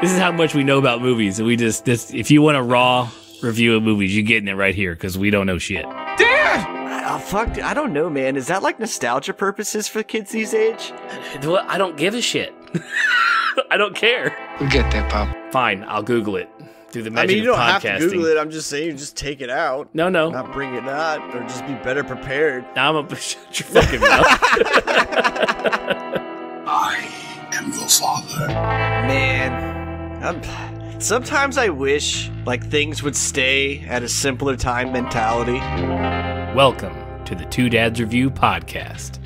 This is how much we know about movies. We just if you want a raw review of movies, you're getting it right here because we don't know shit. Damn! Fuck, I don't know, man. Is that like nostalgia purposes for kids these age? I don't give a shit. I don't care. We get that, Pop. Fine, I'll Google it. Through the magic you don't of podcasting. have to Google it. I'm just saying, just take it out. No. Not bring it out, or just be better prepared. Shut your fucking mouth. I am the father. Man, sometimes I wish like things would stay at a simpler time mentality. Welcome to the Two Dads Review podcast.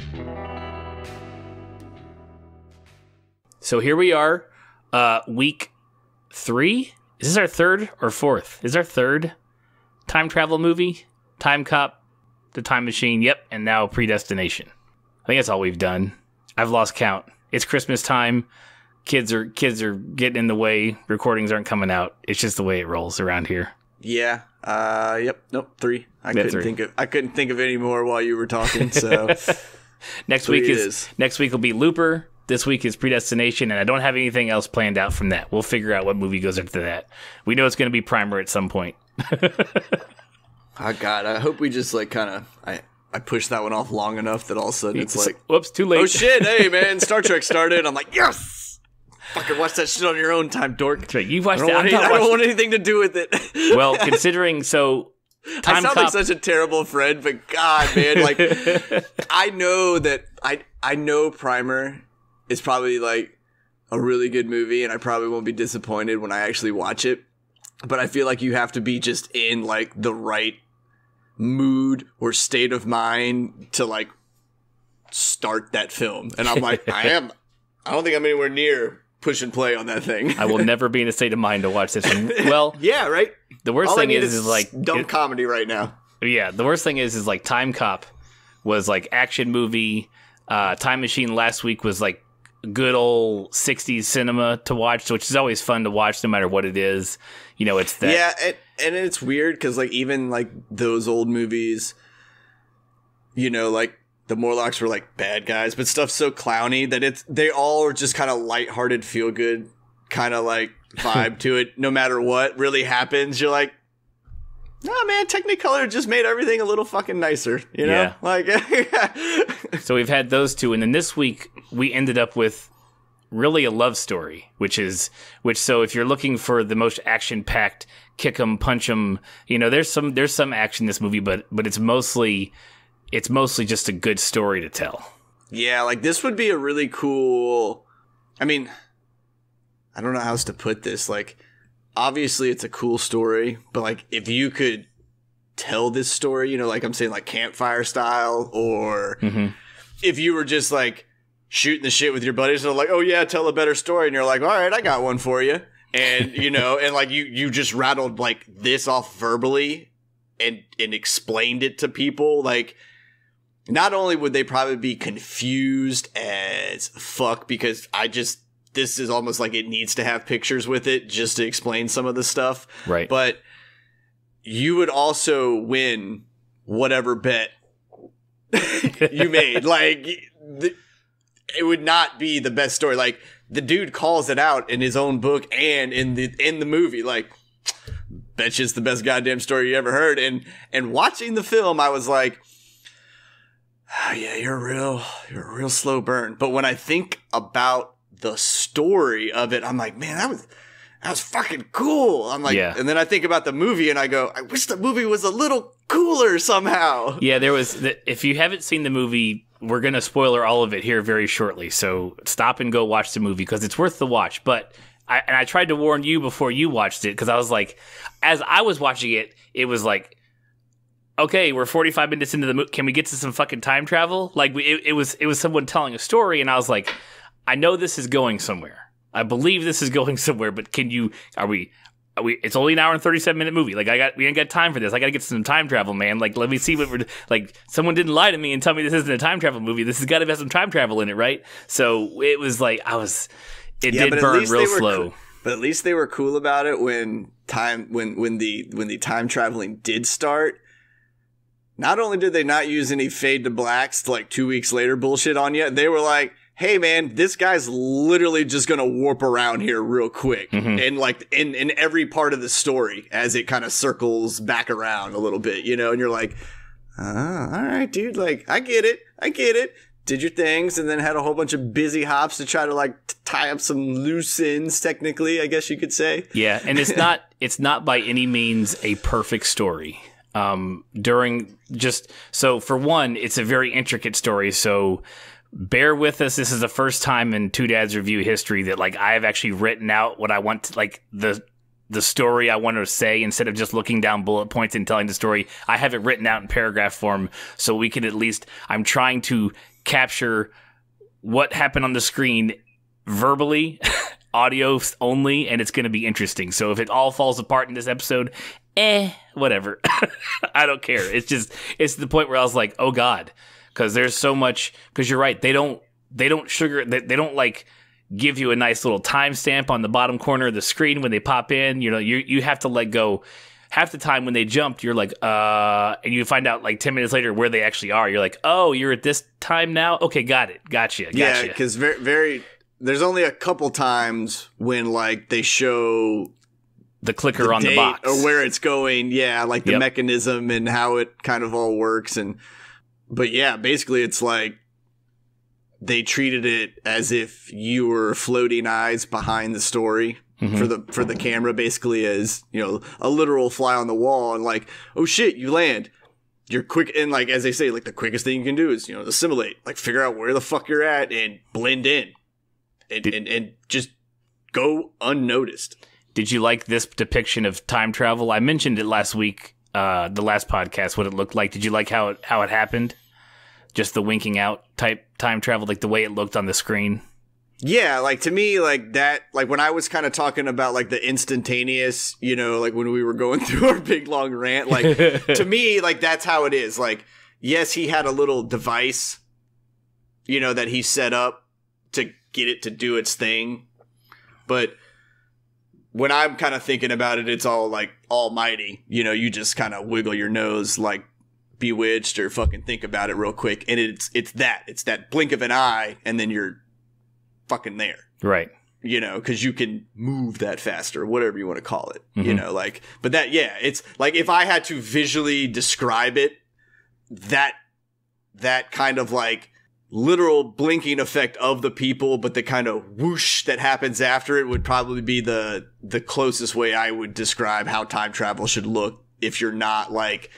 So here we are, week 3. Is this our third or fourth? Is our third time travel movie? Time Cop, The Time Machine, yep, and now Predestination. I think that's all we've done. I've lost count. It's Christmas time. Kids are getting in the way. Recordings aren't coming out. It's just the way it rolls around here. Yeah. Yep. Nope. 3. I couldn't think of any more while you were talking. So next week will be Looper. This week is Predestination, and I don't have anything else planned out from that. We'll figure out what movie goes after that. We know it's going to be Primer at some point. Oh, God. I hope we just, like, kind of... I pushed that one off long enough that all of a sudden it's like... Whoops, too late. Oh, shit. Hey, man. Star Trek started. I'm like, yes! Fucking watch that shit on your own time, dork. That's right. You watched it. I don't want anything to do with it. Well, considering... So, I sound like such a terrible friend, but God, man. Like, I know that... I know Primer... It's probably like a really good movie, and I probably won't be disappointed when I actually watch it. But I feel like you have to be just in like the right mood or state of mind to like start that film. And I'm like, I don't think I'm anywhere near push and play on that thing. I will never be in a state of mind to watch this one. Well, yeah, right. The worst All thing I need is like dumb comedy right now. Yeah, the worst thing is like Time Cop was like action movie. Time Machine last week was like good old 60s cinema to watch, which is always fun to watch no matter what it is. You know, it's that. Yeah, and it's weird because like even like those old movies, you know, like the Morlocks were like bad guys, but stuff's so clowny that they all are just kind of lighthearted, feel good kind of like vibe to it. No matter what really happens, you're like, nah, man, Technicolor just made everything a little fucking nicer, you know? Yeah. Like, So we've had those two, and then this week we ended up with really a love story, which so if you're looking for the most action-packed, kick 'em, punch 'em, you know, there's some action in this movie, but it's mostly just a good story to tell. Yeah, like this would be a really cool. I mean, I don't know how else to put this. Like, obviously it's a cool story, but like if you could tell this story, you know, like I'm saying, like campfire style, or if you were just like shooting the shit with your buddies and they're like, oh yeah, tell a better story, and you're like, all right, I got one for you, and you know, and like you just rattled like this off verbally and explained it to people, like not only would they probably be confused as fuck because this is almost like it needs to have pictures with it just to explain some of the stuff. Right. But you would also win whatever bet you made. Like, it would not be the best story. Like, the dude calls it out in his own book and in the movie. Like, bet you it's the best goddamn story you ever heard. And watching the film, I was like, oh, yeah, you're a real slow burn. But when I think about the story of it, I'm like, man, that was fucking cool. I'm like, yeah. And then I think about the movie and I go, I wish the movie was a little cooler somehow. Yeah, if you haven't seen the movie, we're going to spoiler all of it here very shortly. So stop and go watch the movie because it's worth the watch. But I tried to warn you before you watched it because I was like, as I was watching it, it was like, okay, we're 45 minutes into the movie. Can we get to some fucking time travel? Like it was someone telling a story, and I was like, I know this is going somewhere. I believe this is going somewhere, but are we, it's only an hour and 37-minute movie. Like we ain't got time for this. I got to get some time travel, man. Like, let me see what like, someone didn't lie to me and tell me this isn't a time travel movie. This has got to have some time travel in it, right? So it was like, it did burn real slow. But at least they were cool about it when the time traveling did start. Not only did they not use any fade to blacks to like 2 weeks later bullshit on you, they were like, hey man, this guy's literally just gonna warp around here real quick. And like in every part of the story as it kind of circles back around a little bit, you know, and you're like, all right, dude, like I get it. Did your things and then had a whole bunch of busy hops to try to like tie up some loose ends, technically, I guess you could say. Yeah, and it's not by any means a perfect story. So for one, it's a very intricate story, so bear with us. This is the first time in Two Dads Review history that like I've actually written out what I want to, like the story I want to say instead of just looking down bullet points and telling the story. I have it written out in paragraph form so we can at least, I'm trying to capture what happened on the screen verbally, audio only, and it's going to be interesting. So if it all falls apart in this episode, whatever. I don't care. It's the point where I was like, oh God. Because there's so much. Because you're right, they don't like give you a nice little timestamp on the bottom corner of the screen when they pop in. You know, you have to let go. Half the time when they jumped, you're like, and you find out like 10 minutes later where they actually are. You're like, oh, you're at this time now. Okay, got it, gotcha. Yeah, because very. There's only a couple times when like they show the clicker on the box or where it's going. Yeah, like the mechanism and how it kind of all works But yeah, basically it's like they treated it as if you were floating eyes behind the story for the camera, basically as, you know, a literal fly on the wall and like, oh shit, you land. You're quick, and like as they say, like the quickest thing you can do is, you know, assimilate, like figure out where the fuck you're at and blend in and just go unnoticed. Did you like this depiction of time travel? I mentioned it last week. The last podcast, what it looked like. Did you like how it happened? Just the winking out type time travel, like the way it looked on the screen. Yeah, like to me, like that, like when I was kind of talking about like the instantaneous, you know, like when we were going through our big long rant, like to me, like that's how it is. Like, yes, he had a little device, you know, that he set up to get it to do its thing, but when I'm kind of thinking about it, it's all like almighty. You know, you just kind of wiggle your nose like Bewitched or fucking think about it real quick. And it's that blink of an eye and then you're fucking there. Right. You know, because you can move that faster, whatever you want to call it. You know, like, but that, yeah, it's like if I had to visually describe it, that kind of like literal blinking effect of the people, but the kind of whoosh that happens after it would probably be the closest way I would describe how time travel should look if you're not like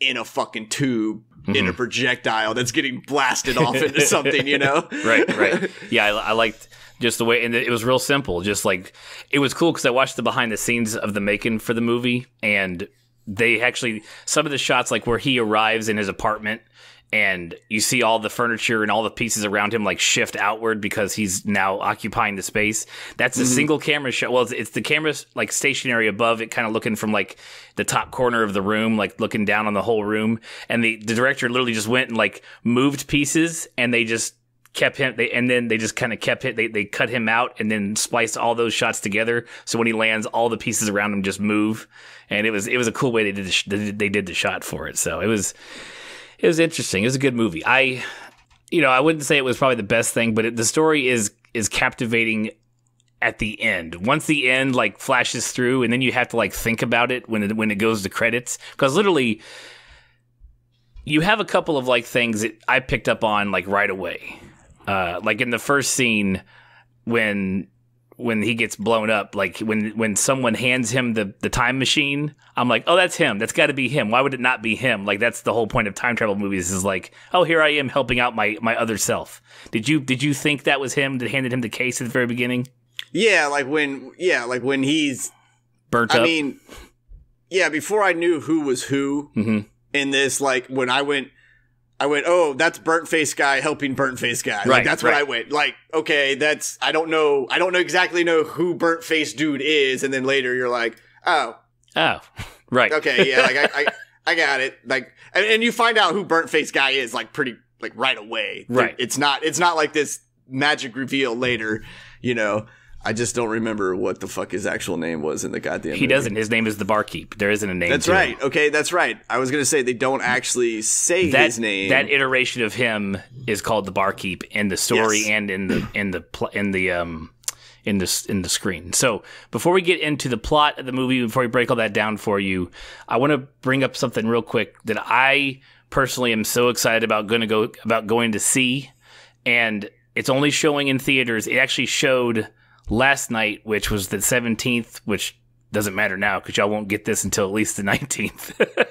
in a fucking tube in a projectile that's getting blasted off into something, you know? Right. Yeah, I liked just the way, and it was real simple. Just like, it was cool because I watched the behind the scenes of the making for the movie, and they actually, some of the shots, like where he arrives in his apartment, and you see all the furniture and all the pieces around him like shift outward because he's now occupying the space. That's a single camera shot. Well, it's the camera like stationary above it, kind of looking from like the top corner of the room, like looking down on the whole room. And the director literally just went and like moved pieces, and they just kept him. They just kind of kept it. They cut him out and then spliced all those shots together. So when he lands, all the pieces around him just move. And it was a cool way they did the shot for it. So it was interesting. It was a good movie. I wouldn't say it was probably the best thing, but the story is captivating at the end. Once the end like flashes through, and then you have to like think about it when it goes to credits, because literally you have a couple of like things that I picked up on like right away. Like in the first scene when he gets blown up, like when someone hands him the time machine, I'm like, oh, that's him. That's got to be him. Why would it not be him? Like, that's the whole point of time travel movies, is like, oh, here I am helping out my other self. Did you think that was him that handed him the case at the very beginning? Yeah, like when he's burnt up. I mean, yeah, before I knew who was who in this, like when I went, oh, that's burnt face guy helping burnt face guy. Like, that's what I went. Like, okay, I don't exactly know who burnt face dude is. And then later you're like, oh, right. Okay. Yeah. Like I got it. Like, and you find out who burnt face guy is like pretty, like right away. Right. It's not like this magic reveal later, you know? I just don't remember what the fuck his actual name was in the goddamn movie. He doesn't. His name is the barkeep. There isn't a name. That's right. Okay, that's right. I was gonna say they don't actually say his name. That iteration of him is called the barkeep in the story and in the screen. So before we get into the plot of the movie, before we break all that down for you, I want to bring up something real quick that I personally am so excited about going to see, and it's only showing in theaters. It actually showed last night, which was the 17th, which doesn't matter now because y'all won't get this until at least the 19th.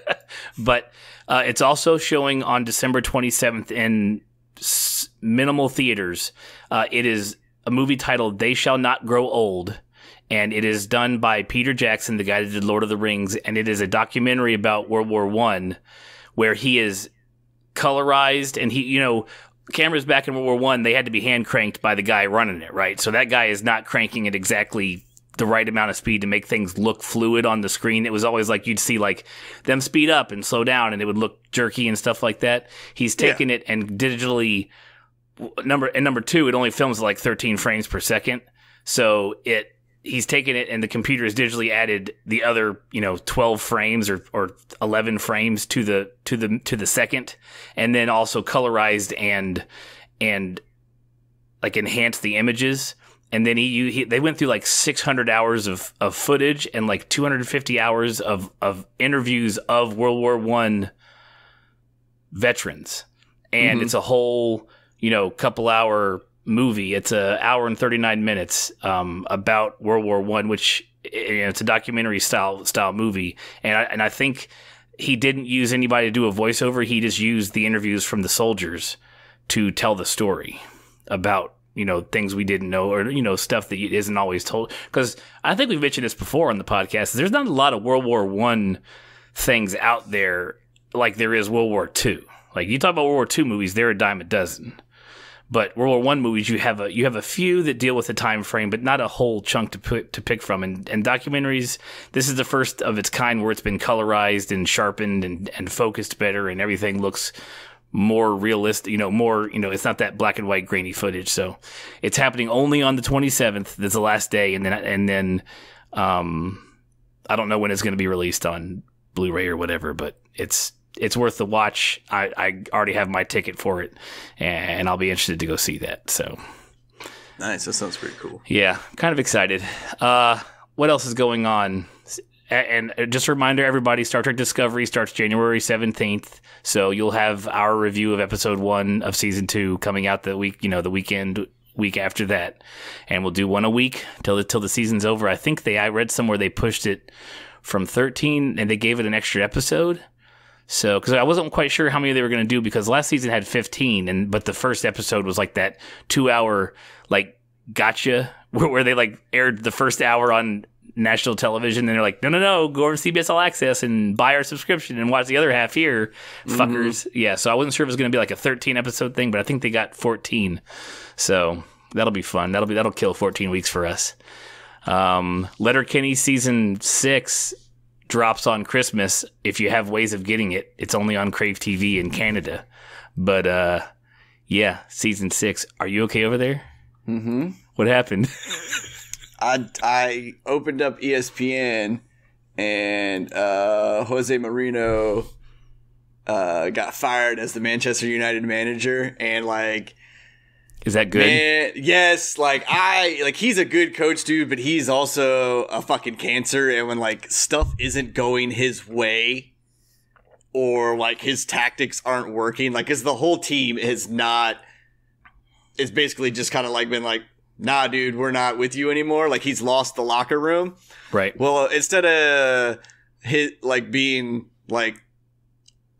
But it's also showing on December 27th in minimal theaters. It is a movie titled They Shall Not Grow Old, and it is done by Peter Jackson, the guy that did Lord of the Rings, and it is a documentary about World War I, where he is colorized, and cameras back in World War I, they had to be hand cranked by the guy running it, right? So that guy is not cranking it exactly the right amount of speed to make things look fluid on the screen. It was always like you'd see like them speed up and slow down and it would look jerky and stuff like that. He's taken it and digitally number two, it only films at like 13 frames per second. So he's taken it and the computer has digitally added the other, 12 frames or 11 frames to the second, and then also colorized and like enhanced the images. And then they went through like 600 hours of footage and like 250 hours of interviews of World War I veterans. And it's a whole, couple hour movie. It's an hour and 39 minutes about World War I, which it's a documentary style movie. And I think he didn't use anybody to do a voiceover. He just used the interviews from the soldiers to tell the story about things we didn't know or, stuff that isn't always told. Because I think we've mentioned this before on the podcast. There's not a lot of World War I things out there like there is World War II. Like you talk about World War II movies, they're a dime a dozen. But World War I movies, you have a few that deal with the time frame, but not a whole chunk to pick from. And documentaries, this is the first of its kind where it's been colorized and sharpened and focused better, and everything looks more realistic, it's not that black and white grainy footage. So it's happening only on the 27th. That's the last day. And then I don't know when it's going to be released on Blu-ray or whatever, but it's worth the watch. I already have my ticket for it and I'll be interested to go see that. So nice. That sounds pretty cool. Yeah. Kind of excited. What else is going on? And just a reminder, everybody, Star Trek Discovery starts January 17th. So you'll have our review of episode 1 of season 2 coming out the week after that. And we'll do one a week till the season's over. I read somewhere they pushed it from 13 and they gave it an extra episode. So, because I wasn't quite sure how many they were going to do because last season had 15 but the first episode was like that 2-hour, like, gotcha where they like aired the first hour on national television, and they're like, no, go over to CBS All Access and buy our subscription and watch the other half here, fuckers. Yeah, so I wasn't sure if it was going to be like a 13 episode thing, but I think they got 14. So that'll be fun. That'll kill 14 weeks for us. Letterkenny season 6 drops on Christmas. If you have ways of getting it, it's only on Crave TV in Canada. But yeah, season 6. Are you okay over there? Mm-hmm. What happened? I opened up ESPN and Jose Mourinho got fired as the Manchester United manager, and like, is that good? Man, yes, he's a good coach, dude, but he's also a fucking cancer, and when like stuff isn't going his way or like his tactics aren't working, like, cuz the whole team is basically just kind of like been like, nah, dude, we're not with you anymore. Like, he's lost the locker room. Right. Well, instead of being like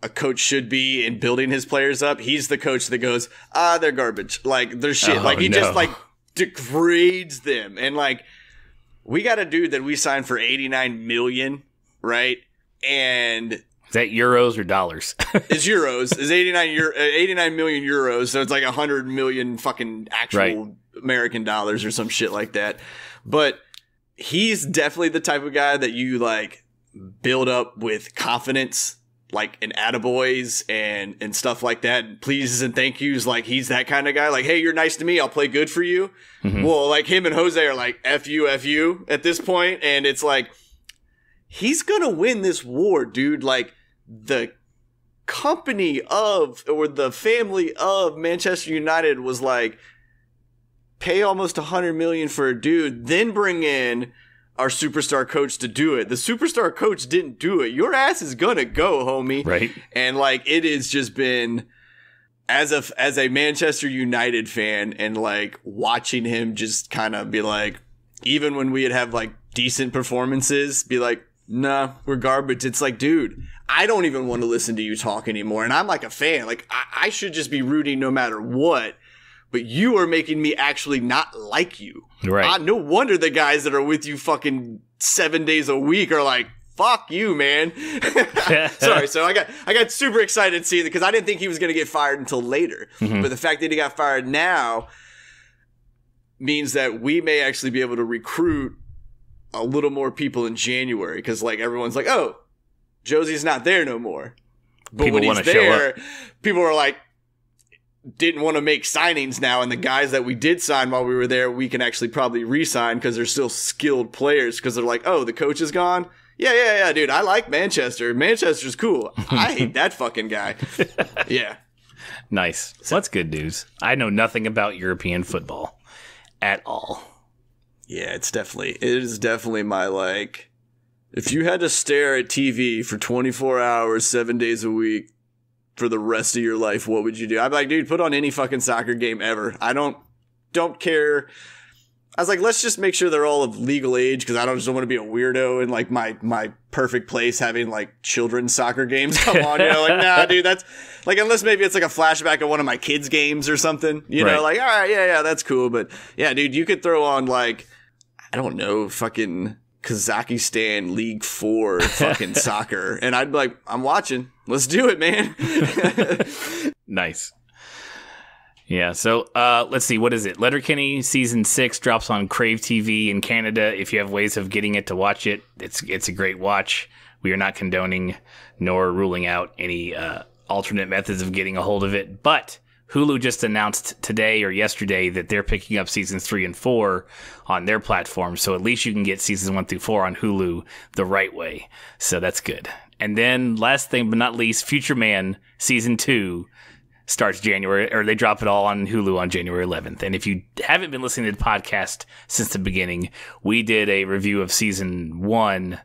a coach should be in building his players up, he's the coach that goes, they're garbage. Like, they're shit. He just like degrades them. And like, we got a dude that we signed for $89 million, right? And is that euros or dollars? It's euros. It's 89 million euros. So it's like 100 million fucking actual American dollars or some shit like that. But he's definitely the type of guy that you like build up with confidence like an attaboys and stuff like that, and pleases and thank yous. Like, he's that kind of guy. Like, hey, you're nice to me, I'll play good for you. Well, like, him and Jose are like, F you at this point, and it's like, he's gonna win this war, dude. Like, the company of, or the family of Manchester United was like, pay almost $100 million for a dude, then bring in our superstar coach to do it. The superstar coach didn't do it. Your ass is gonna go, homie. Right. And like, it has just been, as a Manchester United fan, and like watching him just kind of be like, even when we'd have like decent performances, be like, nah, we're garbage. It's like, dude, I don't even want to listen to you talk anymore. And I'm like a fan. Like, I should just be rooting no matter what. But you are making me actually not like you. Right. No wonder the guys that are with you fucking 7 days a week are like, fuck you, man. Sorry. So I got super excited seeing it because I didn't think he was going to get fired until later. But the fact that he got fired now means that we may actually be able to recruit a little more people in January, because like everyone's like, oh, Josie's not there no more. But people when he's there, people are like, didn't want to make signings now, and the guys that we did sign while we were there, we can actually probably re-sign because they're still skilled players, because they're like, oh, the coach is gone? Yeah, dude, I like Manchester. Manchester's cool. I hate that fucking guy. Yeah. Nice. So that's good news. I know nothing about European football at all. Yeah, it is definitely my, like, if you had to stare at TV for 24 hours, 7 days a week for the rest of your life, what would you do? I'd be like, dude, put on any fucking soccer game ever. I don't care. I was like, let's just make sure they're all of legal age, because I don't want to be a weirdo in like my perfect place having like children's soccer games come on. You know, like, nah, dude, that's like, unless maybe it's like a flashback of one of my kids' games or something. You know, like, all right, yeah, that's cool. But yeah, dude, you could throw on like, I don't know, fucking Kazakhstan League 4 fucking soccer, and I'd be like, I'm watching. Let's do it, man. Nice. Yeah, so let's see, what is it? Letterkenny Season 6 drops on Crave TV in Canada. If you have ways of getting it to watch it, it's a great watch. We are not condoning nor ruling out any alternate methods of getting a hold of it. But Hulu just announced today or yesterday that they're picking up Seasons 3 and 4 on their platform. So at least you can get Seasons 1 through 4 on Hulu the right way. So that's good. And then last thing but not least, Future Man Season 2 starts January, or they drop it all on Hulu on January 11th. And if you haven't been listening to the podcast since the beginning, we did a review of Season 1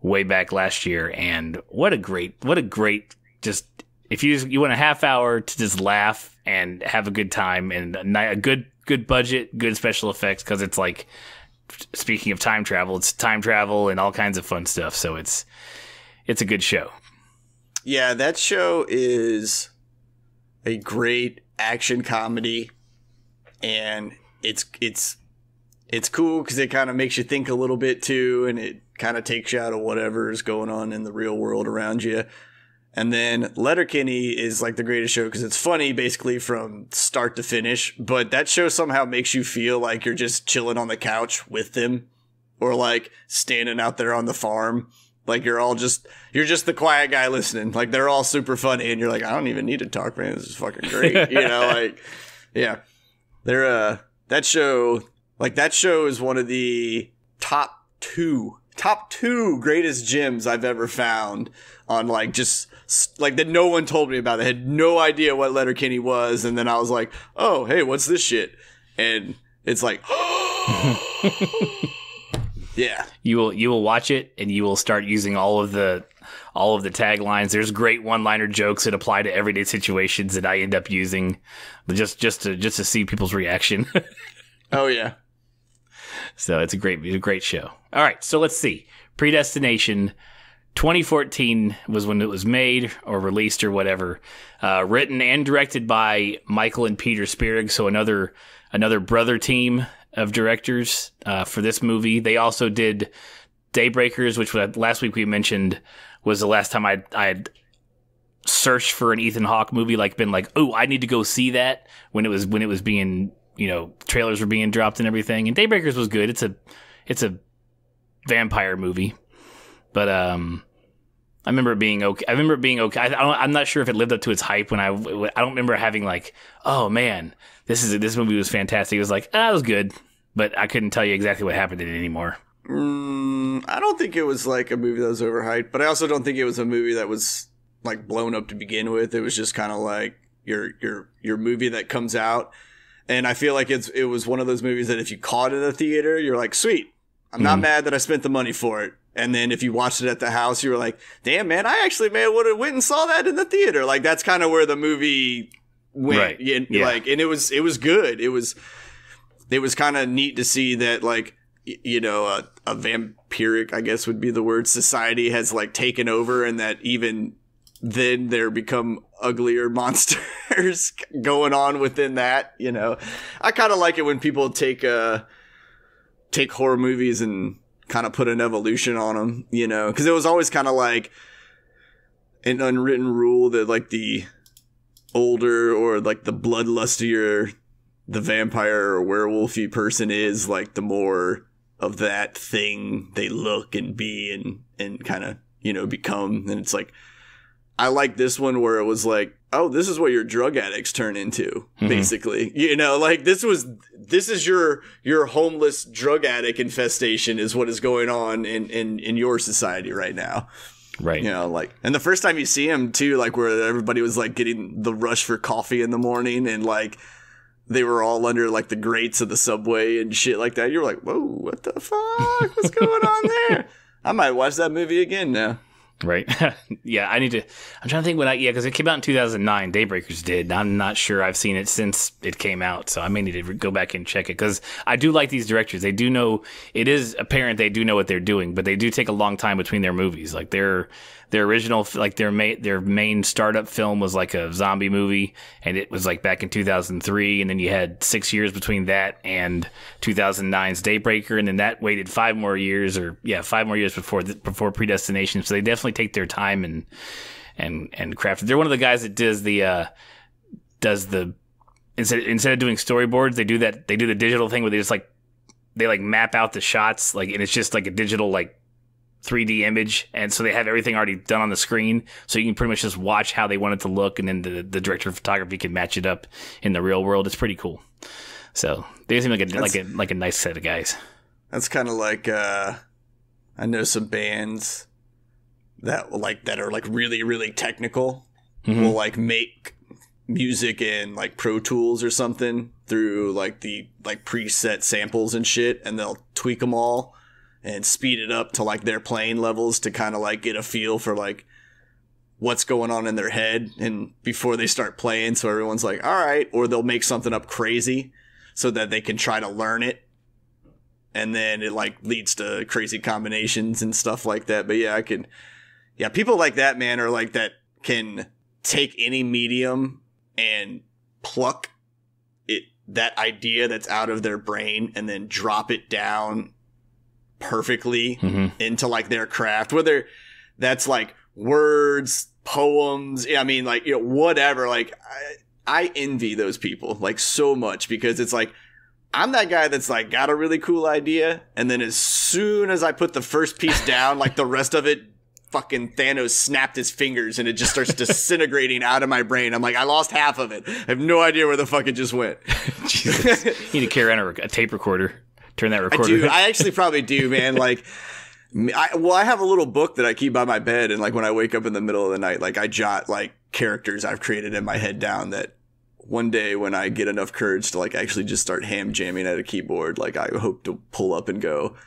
way back last year. And what a great, just, if you want a half hour to just laugh and have a good time, and a good budget, good special effects, because it's like, speaking of time travel, it's time travel and all kinds of fun stuff. So it's a good show. Yeah, that show is a great action comedy, and it's cool because it kind of makes you think a little bit too, and it kind of takes you out of whatever is going on in the real world around you. And then Letterkenny is like the greatest show because it's funny basically from start to finish, but that show somehow makes you feel like you're just chilling on the couch with them, or like standing out there on the farm. Like you're just the quiet guy listening. Like they're all super funny, and you're like, I don't even need to talk, man. This is fucking great. You know, like, yeah. They're that show is one of the top two greatest gems I've ever found on like just like that no one told me about. I had no idea what Letterkenny was, and then I was like, oh, hey, what's this shit? And it's like yeah. You will watch it, and you will start using all of the taglines. There's great one-liner jokes that apply to everyday situations that I end up using just to see people's reaction. Oh yeah. So it's a great show. All right, so let's see. Predestination 2014 was when it was made or released or whatever. Written and directed by Michael and Peter Spierig, so another brother team of directors for this movie. They also did Daybreakers, which last week we mentioned was the last time I'd searched for an Ethan Hawke movie, like been like, oh, I need to go see that when it was being, you know, trailers were being dropped and everything. And Daybreakers was good. It's a vampire movie, but I remember it being okay. I'm not sure if it lived up to its hype when I don't remember having like, oh man, this movie was fantastic. It was like, it was good, but I couldn't tell you exactly what happened in it anymore. I don't think it was like a movie that was overhyped, but I also don't think it was a movie that was like blown up to begin with. It was just kind of like your movie that comes out, and I feel like it was one of those movies that if you caught it in a theater, you're like, sweet, I'm not mad that I spent the money for it. And then if you watched it at the house, you were like, damn, man, I actually would have went and saw that in the theater. Like, that's kind of where the movie went. Right. Yeah. Like, and it was good. It was kind of neat to see that, like, you know, a vampiric, I guess would be the word, society has like taken over, and that even then there become uglier monsters going on within that, you know. I kind of like it when people take horror movies and kind of put an evolution on them, you know, because it was always kind of like an unwritten rule that like the older or like the bloodlustier the vampire or werewolfy person is, like the more of that thing they look and be and kind of, you know, become. And it's like, I like this one where it was like, oh, this is what your drug addicts turn into, basically. You know, like this is your homeless drug addict infestation is what is going on in your society right now. Right. You know, like, and the first time you see him too, like where everybody was like getting the rush for coffee in the morning and like they were all under like the grates of the subway and shit like that. You're like, whoa, what the fuck? What's going on there? I might watch that movie again now. Right. Yeah, I'm trying to think because it came out in 2009. Daybreakers did. I'm not sure I've seen it since it came out, so I may need to go back and check it, because I do like these directors. They do know, it is apparent they do know what they're doing, but they do take a long time between their movies. Like their original, like their main startup film was like a zombie movie, and it was like back in 2003, and then you had 6 years between that and 2009's Daybreaker, and then that waited 5 more years before Predestination. So they definitely take their time and craft it. They're one of the guys that does the instead of doing storyboards, they do the digital thing where they map out the shots, like, and it's just like a digital like 3D image, and so they have everything already done on the screen, so you can pretty much just watch how they want it to look, and then the director of photography can match it up in the real world. It's pretty cool. So they seem like a nice set of guys. That's kind of like I know some bands that are like really, really technical will like make music in like Pro Tools or something through like the like preset samples and shit, and they'll tweak them all and speed it up to like their playing levels to kind of like get a feel for like what's going on in their head and before they start playing, so everyone's like, all right. Or they'll make something up crazy so that they can try to learn it, and then it like leads to crazy combinations and stuff like that. But yeah, people like that, man, are like that can take any medium and pluck it, that idea that's out of their brain, and then drop it down perfectly into like their craft, whether that's like words, poems, I mean, like, you know, whatever. Like I envy those people like so much, because it's like I'm that guy that's like got a really cool idea, and then as soon as I put the first piece down, like the rest of it, fucking Thanos snapped his fingers and it just starts disintegrating out of my brain. I'm like, I lost half of it. I have no idea where the fuck it just went. Jesus. You need to carry around a tape recorder. Turn that recorder. I do. I actually probably do, man. Like, I have a little book that I keep by my bed, and like when I wake up in the middle of the night, like I jot like characters I've created in my head down, that one day when I get enough courage to like actually just start ham jamming at a keyboard, like I hope to pull up and go,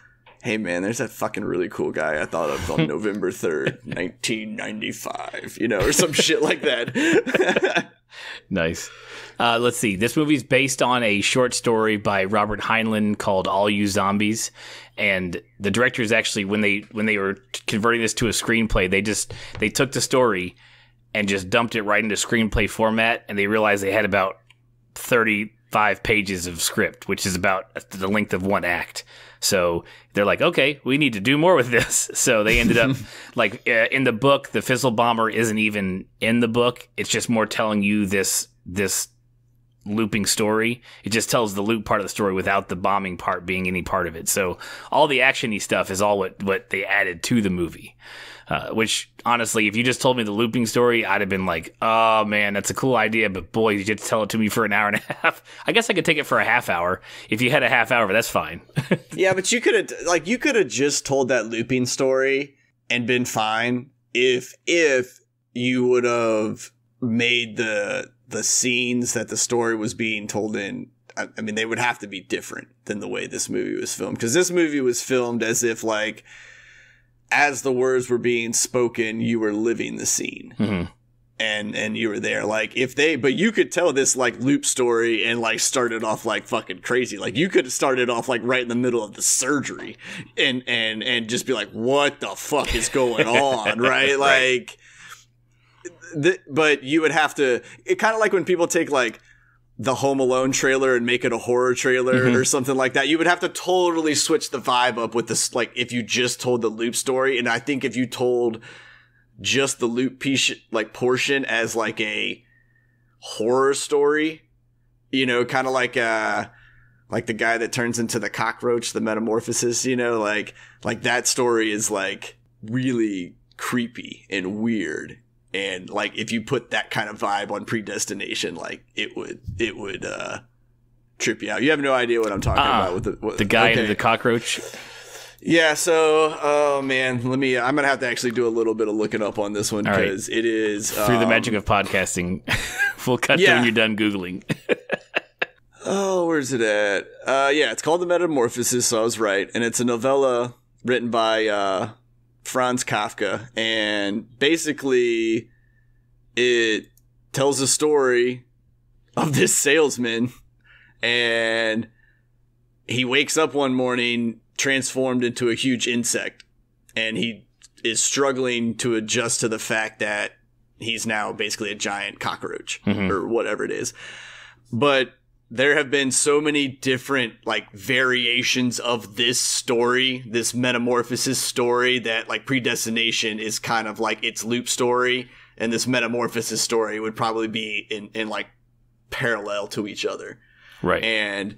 hey man, there's that fucking really cool guy I thought of on November 3rd, 1995, you know, or some shit like that. Nice. Let's see. This movie's based on a short story by Robert Heinlein called All You Zombies. And the directors actually, when they were converting this to a screenplay, they took the story and just dumped it right into screenplay format. And they realized they had about 35 pages of script, which is about the length of one act. So they're like, okay, we need to do more with this. So they ended up like in the book, the Fizzle Bomber isn't even in the book. It's just more telling you this looping story. It just tells the loop part of the story without the bombing part being any part of it. So all the actiony stuff is all what they added to the movie. Which, honestly, if you just told me the looping story, I'd have been like, oh, man, that's a cool idea. But, boy, you just tell it to me for an hour and a half. I guess I could take it for a half hour. If you had a half hour, that's fine. Yeah, but you could have just told that looping story and been fine if you would have made the scenes that the story was being told in. I mean, they would have to be different than the way this movie was filmed. Because this movie was filmed as if, like, as the words were being spoken, you were living the scene. Mm-hmm. And you were there. Like, but you could tell this, like, loop story and, like, started off, like, fucking crazy. Like, you could have started off, like, right in the middle of the surgery and just be like, what the fuck is going on, right? Like, but you would have to, it kind of like when people take, like, the Home Alone trailer and make it a horror trailer or something like that. You would have to totally switch the vibe up with this, like, if you just told the loop story. And I think if you told just the loop piece, like, portion as, like, a horror story, you know, kind of like the guy that turns into the cockroach, the metamorphosis, you know, like that story is, like, really creepy and weird. And, like, if you put that kind of vibe on Predestination, like, it would trip you out. You have no idea what I'm talking about with the guy into the cockroach. Yeah. So, oh man, I'm gonna have to actually do a little bit of looking up on this one because it is through the magic of podcasting. We'll cut to when you're done Googling. Oh, where's it at? Yeah, it's called The Metamorphosis. So I was right, and it's a novella written by Franz Kafka, and basically it tells a story of this salesman, and he wakes up one morning transformed into a huge insect, and he is struggling to adjust to the fact that he's now basically a giant cockroach or whatever it is. But there have been so many different, like, variations of this story, this metamorphosis story, that, like, Predestination is kind of like its loop story, and this metamorphosis story would probably be in like parallel to each other. Right. And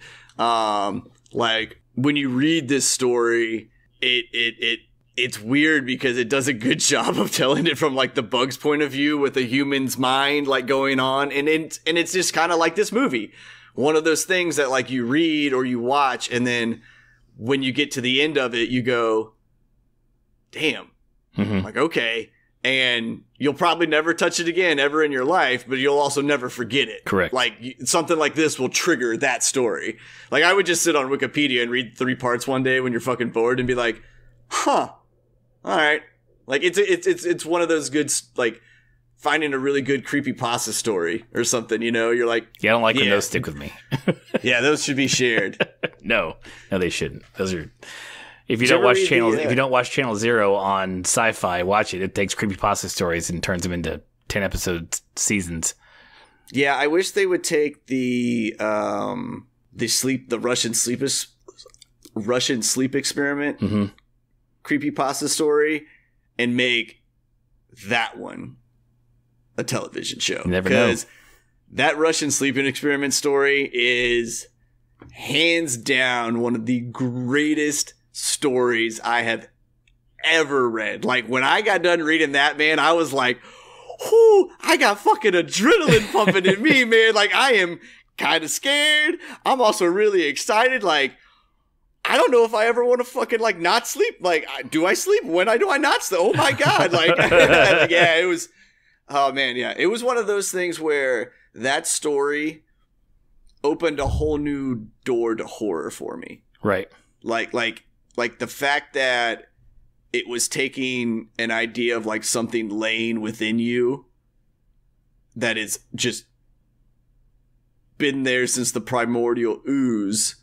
like, when you read this story, it's weird because it does a good job of telling it from, like, the bug's point of view with a human's mind, like, going on, and it's just kind of like this movie. One of those things that, like, you read or you watch, and then when you get to the end of it, you go, damn, like, okay. And you'll probably never touch it again ever in your life, but you'll also never forget it. Correct. Like, something like this will trigger that story. Like, I would just sit on Wikipedia and read 3 parts one day when you're fucking bored and be like, huh, all right. Like, it's one of those good, like, finding a really good creepypasta story or something, you know? You're like, yeah, I don't like when those stick with me. Yeah, those should be shared. No, they shouldn't. Those are, if you don't watch Channel Zero on Sci-Fi, watch it. It takes creepypasta stories and turns them into 10 episode seasons. Yeah, I wish they would take the Russian sleep experiment creepypasta story and make that one a television show. You never know. Because that Russian sleeping experiment story is hands down one of the greatest stories I have ever read. Like, when I got done reading that, man, I was like, whoo, I got fucking adrenaline pumping in me, man. Like, I am kind of scared. I'm also really excited. Like, I don't know if I ever want to fucking, like, not sleep. Like, do I sleep? When do I not sleep? Oh my God. Like, yeah, it was, oh man, yeah. It was one of those things where that story opened a whole new door to horror for me. Right. Like the fact that it was taking an idea of, like, something laying within you that is just been there since the primordial ooze,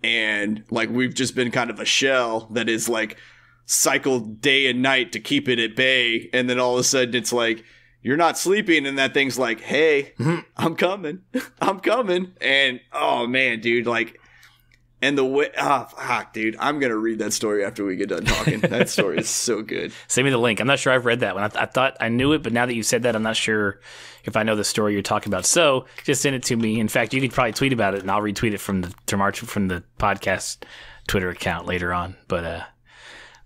and, like, we've just been kind of a shell that is, like, cycled day and night to keep it at bay, and then all of a sudden it's like, you're not sleeping, and that thing's like, hey, I'm coming. And, oh man, dude, like, and the way, fuck, dude, I'm going to read that story after we get done talking. That story is so good. Send me the link. I'm not sure I've read that one. I thought I knew it, but now that you said that, I'm not sure if I know the story you're talking about. So just send it to me. In fact, you could probably tweet about it, and I'll retweet it from the podcast Twitter account later on. But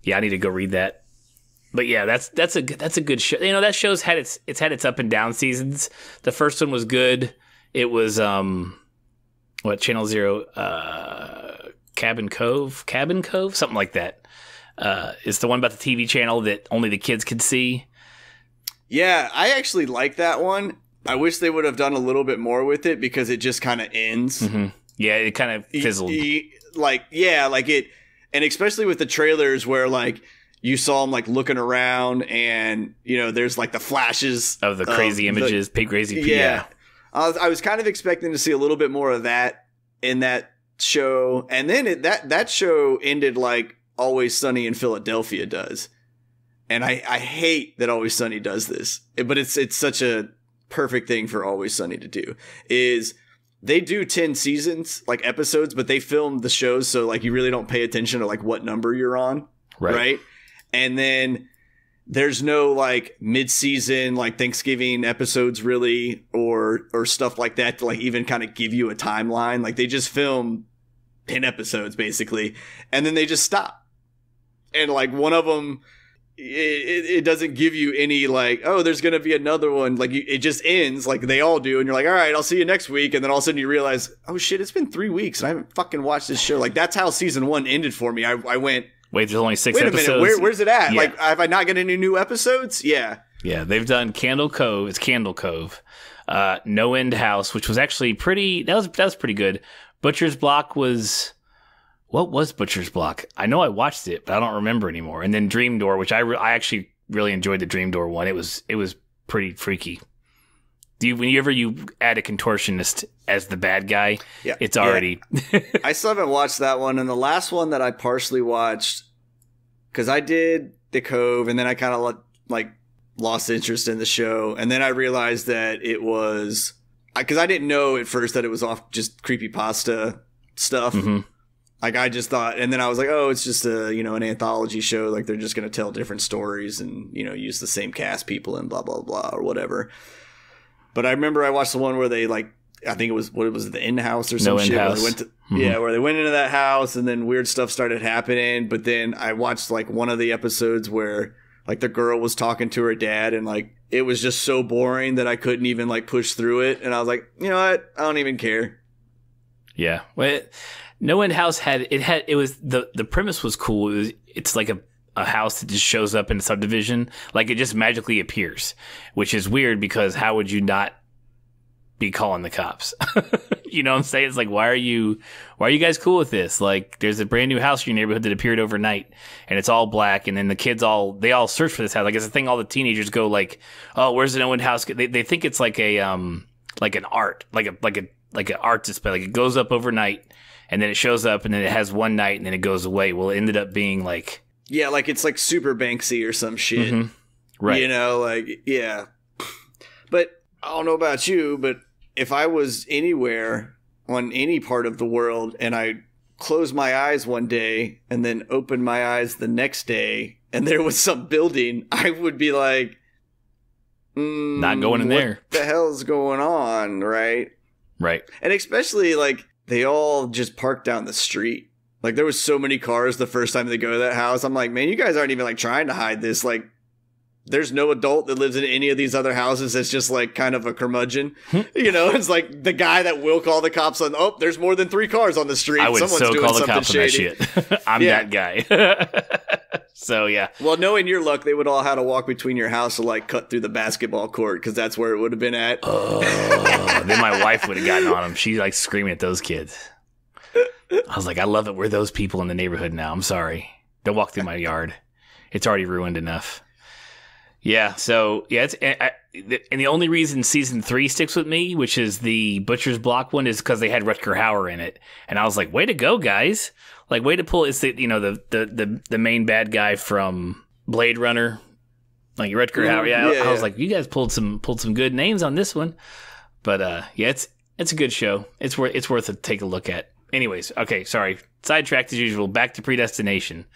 yeah, I need to go read that. But yeah, that's a good show. You know, that show's had its up and down seasons. The first one was good. It was Channel Zero, Cabin Cove, something like that. It's the one about the TV channel that only the kids could see. Yeah, I actually like that one. I wish they would have done a little bit more with it because it just kind of ends. Mm-hmm. Yeah, it kind of fizzled. And especially with the trailers where like you saw them like looking around and you know there's like the flashes of the crazy images, crazy. Yeah, I was kind of expecting to see a little bit more of that in that show, and then that show ended like Always Sunny in Philadelphia does, and I hate that Always Sunny does this, but it's such a perfect thing for Always Sunny to do is. They do 10 seasons, like episodes, but they film the shows so like you really don't pay attention to like what number you're on, right? And then there's no like mid-season like Thanksgiving episodes really or stuff like that to like even kind of give you a timeline. Like they just film 10 episodes basically, and then they just stop. And like one of them it doesn't give you any like, oh, there's going to be another one. Like it just ends like they all do. And you're like, all right, I'll see you next week. And then all of a sudden you realize, oh shit, it's been 3 weeks and I haven't fucking watched this show. Like that's how season 1 ended for me. I went, wait, there's only 6 episodes. Wait a minute, where's it at? Yeah. Like, have I not got any new episodes? Yeah. Yeah, they've done Candle Cove. It's Candle Cove. No End House, which was actually that was pretty good. Butcher's Block was... What was Butcher's Block? I know I watched it, but I don't remember anymore. And then Dream Door, which I actually really enjoyed the Dream Door one. It was pretty freaky. Whenever you add a contortionist as the bad guy, it's already... I still haven't watched that one. And the last one that I partially watched, because I did The Cove, and then I kind of like lost interest in the show. And then I realized that it was... Because I didn't know at first that it was off just creepypasta stuff. Mm-hmm. Like I just thought, and then I was like, oh, it's just an anthology show. Like they're just going to tell different stories and, use the same cast people and blah, blah, blah, or whatever. But I remember I watched the one where they like, I think it was, the in-house or some shit. Where they went to, where they went into that house and then weird stuff started happening. But then I watched like one of the episodes where like the girl was talking to her dad and like, it was just so boring that I couldn't even like push through it. And I was like, you know what? I don't even care. Yeah. Well, No End House the premise was cool. It's like a house that just shows up in a subdivision. Like it just magically appears, which is weird because how would you not be calling the cops? You know what I'm saying? It's like, why are you guys cool with this? Like there's a brand new house in your neighborhood that appeared overnight and it's all black. And then the kids they all search for this house. Like it's a thing all the teenagers go like, oh, where's the No End House? They think it's like an art display. Like it goes up overnight. And then it shows up, and then it has one night, and then it goes away. Well, it ended up being like... Yeah, like it's like Super Banksy or some shit. Mm-hmm. Right. Yeah. But I don't know about you, but if I was anywhere on any part of the world, and I closed my eyes one day, and then opened my eyes the next day, and there was some building, I would be like... not going in there. What the hell's going on, right? Right. And especially, like... They all just parked down the street. Like, there was so many cars the first time they go to that house. I'm like, man, you guys aren't even, like, trying to hide this. Like, there's no adult that lives in any of these other houses that's just, like, kind of a curmudgeon. It's like the guy that will call the cops on, oh, there's more than 3 cars on the street. I would Someone's doing call the something cops shady. on that shit. I'm that guy. So, yeah. Well, knowing your luck, they would all have to walk between your house to, like, cut through the basketball court because that's where it would have been at. Oh, then my wife would have gotten on them. She's, like, screaming at those kids. I was like, I love it. We're those people in the neighborhood now. I'm sorry. Don't walk through my yard. It's already ruined enough. Yeah. So yeah, and the only reason season 3 sticks with me, which is the Butcher's Block one, is because they had Rutger Hauer in it, and I was like, way to go, guys! Like, way to pull. It's the main bad guy from Blade Runner, like Rutger Hauer. Yeah, I was like, you guys pulled some good names on this one. But yeah, it's a good show. It's worth to take a look at. Anyways, okay, sorry. Sidetracked as usual. Back to Predestination.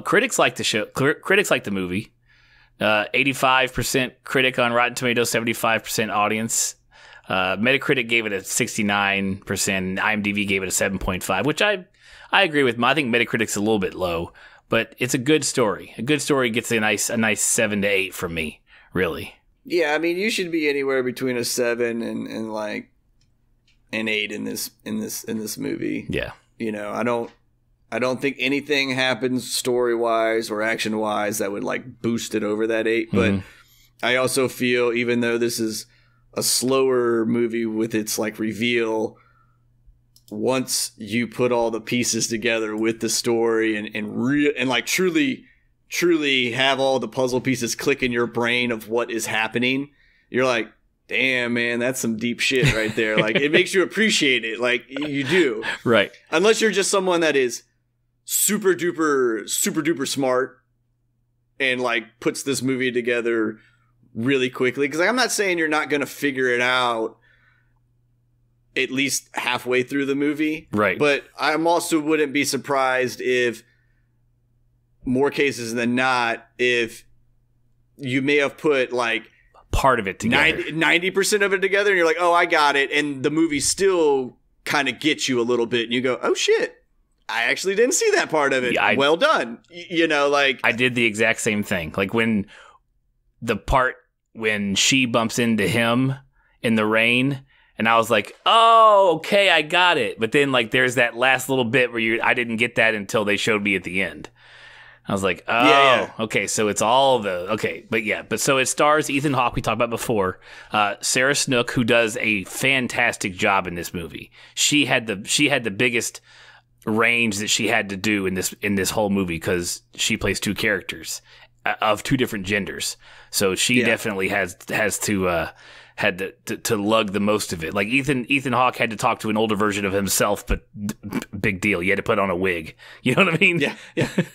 Critics like the show. Critics like the movie. 85% critic on Rotten Tomatoes, 75% audience. Metacritic gave it a 69%. IMDb gave it a 7.5, which I I agree with. I think Metacritic's a little bit low, but it's a good story. A good story gets a nice 7 to 8 from me. Really. Yeah, I mean, you should be anywhere between a 7 and like an 8 in this movie. Yeah. You know, I don't think anything happens story wise or action wise that would like boost it over that 8. But I also feel, even though this is a slower movie with its like reveal, once you put all the pieces together with the story and like truly have all the puzzle pieces click in your brain of what is happening, you're like, damn, man, that's some deep shit right there. Like, it makes you appreciate it. Like, you do. Right. Unless you're just someone that is super duper smart and like puts this movie together really quickly. Because like, I'm not saying you're not going to figure it out at least halfway through the movie. Right. But I'm also wouldn't be surprised if more cases than not, if you may have put like part of it together, 90% of it together, and you're like, oh, I got it. And the movie still kind of gets you a little bit. And you go, oh shit, I actually didn't see that part of it. Yeah, well done. You know, like I did the exact same thing. Like when she bumps into him in the rain, and I was like, oh, okay, I got it. But then like there's that last little bit where I didn't get that until they showed me at the end. I was like, oh, okay, so it's all but so it stars Ethan Hawke, we talked about before, Sarah Snook, who does a fantastic job in this movie. She had the biggest range that she had to do in this whole movie because she plays two characters of two different genders. So she definitely has to lug the most of it. Like Ethan Hawke had to talk to an older version of himself, but big deal. You had to put on a wig. You know what I mean? Yeah.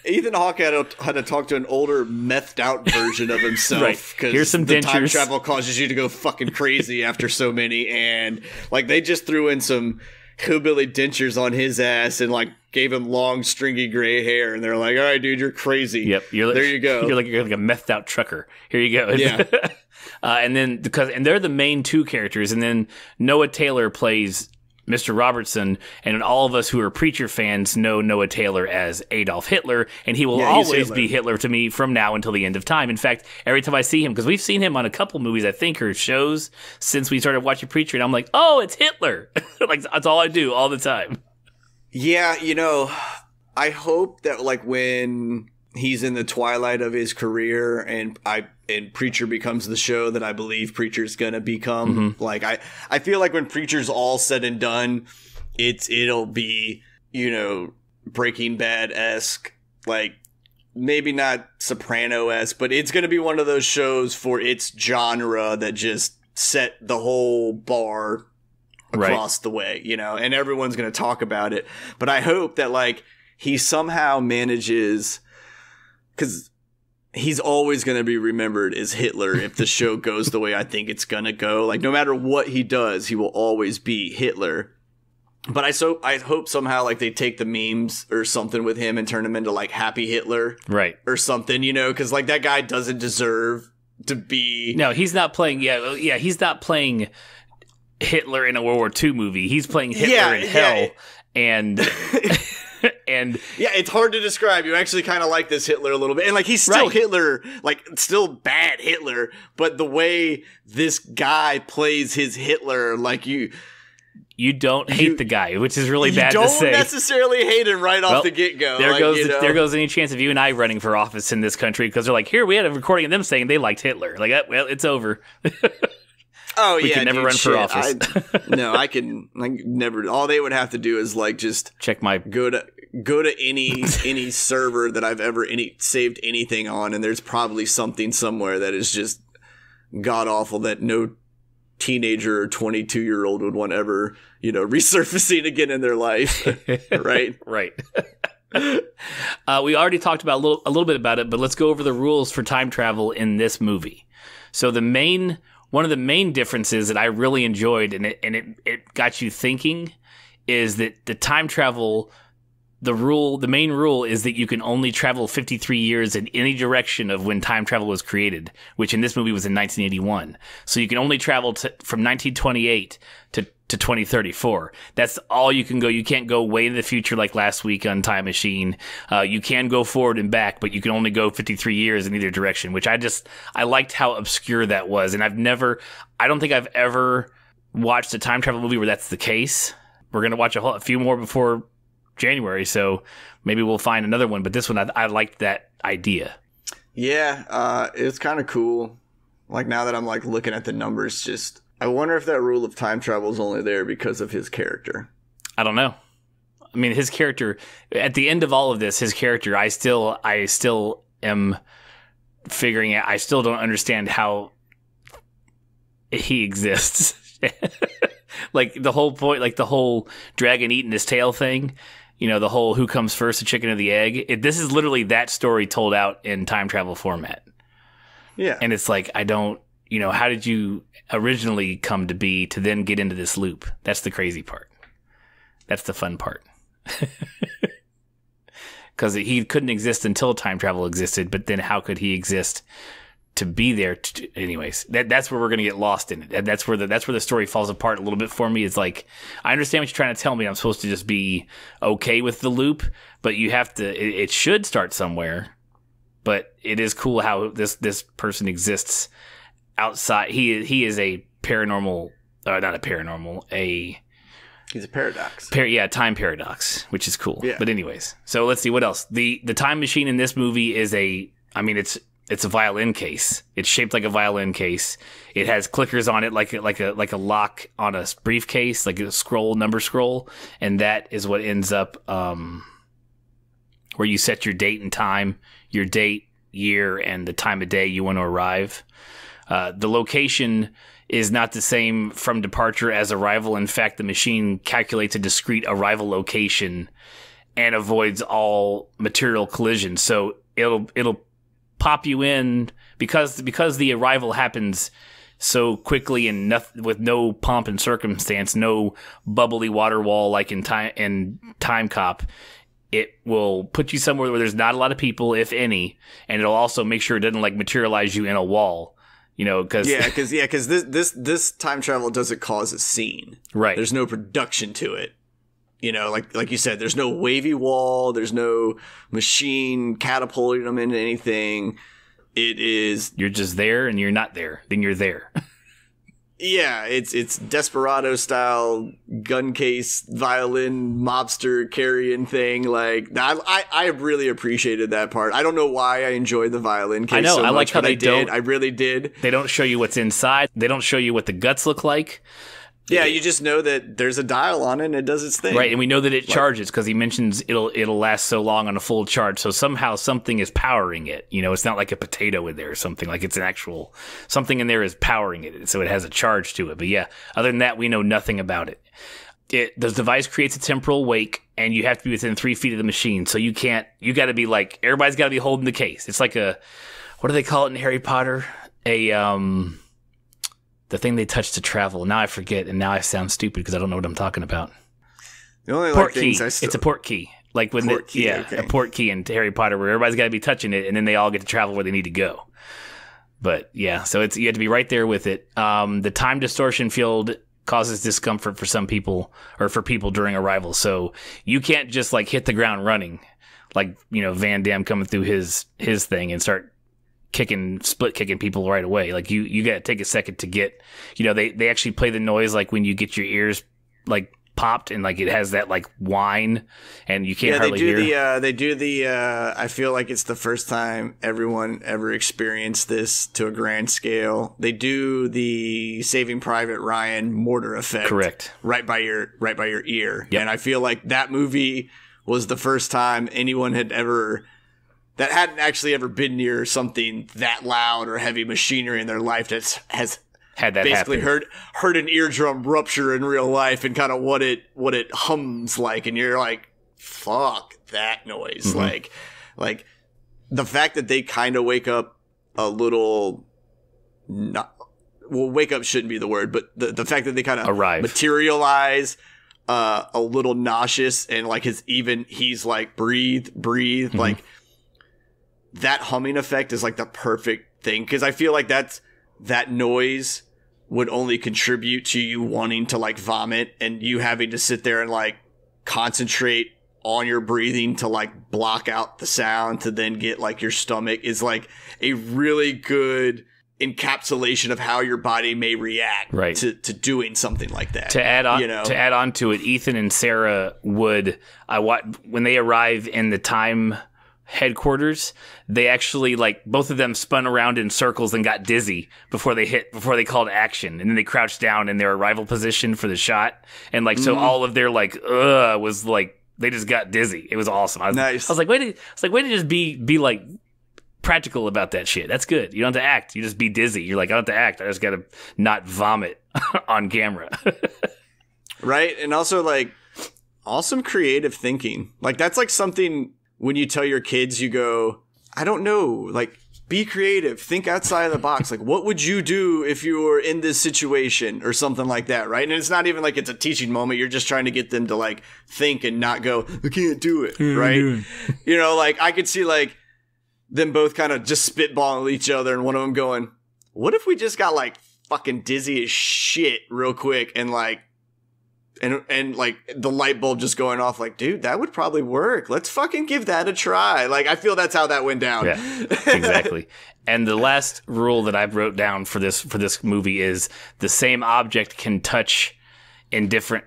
Ethan Hawke had to talk to an older, methed out version of himself. Right. Here's some dentures. Time travel causes you to go fucking crazy after so many, and like they just threw in some hillbilly dentures on his ass and like gave him long, stringy gray hair, and they're like, "All right, dude, you're crazy." Yep. There you go. You're like a methed out trucker. Here you go. Yeah. And then they're the main two characters, and then Noah Taylor plays Mr. Robertson, and all of us who are Preacher fans know Noah Taylor as Adolf Hitler, and he will always be Hitler to me from now until the end of time. In fact, every time I see him, because we've seen him on a couple movies, I think, or shows since we started watching Preacher, and I'm like, oh, it's Hitler. Like that's all I do all the time. Yeah, you know, I hope that like when he's in the twilight of his career and Preacher becomes the show that I believe Preacher's gonna become. Like I feel like when Preacher's all said and done, it'll be, you know, Breaking Bad-esque, like maybe not Soprano-esque, but it's gonna be one of those shows for its genre that just set the whole bar across the way, you know, and everyone's gonna talk about it. But I hope that like he somehow manages, because he's always going to be remembered as Hitler if the show goes the way I think it's going to go. Like, no matter what he does, he will always be Hitler. But I hope somehow, like, they take the memes or something with him and turn him into, like, Happy Hitler. Right. Or something, you know? Because, like, that guy doesn't deserve to be... No, he's not playing... Yeah, he's not playing Hitler in a World War II movie. He's playing Hitler in hell. And... And yeah, it's hard to describe. You actually kind of like this Hitler a little bit. And like he's still Hitler, like still bad Hitler, but the way this guy plays his Hitler, like you don't hate the guy, which is really bad to say. You don't necessarily hate him right off the get-go. There goes any chance of you and I running for office in this country, because they're like, here, we had a recording of them saying they liked Hitler. Like, well, it's over. Oh, we can never run for office. I can never. All they would have to do is like just check my go to any server that I've ever saved anything on, and there's probably something somewhere that is just god awful that no teenager or 22-year-old would want ever, you know, resurfacing again in their life. Right. We already talked about a little bit about it, but let's go over the rules for time travel in this movie. So one of the main differences that I really enjoyed, and it got you thinking, is that the time travel, the main rule is that you can only travel 53 years in any direction of when time travel was created, which in this movie was in 1981. So you can only travel from 1928 to to 2034. That's all you can go. You can't go way in the future like last week on Time Machine. You can go forward and back, but you can only go 53 years in either direction, which I liked how obscure that was. And I don't think I've ever watched a time travel movie where that's the case. We're going to watch a few more before January, so maybe we'll find another one. But this one, I liked that idea. Yeah, it's kind of cool. Like, now that I'm like looking at the numbers, just I wonder if that rule of time travel is only there because of his character. I don't know. I mean, his character at the end of all of this, his character, I still am figuring out. I still don't understand how he exists. Like the whole point, like the whole dragon eating his tail thing. You know, the whole who comes first, the chicken or the egg. This is literally that story told out in time travel format. Yeah, and it's like how did you originally come to be to then get into this loop? That's the crazy part. That's the fun part. Because he couldn't exist until time travel existed, but then how could he exist to be there? Anyways, that's where we're going to get lost in it. And that's where the story falls apart a little bit for me. It's like, I understand what you're trying to tell me. I'm supposed to just be okay with the loop, but you have to, it should start somewhere. But it is cool how this person exists outside. He is a paranormal, not a paranormal, he's a paradox. Time paradox, which is cool. Yeah. But anyways, so let's see what else. The time machine in this movie is it's a violin case. It's shaped like a violin case. It has clickers on it like a lock on a briefcase, like a number scroll, and that is what ends up where you set your date and time, your date, year, and the time of day you want to arrive. The location is not the same from departure as arrival. In fact, the machine calculates a discrete arrival location and avoids all material collisions. So it'll pop you in because the arrival happens so quickly and with no pomp and circumstance, no bubbly water wall like in Time Cop. It will put you somewhere where there's not a lot of people, if any, and it'll also make sure it doesn't like materialize you in a wall, because this time travel doesn't cause a scene, right? There's no production to it, like you said, there's no wavy wall, there's no machine catapulting them into anything. It is you're just there, and you're not there, then you're there. Yeah, it's Desperado style gun case violin mobster carrying thing. Like I really appreciated that part. I don't know why I enjoyed the violin case. I know. So I much, like how they did. I really did. They don't show you what's inside. They don't show you what the guts look like. Yeah, you just know that there's a dial on it and it does its thing. Right, and we know that it charges because he mentions it'll last so long on a full charge. So somehow something is powering it. It's not like a potato in there or something. Like it's an actual something in there is powering it. So it has a charge to it. But yeah, other than that, we know nothing about it. The device creates a temporal wake, and you have to be within 3 feet of the machine. So you got to be like, everybody's got to be holding the case. It's like what do they call it in Harry Potter? The thing they touch to travel. Now I forget, and now I sound stupid because I don't know what I'm talking about. The only port key. It's a port key. Like when okay. A port key in Harry Potter where everybody's got to be touching it, and then they all get to travel where they need to go. But yeah, so you have to be right there with it. The time distortion field causes discomfort for some people, or for people during arrival. So you can't just like hit the ground running, like Van Damme coming through his thing and start split kicking people right away. Like you got to take a second to get, they actually play the noise like when you get your ears like popped and like it has that like whine and you can't hardly hear. They do the I feel like it's the first time everyone ever experienced this to a grand scale. They do the Saving Private Ryan mortar effect. Correct. Right by your ear. Yep. And I feel like that movie was the first time anyone that hadn't actually ever been near something that loud or heavy machinery in their life that has had that basically happen. heard an eardrum rupture in real life and kind of what it hums like, and you're like, fuck that noise. Mm-hmm. Like the fact that they kind of wake up a little, wake up shouldn't be the word, but the fact that they kind of materialize a little nauseous and like he's like breathe, mm-hmm. like that humming effect is like the perfect thing, because I feel like that noise would only contribute to you wanting to like vomit and you having to sit there and like concentrate on your breathing to like block out the sound to then get like your stomach is like a really good encapsulation of how your body may react to doing something like that. To add on to it, Ethan and Sarah Wood, when they arrive in the time headquarters, they actually like both of them spun around in circles and got dizzy before they called action, and then they crouched down in their arrival position for the shot, and like so all of their like was like they just got dizzy. It was awesome. I was like, way to just be like practical about that shit. That's good. You don't have to act. You just be dizzy. You're like, I don't have to act. I just got to not vomit on camera. Right, and also like awesome creative thinking. Like that's like something. When you tell your kids, you go, I don't know, like, be creative, think outside of the box. Like, what would you do if you were in this situation or something like that, right? And it's not even like it's a teaching moment. You're just trying to get them to, like, think and not go, I can't do it, right? You know, like, I could see, like, them both kind of just spitballing each other and one of them going, what if we just got, like, fucking dizzy as shit real quick and, like, and like the light bulb just going off like, dude, that would probably work. Let's fucking give that a try. Like, I feel that's how that went down. Yeah, exactly. And the last rule that I wrote down for this movie is the same object can touch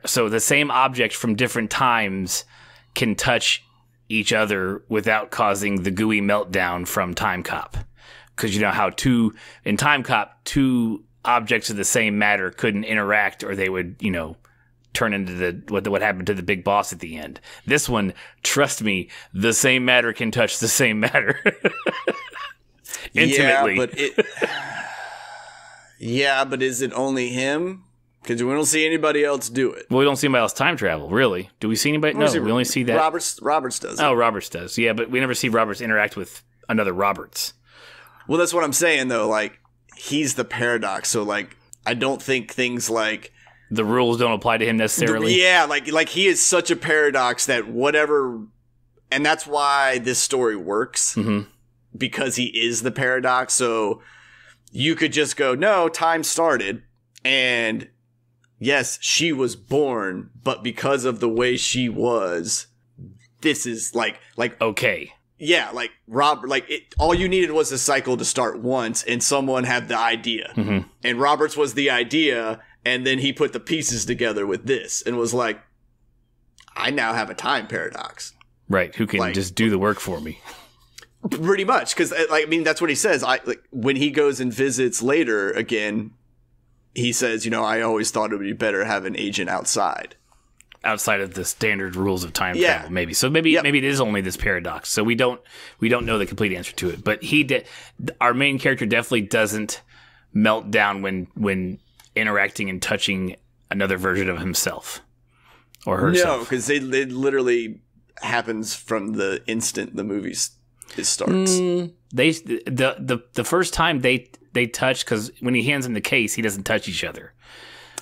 so the same object from different times can touch each other without causing the gooey meltdown from Time Cop. Because you know how in Time Cop, two objects of the same matter couldn't interact or they would, you know, turn into what happened to the big boss at the end. This one, trust me, the same matter can touch the same matter. Intimately. But is it only him? Because we don't see anybody else do it. Well, we don't see anybody else time travel, really. Do we see anybody? No, we only see that. Roberts does it. Oh, Roberts does. Yeah, but we never see Roberts interact with another Roberts. Well, that's what I'm saying, though. Like, he's the paradox. So, like, I don't think things like the rules don't apply to him necessarily. Yeah, like he is such a paradox that whatever, and that's why this story works because he is the paradox. So you could just go, no, time started, and yes, she was born, but because of the way she was, this is like okay. Yeah, like all you needed was a cycle to start once, and someone had the idea, and Roberts was the idea. And then he put the pieces together with this and was like, I now have a time paradox. Right. Who can just do the work for me. Pretty much. Because, I mean, that's what he says. When he goes and visits later again, he says, you know, I always thought it would be better to have an agent outside. Outside of the standard rules of time travel, maybe. So maybe it is only this paradox. So we don't know the complete answer to it. But our main character definitely doesn't melt down when interacting and touching another version of himself or herself. No, because it literally happens from the instant the movie starts. The first time they touch, because when he hands him the case, he doesn't touch each other.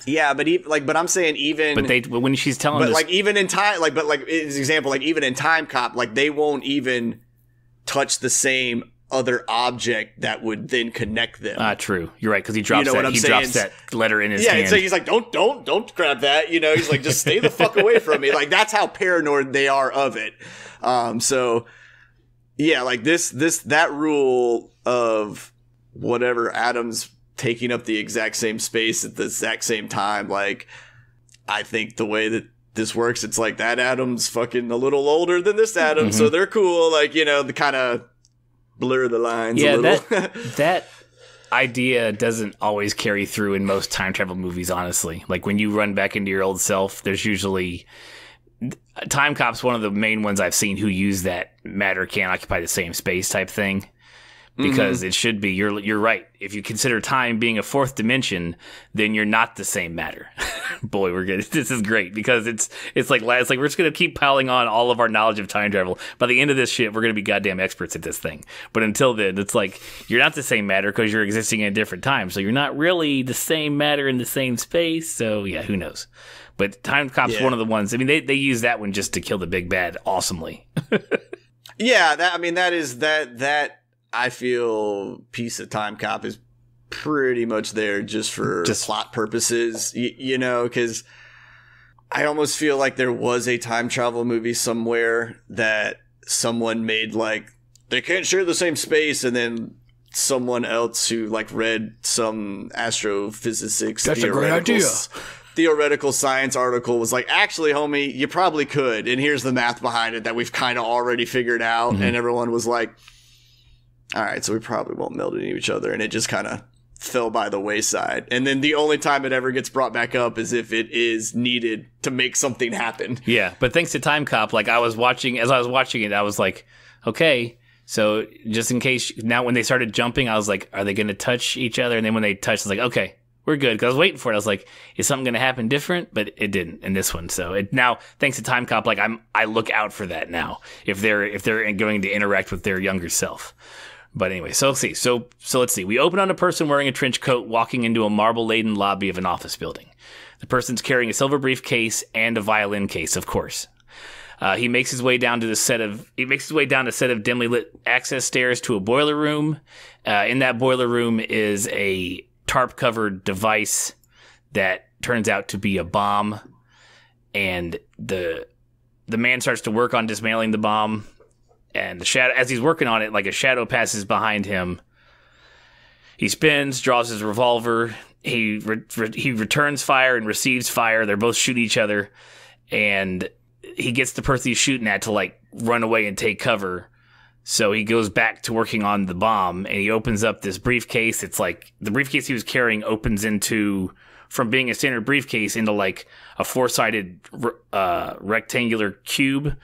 Yeah, but I'm saying even. But when she's telling, but like even in time, like as an example, like even in Time Cop, like they won't even touch the same other object that would then connect them. True. You're right, because he drops drops that letter in his hand. Yeah, so he's like, don't grab that. You know, he's like, just stay the fuck away from me. Like, that's how paranoid they are of it. So yeah, like that rule of whatever atoms taking up the exact same space at the exact same time, like, I think the way that this works, it's like that atom's fucking a little older than this atom, so they're cool. Like, you know, the kind of blur the lines a little. that idea doesn't always carry through in most time travel movies, honestly. Like when you run back into your old self, there's usually Time Cop's one of the main ones I've seen who use that matter can't occupy the same space type thing. Because it should be, you're right. If you consider time being a fourth dimension, then you're not the same matter. Boy, we're good. This is great because it's like we're just gonna keep piling on all of our knowledge of time travel. By the end of this shit, we're gonna be goddamn experts at this thing. But until then, it's like you're not the same matter because you're existing in a different time. So you're not really the same matter in the same space. So yeah, who knows? But Time Cop's one of the ones. I mean, they use that one just to kill the big bad awesomely. Yeah, that I feel piece of Time Cop is pretty much there just for plot purposes, you know, because I almost feel like there was a time travel movie somewhere that someone made, like, they can't share the same space, and then someone else who, like, read some astrophysics theoretical science article was like, actually, homie, you probably could, and here's the math behind it that we've kind of already figured out. And everyone was like, all right, so we probably won't meld into each other, and it just kind of fell by the wayside. And then the only time it ever gets brought back up is if it is needed to make something happen. Yeah, but thanks to Time Cop, like, as I was watching it, I was like, okay, so just in case, now when they started jumping, I was like, are they going to touch each other? And then when they touched, I was like, okay, we're good. Because I was waiting for it. I was like, is something going to happen different? But it didn't in this one. So now, thanks to Time Cop, like, I look out for that now if they're going to interact with their younger self. But anyway, so let's see. So let's see. We open on a person wearing a trench coat walking into a marble-laden lobby of an office building. The person's carrying a silver briefcase and a violin case, of course. He makes his way down a set of dimly lit access stairs to a boiler room. In that boiler room is a tarp-covered device that turns out to be a bomb, and the man starts to work on dismantling the bomb. And the shadow, as he's working on it, like, a shadow passes behind him. He spins, draws his revolver. He returns fire and receives fire. They're both shooting each other, and he gets the person he's shooting at to, like, run away and take cover. So he goes back to working on the bomb, and he opens up this briefcase. It's like the briefcase he was carrying opens from being a standard briefcase into, like, a four-sided rectangular cube.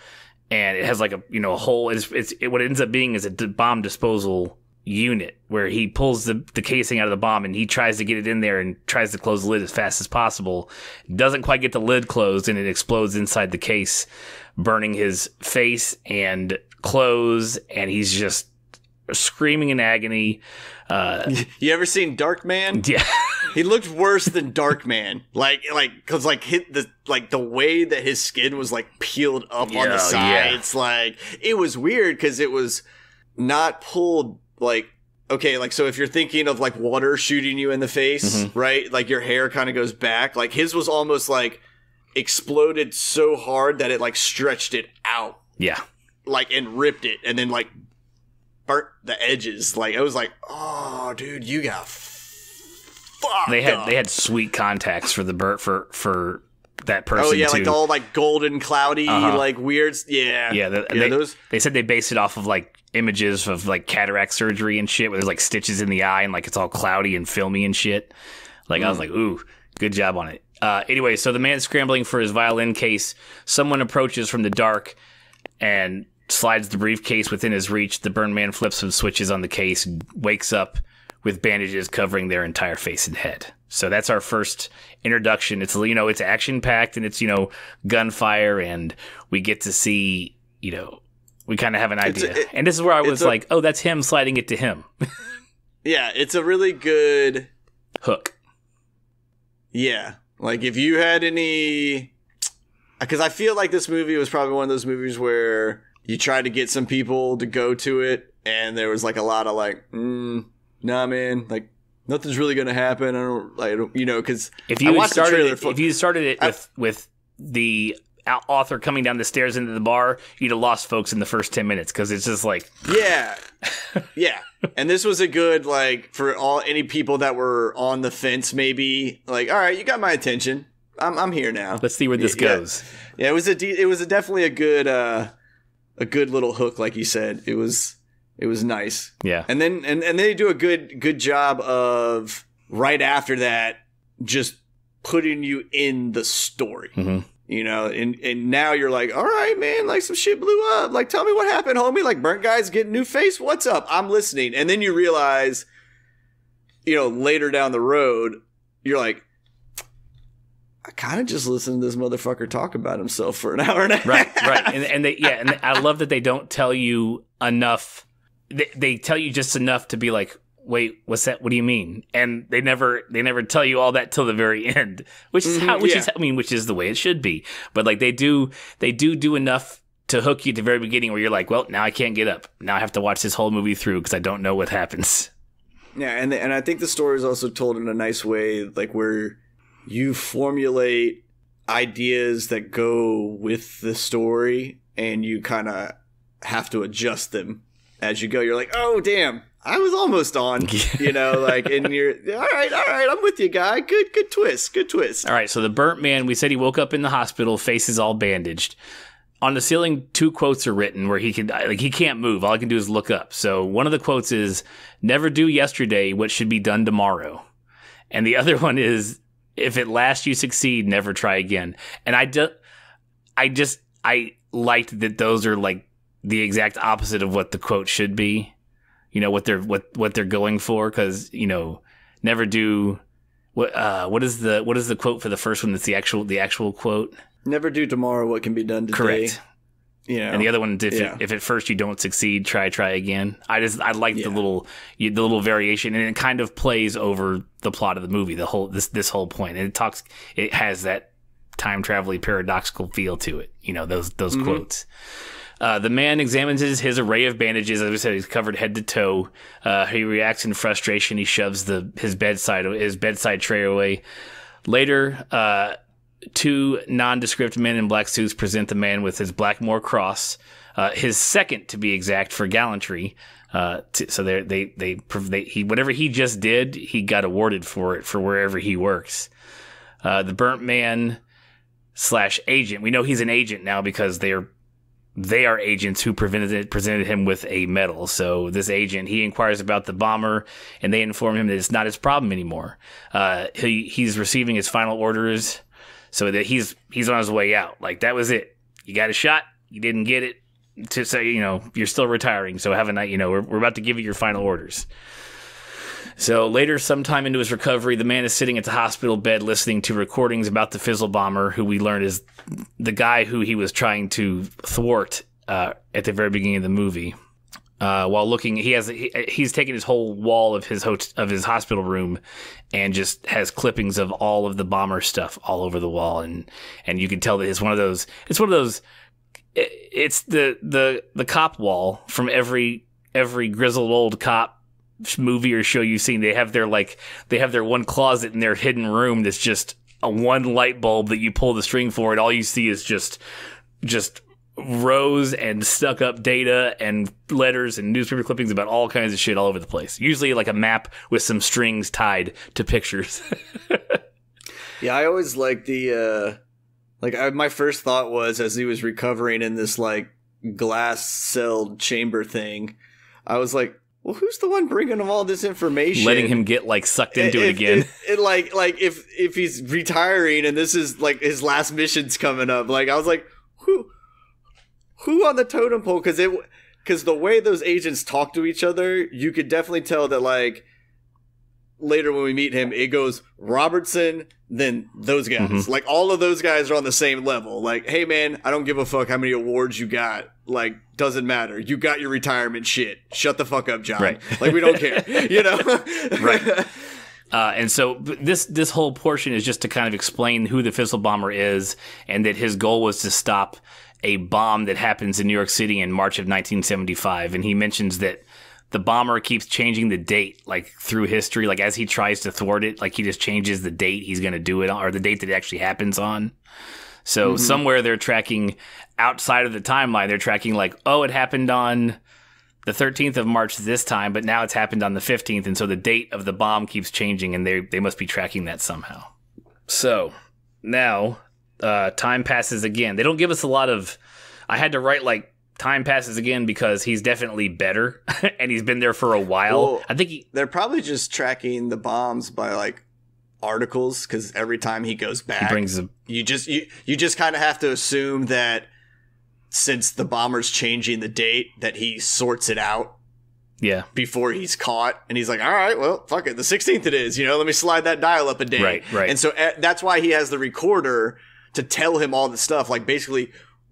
And it has, like, a hole. What it ends up being is a bomb disposal unit where he pulls the casing out of the bomb, and he tries to get it in there and tries to close the lid as fast as possible. Doesn't quite get the lid closed, and it explodes inside the case, burning his face and clothes, and he's just screaming in agony. You ever seen Dark Man? Yeah. He looked worse than Dark Man. Cause the way that his skin was, like, peeled up on the sides, like, it was weird because it was not pulled, like, okay, like, so if you're thinking of, like, water shooting you in the face, right? Like, your hair kind of goes back. Like, his was almost, like, exploded so hard that it, like, stretched it out. Yeah. Like, and ripped it, and then, like, burnt the edges. Like, I was like, oh, dude, you got fucked They up. had sweet contacts for the for that person. Oh yeah, too. like all, like, golden, cloudy, like, weirds. Yeah, those. They said they based it off of, like, images of, like, cataract surgery and shit, where there's, like, stitches in the eye and, like, it's all cloudy and filmy and shit. Like, I was like, ooh, good job on it. Anyway, so the man's scrambling for his violin case. Someone approaches from the dark and slides the briefcase within his reach. The burned man flips some switches on the case and wakes up with bandages covering their entire face and head. So that's our first introduction. It's, it's action-packed, and it's, gunfire, and we get to see, we kind of have an idea. And this is where I was like, oh, that's him sliding it to him. Yeah, it's a really good hook. Yeah. Like, if you had any... Because I feel like this movie was probably one of those movies where you tried to get some people to go to it, and there was, like, a lot of, like, nah, man, like, nothing's really gonna happen. I don't, because if you started it with the author coming down the stairs into the bar, you'd have lost folks in the first 10 minutes, because it's just like, yeah. And this was a good, like, for any people that were on the fence, maybe, like, all right, you got my attention. I'm here now. Let's see where this goes. Yeah, it was definitely a good little hook, like you said. It was nice. Yeah. And then they do a good job of, right after that, just putting you in the story. And now you're like, all right, man, like, some shit blew up. Like, tell me what happened, homie. Like, burnt guys getting new face. What's up? I'm listening. And then you realize, later down the road, you're like, I kind of just listened to this motherfucker talk about himself for an hour and a half. Right. And I love that they don't tell you enough. They tell you just enough to be like, wait, what's that? What do you mean? And they never tell you all that till the very end, which is which is the way it should be. But, like, they do enough to hook you at the very beginning, where you're like, well, now I can't get up. Now I have to watch this whole movie through because I don't know what happens. Yeah, and I think the story is also told in a nice way, like where you formulate ideas that go with the story and you kind of have to adjust them as you go. You're like, oh, damn, I was almost on, you know, like, and you're, all right, I'm with you, guy. Good twist. All right, so the burnt man, we said he woke up in the hospital, faces all bandaged. On the ceiling, 2 quotes are written where he can't move. All he can do is look up. So one of the quotes is, "Never do yesterday what should be done tomorrow." And the other one is, "If at last you succeed, never try again." And I liked that those are like the exact opposite of what the quote should be. You know, what they're going for, because, you know, never do what is the quote for the first one that's the actual quote? Never do tomorrow what can be done today. Correct. You know, and the other one, if at first you don't succeed, try again. I like the little variation, and it kind of plays over the plot of the movie, this whole point. And it has that time travel-y paradoxical feel to it. You know, those quotes. The man examines his array of bandages. As we said, he's covered head to toe. He reacts in frustration. He shoves his bedside tray away. Later, 2 nondescript men in black suits present the man with his Blackmore cross, his second to be exact for gallantry. So whatever he just did, he got awarded for it for wherever he works. The burnt man / agent. We know he's an agent now because they are agents who presented him with a medal. So this agent, he inquires about the bomber, and they inform him that it's not his problem anymore. He's receiving his final orders, so that he's on his way out. Like, that was it. You got a shot. You didn't get it. To say, you know, you're still retiring. So have a night. You know, we're about to give you your final orders. So later, sometime into his recovery, the man is sitting at the hospital bed listening to recordings about the Fizzle bomber, who we learned is the guy who he was trying to thwart at the very beginning of the movie. While looking, he's taken his whole wall of his hospital room and just has clippings of all of the bomber stuff all over the wall, and you can tell that it's one of those. It's the cop wall from every grizzled old cop movie or show you've seen. They have their one closet in their hidden room that's just a one light bulb that you pull the string for, and all you see is just rows and stuck up data and letters and newspaper clippings about all kinds of shit all over the place. Usually like a map with some strings tied to pictures. Yeah, I always like my first thought was, as he was recovering in this like glass-celled chamber thing, I was like, well, who's the one bringing him all this information? Letting him get like sucked into it again. If he's retiring and this is like his last mission's coming up, like I was like, who on the totem pole? Because the way those agents talk to each other, you could definitely tell that, like, later when we meet him, it goes Robertson, then those guys. Mm-hmm. Like, all of those guys are on the same level. Like, hey, man, I don't give a fuck how many awards you got. Like, doesn't matter. You got your retirement shit. Shut the fuck up, John. Right. Like, we don't care. You know? Right. And so this whole portion is just to kind of explain who the Fizzle bomber is, and that his goal was to stop a bomb that happens in New York City in March of 1975. And he mentions that the bomber keeps changing the date, like, through history. Like, as he tries to thwart it, like, he just changes the date he's going to do it on, or the date that it actually happens on. So somewhere they're tracking outside of the timeline. They're tracking, like, oh, it happened on the 13th of March this time, but now it's happened on the 15th. And so the date of the bomb keeps changing, and they must be tracking that somehow. So now time passes again. They don't give us a lot of... I had to write, like, time passes again because he's definitely better, and he's been there for a while. Well, I think they're probably just tracking the bombs by, like, articles, because every time he goes back, he brings you just kind of have to assume that since the bomber's changing the date, that he sorts it out. Yeah. Before he's caught, and he's like, all right, well, fuck it, the 16th it is, let me slide that dial up a day. Right. And so that's why he has the recorder to tell him all the stuff. Like, basically,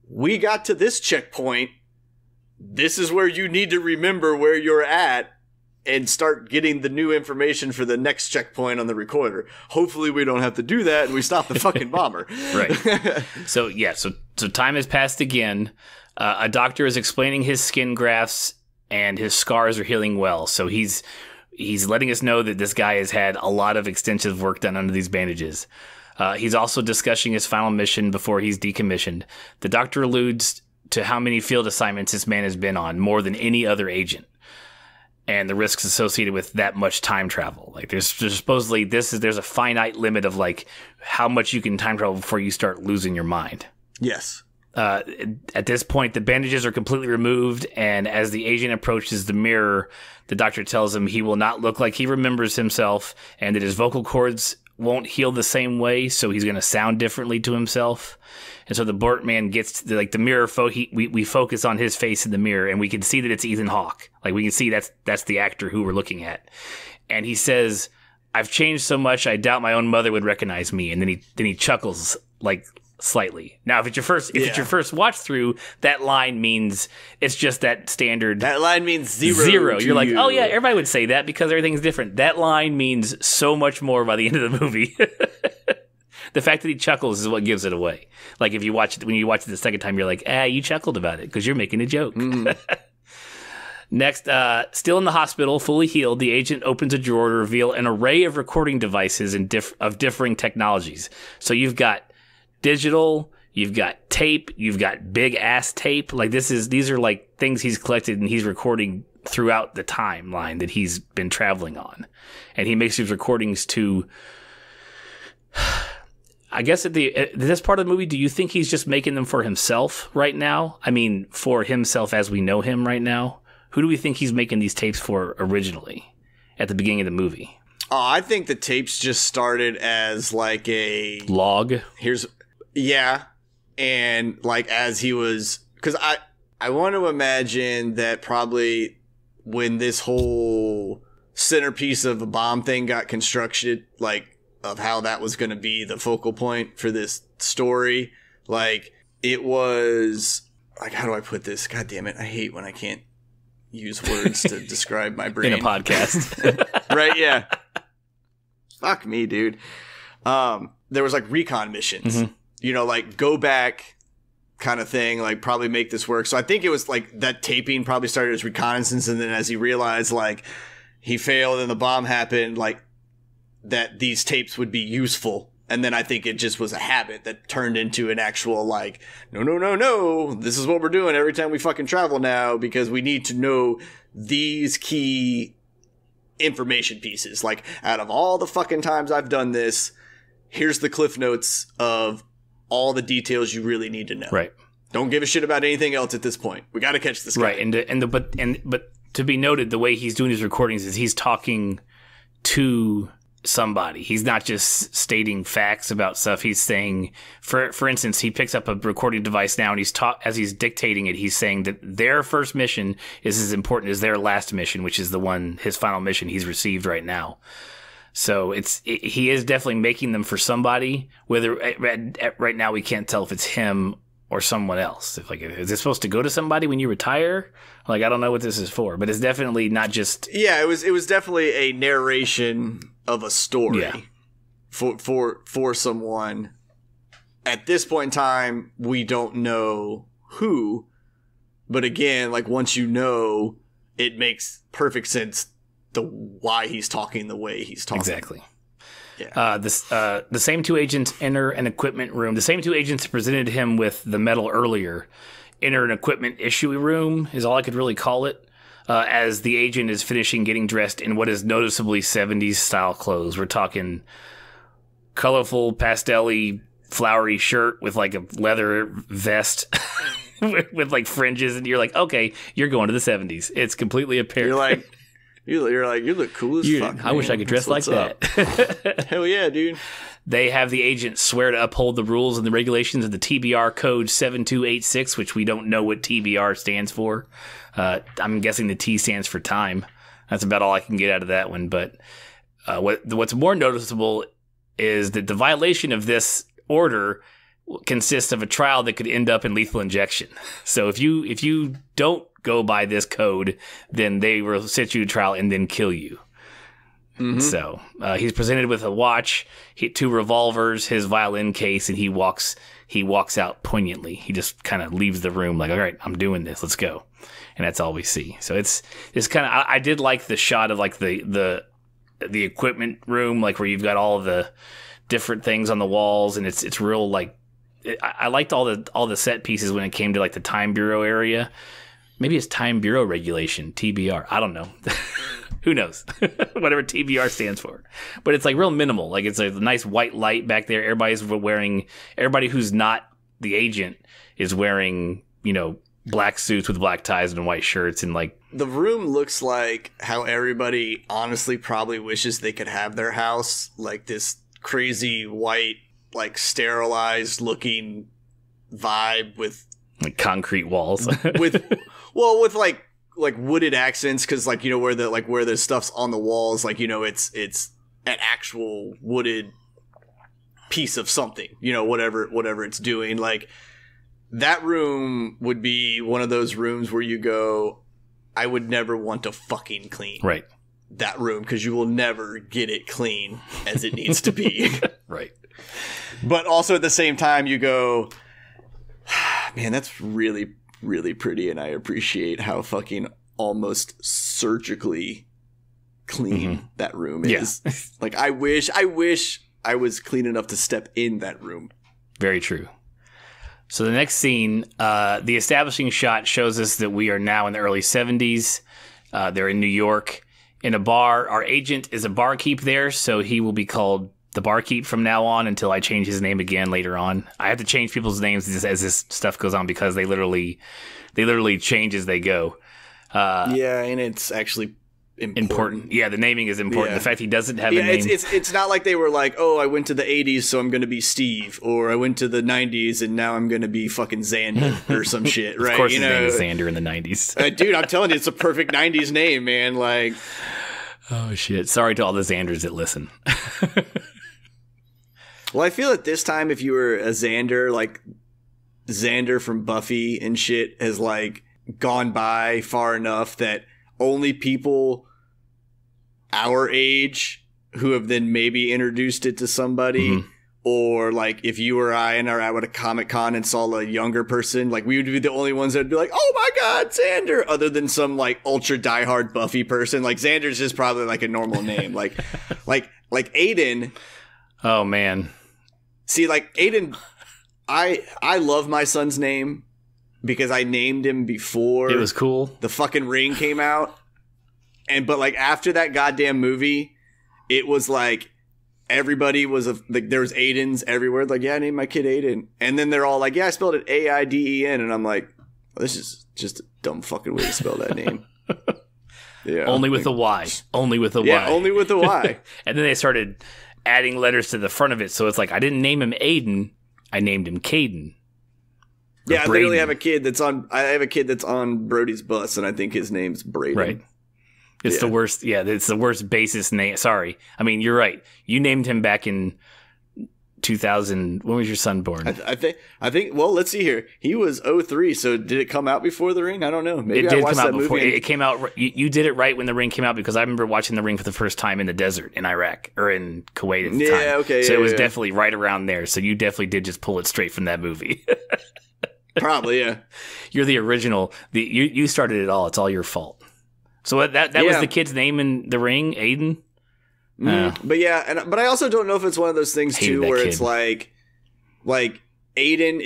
we got to this checkpoint. This is where you need to remember where you're at and start getting the new information for the next checkpoint on the recorder. Hopefully we don't have to do that and we stop the fucking bomber. Right. So time has passed again. A doctor is explaining his skin grafts and his scars are healing well. So he's He's letting us know that this guy has had a lot of extensive work done under these bandages. He's also discussing his final mission before he's decommissioned. The doctor alludes to how many field assignments this man has been on, more than any other agent, and the risks associated with that much time travel. Like there's supposedly there's a finite limit of like how much you can time travel before you start losing your mind. Yes. At this point, the bandages are completely removed, and as the agent approaches the mirror, the doctor tells him he will not look like he remembers himself, and that his vocal cords won't heal the same way, so he's going to sound differently to himself. And so the Burt man gets to, like the mirror. We focus on his face in the mirror, and we can see that it's Ethan Hawke. Like we can see that's the actor who we're looking at. And he says, "I've changed so much, I doubt my own mother would recognize me." And then he chuckles like slightly. Now, if it's your first watch through, that line means it's just that standard. That line means zero. You're like, oh yeah, everybody would say that because everything's different. That line means so much more by the end of the movie. The fact that he chuckles is what gives it away. Like if you watch it, when you watch it the second time, you're like, you chuckled about it because you're making a joke. Next, still in the hospital, fully healed, the agent opens a drawer to reveal an array of recording devices of differing technologies. So you've got digital, you've got tape, you've got big ass tape. Like these are like things he's collected and he's recording throughout the timeline that he's been traveling on. And he makes these recordings to, I guess at this part of the movie, do you think he's just making them for himself right now? I mean, for himself as we know him right now? Who do we think he's making these tapes for originally at the beginning of the movie? Oh, I think the tapes just started as like a log. And like as he was, because I want to imagine that probably when this whole centerpiece of a bomb thing got constructed, like of how that was going to be the focal point for this story, like it was like, how do I put this? God damn it. I hate when I can't use words to describe my brain. In a podcast. Right, yeah. Fuck me, dude. There was like recon missions. Mm-hmm. You know, like go back kind of thing, like probably make this work. So I think it was like that taping probably started as reconnaissance, and then as he realized like he failed and the bomb happened, like that these tapes would be useful. And then I think it just was a habit that turned into an actual like, no, this is what we're doing every time we fucking travel now, because we need to know these key information pieces. Like out of all the fucking times I've done this, here's the cliff notes of all the details you really need to know. Right. Don't give a shit about anything else at this point. We got to catch this guy. Right. But to be noted, the way he's doing his recordings is he's talking to somebody. He's not just stating facts about stuff. He's saying, for instance, he picks up a recording device now, and as he's dictating it, he's saying that their first mission is as important as their last mission, which is his final mission he's received right now. So he is definitely making them for somebody. Whether right now we can't tell if it's him or someone else. If is it supposed to go to somebody when you retire? Like I don't know what this is for, but it's definitely not just. Yeah, it was definitely a narration of a story for someone. At this point in time, we don't know who, but again, like once you know, it makes perfect sense why he's talking the way he's talking. Exactly. Yeah. The same two agents enter an equipment room. The same two agents who presented him with the medal earlier enter an equipment issue room, is all I could really call it, as the agent is finishing getting dressed in what is noticeably 70s style clothes. We're talking colorful, pastel-y, flowery shirt with like a leather vest with like fringes, and you're like, okay, you're going to the 70s. It's completely apparent. You're like, you look cool as fuck. I wish I could dress like that. Hell yeah, dude. They have the agent swear to uphold the rules and the regulations of the TBR code 7286, which we don't know what TBR stands for. I'm guessing the T stands for time. That's about all I can get out of that one. But what's more noticeable is that the violation of this order consists of a trial that could end up in lethal injection. So if you don't go by this code, then they will set you to trial and then kill you. So he's presented with a watch, 2 revolvers, his violin case, and he walks out poignantly. He just kind of leaves the room like, all right, I'm doing this. Let's go. And that's all we see. So it's kind of, I did like the shot of like the equipment room, like where you've got all the different things on the walls, and it's real like, I liked all the set pieces when it came to like the Time Bureau area. Maybe it's Time Bureau Regulation, TBR. I don't know. Who knows? Whatever TBR stands for. But it's like real minimal. Like it's a nice white light back there. Everybody who's not the agent is wearing, black suits with black ties and white shirts, and like the room looks like how everybody honestly probably wishes they could have their house, like this crazy white, like sterilized looking vibe with like concrete walls with like wooded accents, because like where the stuff's on the walls, like it's an actual wooded piece of something, whatever it's doing. Like that room would be one of those rooms where you go, I would never want to fucking clean that room, because you will never get it clean as it needs to be. Right. But also at the same time you go, man, that's really, really pretty, and I appreciate how fucking almost surgically clean that room is. Yeah. Like I wish I was clean enough to step in that room. Very true. So the next scene, the establishing shot shows us that we are now in the early 70s. They're in New York in a bar. Our agent is a barkeep there, so he will be called the barkeep from now on until I change his name again later on. I have to change people's names as this stuff goes on, because they literally change as they go. Yeah, and it's actually important. Yeah, the naming is important. Yeah. The fact he doesn't have a name. It's not like they were like, oh, I went to the 80s, so I'm going to be Steve, or I went to the 90s, and now I'm going to be fucking Xander or some shit, right? Of course his name is Xander in the 90s. Dude, I'm telling you, it's a perfect 90s name, man. Like, oh, shit. Sorry to all the Xanders that listen. Well, I feel at this time, if you were a Xander, like Xander from Buffy and shit has like gone by far enough that only people our age who have then maybe introduced it to somebody, or like if you or I and are out at a Comic-Con and saw a younger person, like we would be the only ones that would be like, oh my God, Xander, other than some like ultra diehard Buffy person. Like Xander's just probably like a normal name. like Aiden. Oh man. See, like Aiden, I love my son's name because I named him before it was cool. The fucking Ring came out. But like after that goddamn movie, it was like everybody was like there was Aidens everywhere. Like, yeah, I named my kid Aiden. And then they're all like, yeah, I spelled it Aiden. And I'm like, well, this is just a dumb fucking way to spell that name. Yeah. Only with a Y. Only with a Y. Yeah, only with a Y. And then they started adding letters to the front of it. So it's like, I didn't name him Aiden. I named him Caden. Yeah, I literally have a kid that's on Brody's bus, and I think his name's Braden. Right. It's the worst. Yeah, it's the worst basis name. Sorry. I mean, you're right. You named him back in 2000. When was your son born? I think. Well, let's see here. He was 03. So did it come out before The Ring? I don't know. Maybe it did come out before. It came out. You did it right when The Ring came out, because I remember watching The Ring for the first time in the desert in Iraq or in Kuwait at the time. Yeah. Okay. So it was definitely right around there. So you definitely did just pull it straight from that movie. Probably. Yeah. You're the original. You started it all. It's all your fault. So that was the kid's name in The Ring, Aiden? But yeah, but I also don't know if it's one of those things too where it's like Aiden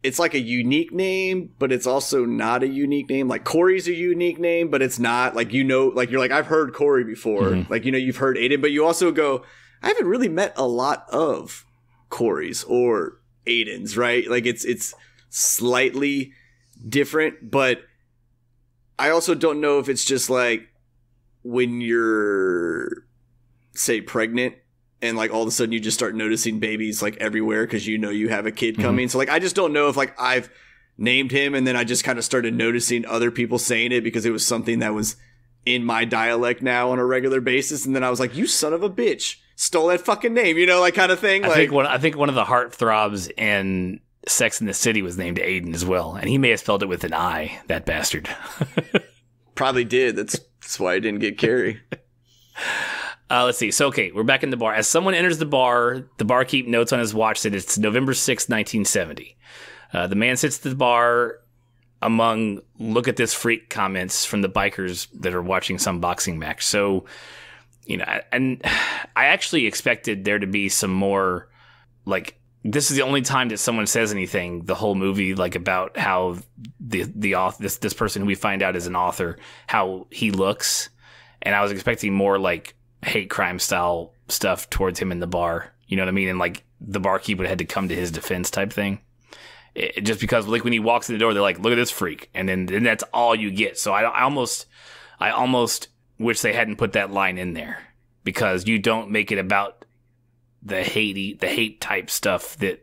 it's like a unique name, but it's also not a unique name. Like Corey's a unique name, but it's not like, like you're like, I've heard Corey before. Like, you've heard Aiden, but you also go, I haven't really met a lot of Corey's or Aiden's, right? Like it's slightly different, but I also don't know if it's just like when you're, say, pregnant and like all of a sudden you just start noticing babies like everywhere because you have a kid coming. So like I just don't know if like I've named him and then I just kind of started noticing other people saying it because it was something that was in my dialect now on a regular basis, and then I was like, you son of a bitch, stole that fucking name, like kind of thing. I think one of the heartthrobs in Sex and the City was named Aiden as well, and he may have spelled it with an I, that bastard. Probably did. That's why I didn't get Carrie. Let's see. So, okay, we're back in the bar. As someone enters the barkeep notes on his watch that it's November 6th, 1970. The man sits at the bar among "look at this freak" comments from the bikers that are watching some boxing match. So, and I actually expected there to be some more, like, this is the only time that someone says anything the whole movie, like, about how the author, this person who we find out is an author, how he looks. And I was expecting more, like, hate crime style stuff towards him in the bar. You know what I mean? And, like, the barkeep would have had to come to his defense type thing. Just because, like, when he walks in the door, they're like, "Look at this freak," and then that's all you get. So I almost wish they hadn't put that line in there, because you don't make it about the hate type stuff that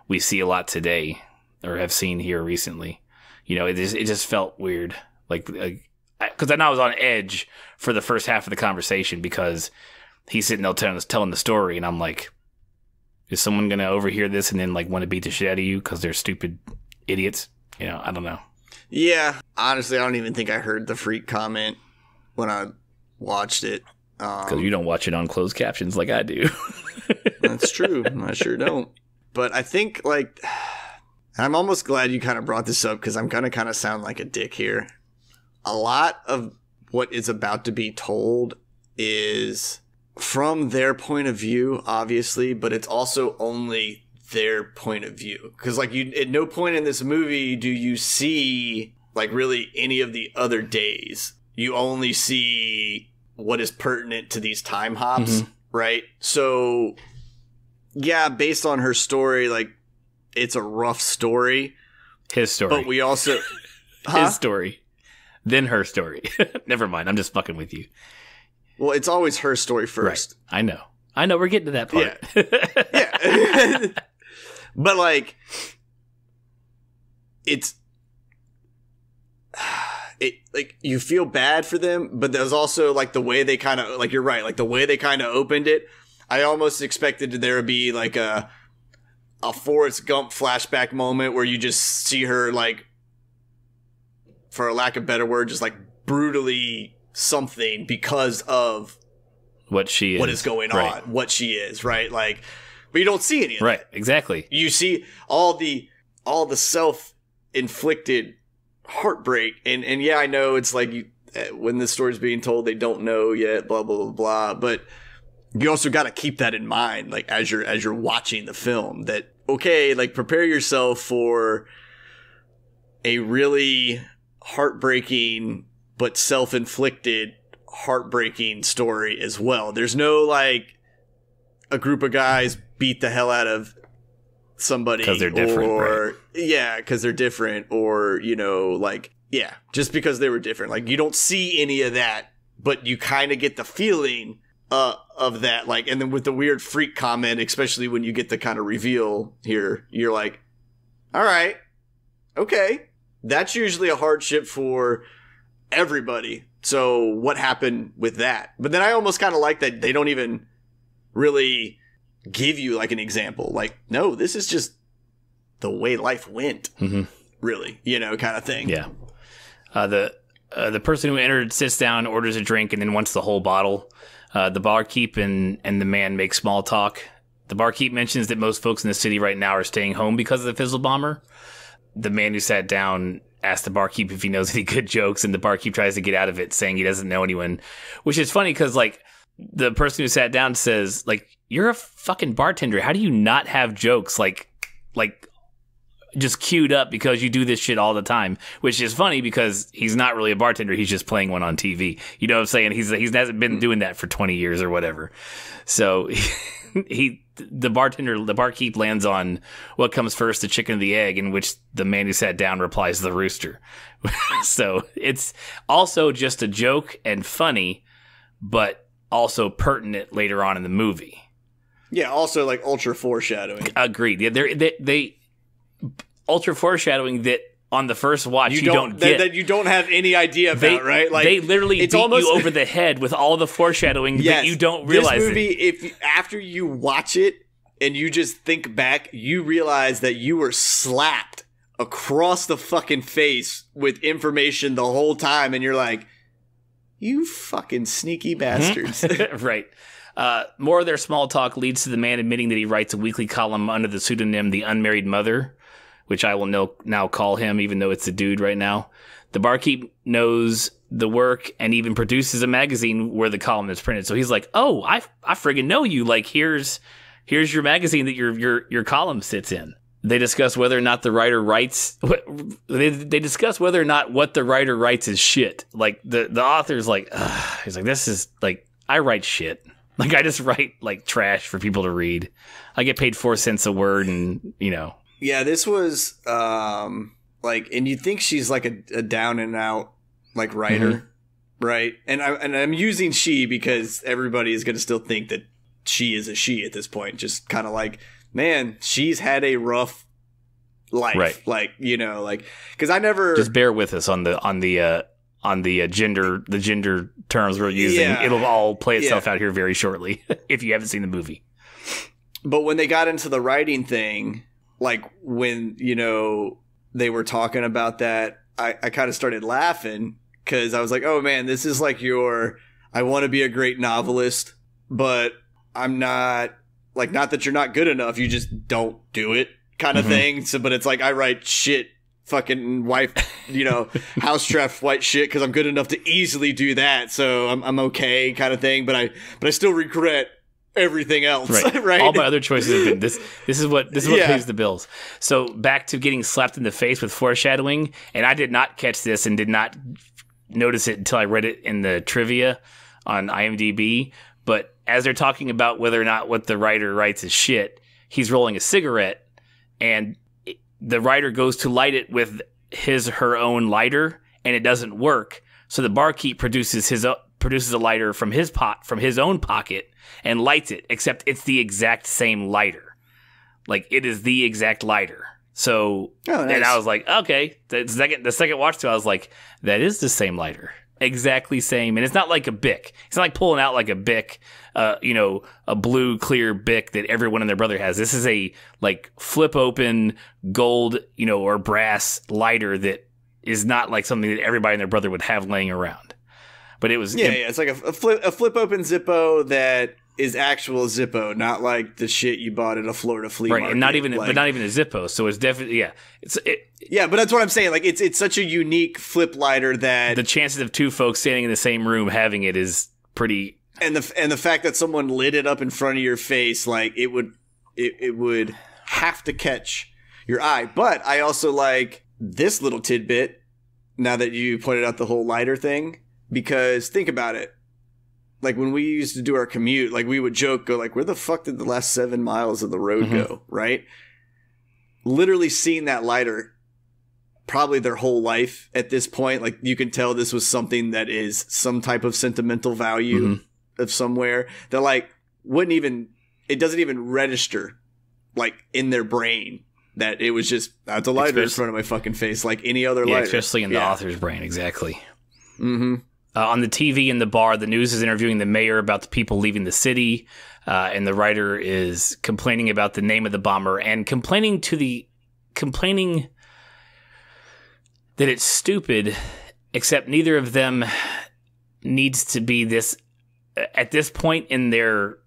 we see a lot today or have seen here recently. It just felt weird, like because I know I was on edge for the first half of the conversation because he's sitting there telling the story, and I'm like, is someone going to overhear this and then, like, want to beat the shit out of you because they're stupid idiots? I don't know. Yeah. Honestly, I don't even think I heard the freak comment when I watched it. Because you don't watch it on closed captions like I do. That's true. I sure don't. But I think, like, I'm almost glad you kind of brought this up because I'm going to kind of sound like a dick here. A lot of what is about to be told is from their point of view, obviously, but it's also only their point of view. Because, like, at no point in this movie do you see, like, really any of the other days. You only see what is pertinent to these time hops, right? So, yeah, based on her story, like, it's a rough story. His story. But we also... His story. Then her story. Never mind. I'm just fucking with you. Well, it's always her story first. Right. I know. We're getting to that part. Yeah. But, like, like, you feel bad for them, but there's also, like, the way they kind of, like, you're right, like, the way they kind of opened it, I almost expected there to be, like, a Forrest Gump flashback moment where you just see her, like, for a lack of a better word, just, like, brutally something because of what is going on, what she is, right? Like, but you don't see any of that. Right, exactly. You see all the self-inflicted heartbreak, and yeah, I know it's like when this story's being told, they don't know yet, blah blah blah blah. But you also got to keep that in mind, like as you're watching the film. That okay, like prepare yourself for a really heartbreaking but self-inflicted heartbreaking story as well. There's no like a group of guys beat the hell out of somebody because they're different, or right? Yeah, because they're different, or like just because they were different. Like you don't see any of that, but you kind of get the feeling of that. Like, and then with the weird freak comment, especially when you get the kind of reveal here, you're like, all right, okay, that's usually a hardship for everybody. So what happened with that? But then I almost kind of like that they don't even really give you like an example. Like, no, this is just the way life went, really, kind of thing. Yeah. The person who entered sits down, orders a drink, and then wants the whole bottle. The barkeep and the man make small talk. The barkeep mentions that most folks in the city right now are staying home because of the Fizzle Bomber. The man who sat down asked the barkeep if he knows any good jokes, and the barkeep tries to get out of it, saying he doesn't know anyone, which is funny because, like, the person who sat down says, like, you're a fucking bartender. How do you not have jokes, like just queued up because you do this shit all the time? Which is funny because he's not really a bartender. He's just playing one on TV. You know what I'm saying? He hasn't been doing that for 20 years or whatever. So the barkeep lands on what comes first, the chicken or the egg, in which the man who sat down replies the rooster. So it's also just a joke and funny, but also pertinent later on in the movie. Yeah, also like ultra foreshadowing. Agreed. Yeah, they ultra foreshadowing that on the first watch you don't get. That you don't have any idea about, right? Like they literally beat you over the head with all the foreshadowing that you don't realize. This movie, after you watch it and you just think back, you realize that you were slapped across the fucking face with information the whole time, and you're like, You fucking sneaky bastards. Right. More of their small talk leads to the man admitting that he writes a weekly column under the pseudonym The Unmarried Mother, which I will now call him, even though it's a dude right now. The barkeep knows the work and even produces a magazine where the column is printed. So he's like, "Oh, I friggin' know you. Like, here's your magazine that your column sits in." They discuss whether or not the writer writes. They discuss whether or not what the writer writes is shit. Like the author's like, ugh. He's like, "This is like, I write shit. Like, I just write like trash for people to read. I get paid 4 cents a word, and you know." Yeah, this was like, and you'd think she's like a down and out like writer, right? And I'm using she because everybody is going to still think that she is a she at this point. Just kind of like, man, she's had a rough life, right? Like, you know, like, because I never just bear with us on the gender terms we're using. Yeah. It'll all play itself out here very shortly if you haven't seen the movie. But when they got into the writing thing, like when, you know, they were talking about that, I kind of started laughing because I was like, oh man, this is like I want to be a great novelist, but I'm not, like, not that you're not good enough, you just don't do it kind of thing. So, but it's like, I write shit, fucking wife, you know, house trapped white shit because I'm good enough to easily do that. So I'm okay kind of thing. But I still regret everything else. Right. All my other choices have been this is what pays the bills. So back to getting slapped in the face with foreshadowing. And I did not catch this and did not notice it until I read it in the trivia on IMDb. But as they're talking about whether or not what the writer writes is shit, he's rolling a cigarette, and the writer goes to light it with her own lighter, and it doesn't work. So the barkeep produces a lighter from his own pocket and lights it, except it's the exact same lighter. Like, it is the exact lighter. So, nice. And I was like, okay. The second watch through, I was like, that is the same lighter. Exactly same. And it's not like a Bic. It's not like pulling out like a Bic, a blue clear Bic that everyone and their brother has. This is a like flip open gold, or brass lighter that is not like something that everybody and their brother would have laying around. But it was it's like a flip open Zippo that is actual Zippo, not like the shit you bought at a Florida flea market. Right, and but not even a Zippo. So it's definitely but that's what I'm saying. Like, it's such a unique flip lighter that the chances of two folks standing in the same room having it is pretty. And the fact that someone lit it up in front of your face, like, it would have to catch your eye. But I also like this little tidbit now that you pointed out the whole lighter thing, because think about it. Like, when we used to do our commute, like, we would go like, where the fuck did the last 7 miles of the road go, right? Literally seeing that lighter probably their whole life at this point. Like, you can tell this was something that is some type of sentimental value of somewhere that, like, it doesn't even register, like, in their brain that it was just, that's a lighter in front of my fucking face, like any other lighter. Especially in the author's brain, exactly. Mm-hmm. On the TV in the bar, the news is interviewing the mayor about the people leaving the city, and the writer is complaining about the name of the bomber and complaining that it's stupid, except neither of them needs to be this at this point in their.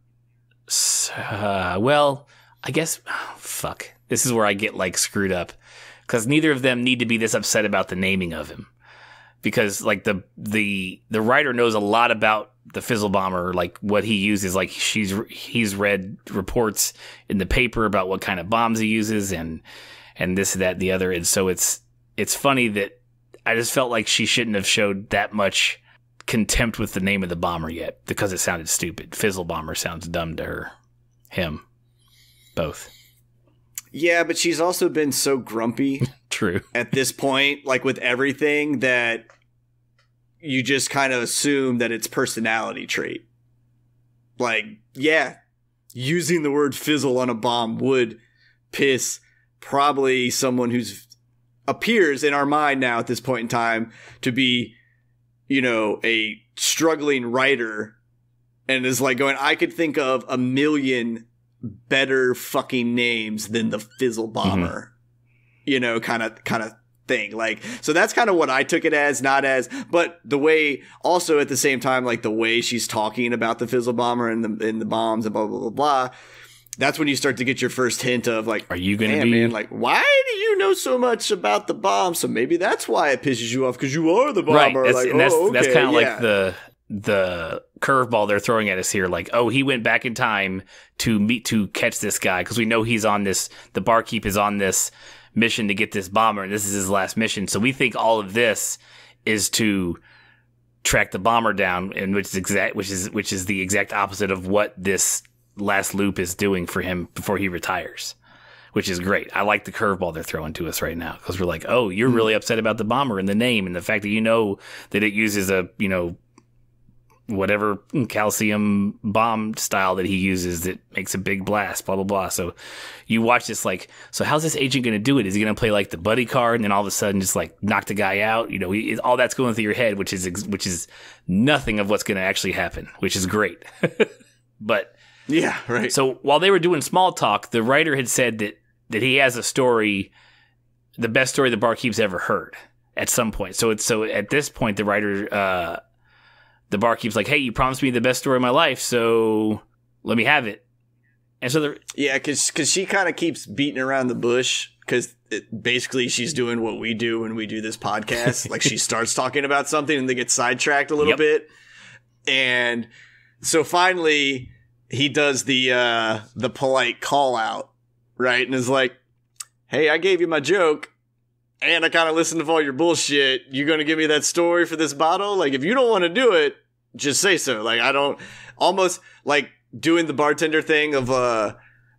Well, I guess. Fuck. This is where I get like screwed up, because neither of them need to be this upset about the naming of him. Because like the writer knows a lot about the Fizzle Bomber, like what he uses. Like he's read reports in the paper about what kind of bombs he uses and this, that, the other. And so it's funny that I just felt like she shouldn't have showed that much contempt with the name of the bomber yet, because it sounded stupid. Fizzle Bomber sounds dumb to him, both. Yeah, but she's also been so grumpy. True. At this point, like with everything, that you just kind of assume that it's personality trait. Like, yeah, using the word fizzle on a bomb would piss probably someone who's appears in our mind now at this point in time to be, a struggling writer, and is like going, I could think of a million better fucking names than the Fizzle Bomber. Kind of thing. Like, so that's kind of what I took it as, not as, but the way also at the same time, like the way she's talking about the Fizzle Bomber and the bombs and blah, blah, blah, blah. That's when you start to get your first hint of like, are you going to be man, like, why do you know so much about the bomb? So maybe that's why it pisses you off because you are the bomber. Right. Like, that's kind of like the curveball they're throwing at us here. Like, oh, he went back in time to catch this guy because we know he's on this. The barkeep is on this mission to get this bomber, and this is his last mission. So we think all of this is to track the bomber down, and which is the exact opposite of what this last loop is doing for him before he retires, which is great. I like the curveball they're throwing to us right now because we're like, oh, you're really upset about the bomber and the name and the fact that you know that it uses a, you know, whatever calcium bomb style that he uses that makes a big blast, blah, blah, blah. So you watch this like, so how's this agent going to do it? Is he going to play like the buddy card and then all of a sudden just like knock the guy out? You know, all that's going through your head, which is nothing of what's going to actually happen, which is great. But yeah, right. So while they were doing small talk, the writer had said that he has a story, the best story the barkeep's ever heard at some point. So at this point, the writer, the barkeep's like, hey, you promised me the best story of my life, so let me have it. And so because she kind of keeps beating around the bush because basically she's doing what we do when we do this podcast. Like she starts talking about something and they get sidetracked a little bit. And so finally he does the polite call out, right? And is like, hey, I gave you my joke and I kind of listened to all your bullshit. You going to give me that story for this bottle? Like, if you don't want to do it, just say so. Like, I don't, almost like doing the bartender thing of,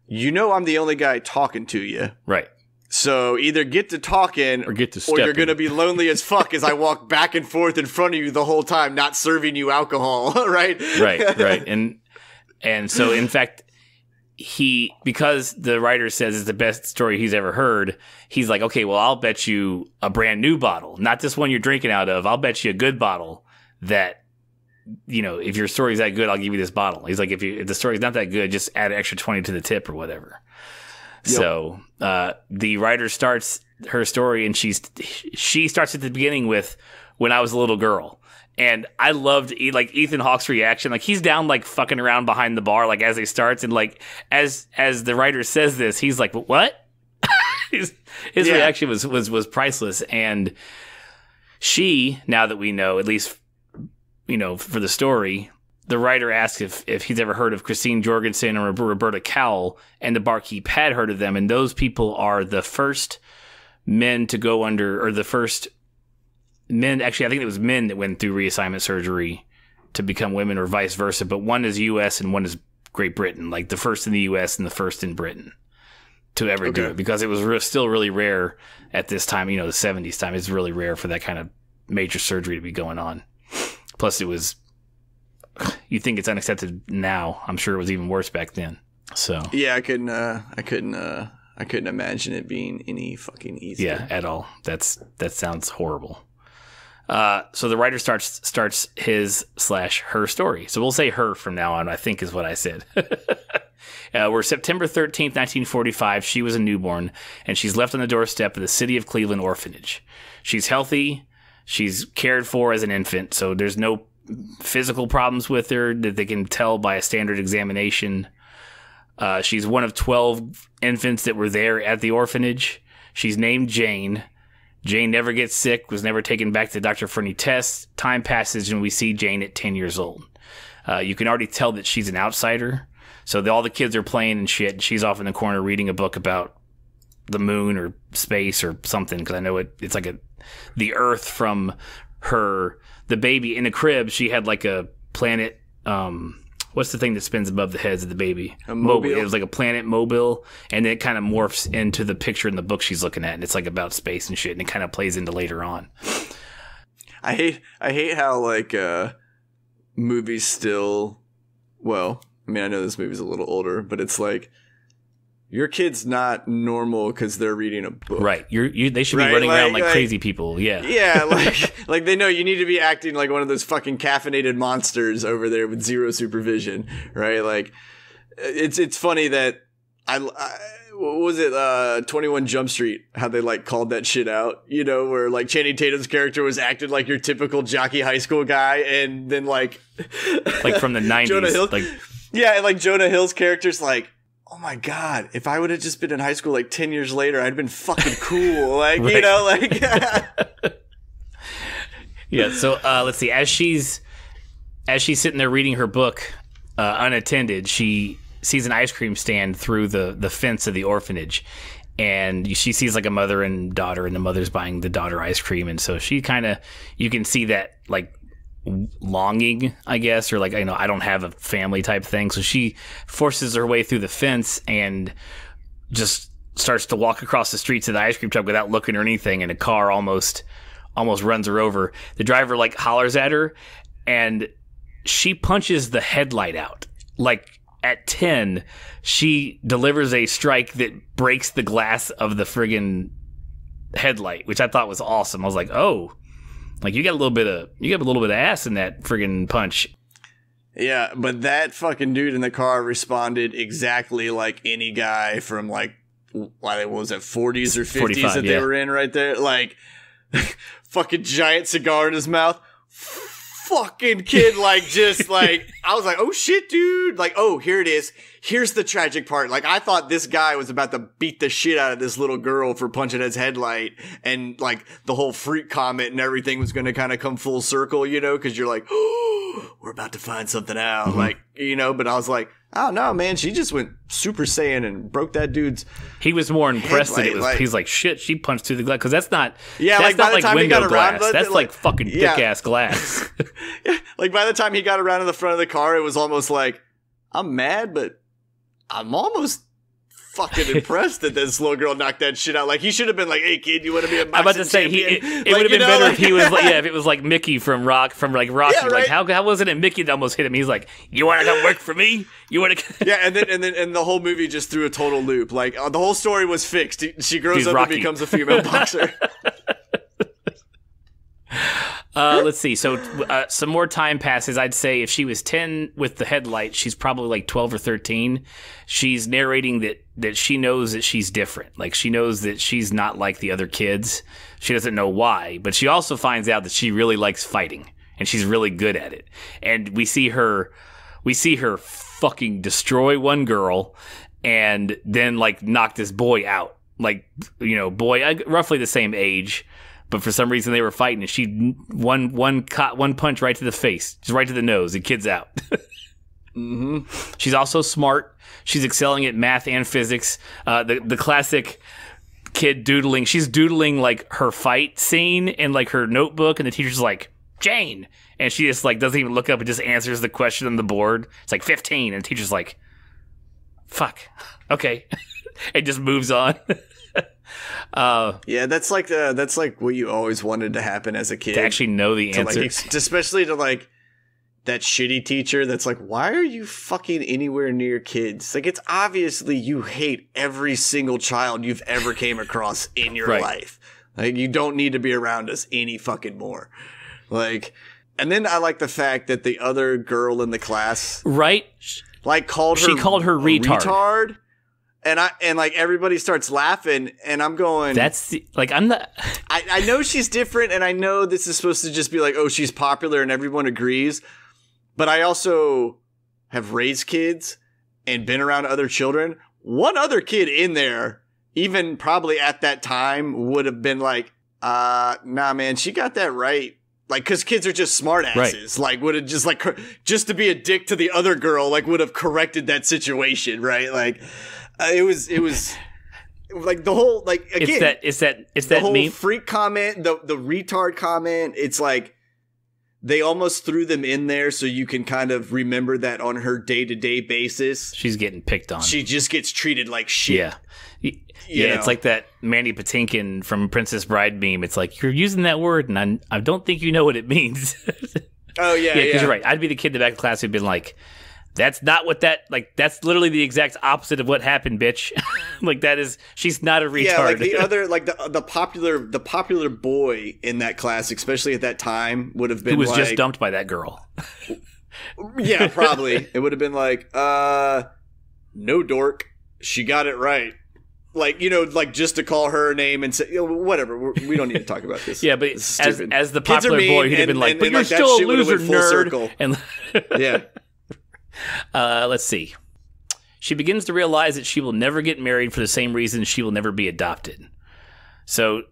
you know, I'm the only guy talking to you. Right. So either get to talking or get to stepping. Or you're going to be lonely as fuck as I walk back and forth in front of you the whole time, not serving you alcohol. Right. Right. And so, in fact, because the writer says it's the best story he's ever heard, he's like, okay, well, I'll bet you a brand new bottle, not this one you're drinking out of. I'll bet you a good bottle that, you know, if your story's that good, I'll give you this bottle. He's like, if the story's not that good, just add an extra 20 to the tip or whatever. Yep. So the writer starts her story, and she starts at the beginning with when I was a little girl. And I loved like Ethan Hawke's reaction. Like he's down, like fucking around behind the bar, like as he starts, and like as the writer says this, he's like, "What?" his reaction was priceless. And she, now that we know, at least you know for the story, the writer asked if he's ever heard of Christine Jorgensen or Roberta Cowell, and the barkeep had heard of them, and those people are the first men to go under, or the first men, actually, I think it was men that went through reassignment surgery to become women or vice versa, but one is U.S. and one is Great Britain, like the first in the U.S. and the first in Britain to ever do it, because it was still really rare at this time, you know, the 70s time. It's really rare for that kind of major surgery to be going on. Plus, it was, you think it's unaccepted now. I'm sure it was even worse back then. So yeah, I couldn't imagine it being any fucking easier. Yeah, at all. That sounds horrible. So the writer starts his/her story. So we'll say her from now on, I think is what I said. We're September 13th, 1945. She was a newborn, and she's left on the doorstep of the City of Cleveland orphanage. She's healthy. She's cared for as an infant, so there's no physical problems with her that they can tell by a standard examination. She's one of 12 infants that were there at the orphanage. She's named Jane. Jane never gets sick, was never taken back to the doctor for any tests. Time passes, and we see Jane at 10 years old. You can already tell that she's an outsider. So all the kids are playing and shit. She's off in the corner reading a book about the moon or space or something, because I know it's like the Earth from the baby in a crib. She had like a planet. What's the thing that spins above the heads of the baby? A mobile. It was like a planet mobile, and then it kind of morphs into the picture in the book she's looking at, and it's like about space and shit, and it kind of plays into later on. I hate how like movies still. Well, I mean, I know this movie's a little older, but it's like your kid's not normal because they're reading a book. Right. They should be running around like crazy people. Yeah. Yeah. Like they know you need to be acting like one of those fucking caffeinated monsters over there with zero supervision. Right. Like it's funny that what was it 21 Jump Street, how they like called that shit out, you know, where like Channing Tatum's character was acted like your typical jockey high school guy, and then like from the 90s. Jonah Hill, like, yeah, and like Jonah Hill's character's like, oh my god, if I would have just been in high school like 10 years later, I'd been fucking cool. Like, you know, like. Yeah, so let's see. As she's sitting there reading her book unattended, she sees an ice cream stand through the fence of the orphanage. And she sees like a mother and daughter, and the mother's buying the daughter ice cream. And so she kind of, you can see that like longing, I guess, or like, you know, I don't have a family type thing. So she forces her way through the fence and just starts to walk across the street to the ice cream truck without looking or anything, and a car almost runs her over. The driver like hollers at her, and she punches the headlight out. Like at 10, she delivers a strike that breaks the glass of the friggin' headlight, which I thought was awesome. I was like, oh, like you got a little bit of ass in that friggin' punch. Yeah, but that fucking dude in the car responded exactly like any guy from like, what was it, 40s or 50s that they were in right there. Like, fucking giant cigar in his mouth. Fucking kid, like, just like, I was like, oh shit, dude. Like, oh, here it is. Here's the tragic part. Like, I thought this guy was about to beat the shit out of this little girl for punching his headlight, and like the whole freak comment and everything was going to kind of come full circle, you know, because you're like, oh, we're about to find something out. Like, you know, but I was like, oh no, man, she just went Super Saiyan and broke that dude's. He was more impressed that it was. Like, he's like, shit, she punched through the glass, because that's not. Yeah, that's like by not the time he got around, that's like fucking thick ass glass. Yeah, like by the time he got around to the front of the car, it was almost like, I'm mad, but I'm almost fucking impressed that this little girl knocked that shit out. Like, he should have been like, hey kid, you want to be a boxing I'm about to say champion? it Like, would have been know, better like, if he was like, yeah, if it was like Mickey from Rocky. Yeah, Like, right. how wasn't it Mickey that almost hit him? He's like, you want to come work for me? You want to? Yeah, and then the whole movie just threw a total loop. Like, the whole story was fixed. She grows up Rocky. and becomes a female boxer. Let's see. So some more time passes. I'd say if she was 10 with the headlight, she's probably like 12 or 13. She's narrating that she knows that she's different. Like, she knows that she's not like the other kids. She doesn't know why, but she also finds out that she really likes fighting, and she's really good at it. And we see her fucking destroy one girl, and then like knock this boy out. Like, you know, boy, roughly the same age. But for some reason they were fighting, and she one punch right to the face, just right to the nose. The kid's out. Mm-hmm. She's also smart. She's excelling at math and physics. The classic kid doodling. She's doodling like her fight scene in like her notebook, and the teacher's like, Jane, and she just like doesn't even look up and just answers the question on the board. It's like 15, and the teacher's like, fuck, okay, and just moves on. Yeah, that's like what you always wanted to happen as a kid. To actually know the answer. Like, especially to like that shitty teacher that's like, why are you fucking anywhere near kids? Like, it's obviously you hate every single child you've ever came across in your Right. life. Like, you don't need to be around us any fucking more. Like, and then I like the fact that the other girl in the class, Right? like, called her retard. And like everybody starts laughing, and I'm going, That's like, I'm not. I know she's different, and I know this is supposed to just be like, oh, she's popular and everyone agrees. But I also have raised kids and been around other children. One other kid in there, even probably at that time, would have been like, nah, man, she got that right. Like, cause kids are just smart asses. Right. Like, would have just like, just to be a dick to the other girl, like would have corrected that situation. Right. Like, it was like the whole, like, again, it's that the whole meme. freak comment, the retard comment. It's like they almost threw them in there so you can kind of remember that on her day-to-day basis, She's getting picked on. she just gets treated like shit. Yeah. You Yeah, know? it's like that Mandy Patinkin from Princess Bride meme. It's like, you're using that word, and I don't think you know what it means. Oh yeah, yeah. Because you're right. I'd be the kid in the back of the class who'd been like, that's not what that, like, that's literally the exact opposite of what happened, bitch. Like, that is, she's not a retard. Yeah, like the other, like the popular boy in that class, especially at that time, would have been who was like, just dumped by that girl. Yeah, probably. It would have been like, no dork. She got it right. like, you know, like just to call her name and say, you know, whatever. We don't need to talk about this. Yeah, but as the popular boy, he'd have been like, but you're like, still a that shit would've loser, went full nerd. circle. And Yeah. let's see. She begins to realize that she will never get married for the same reason she will never be adopted. So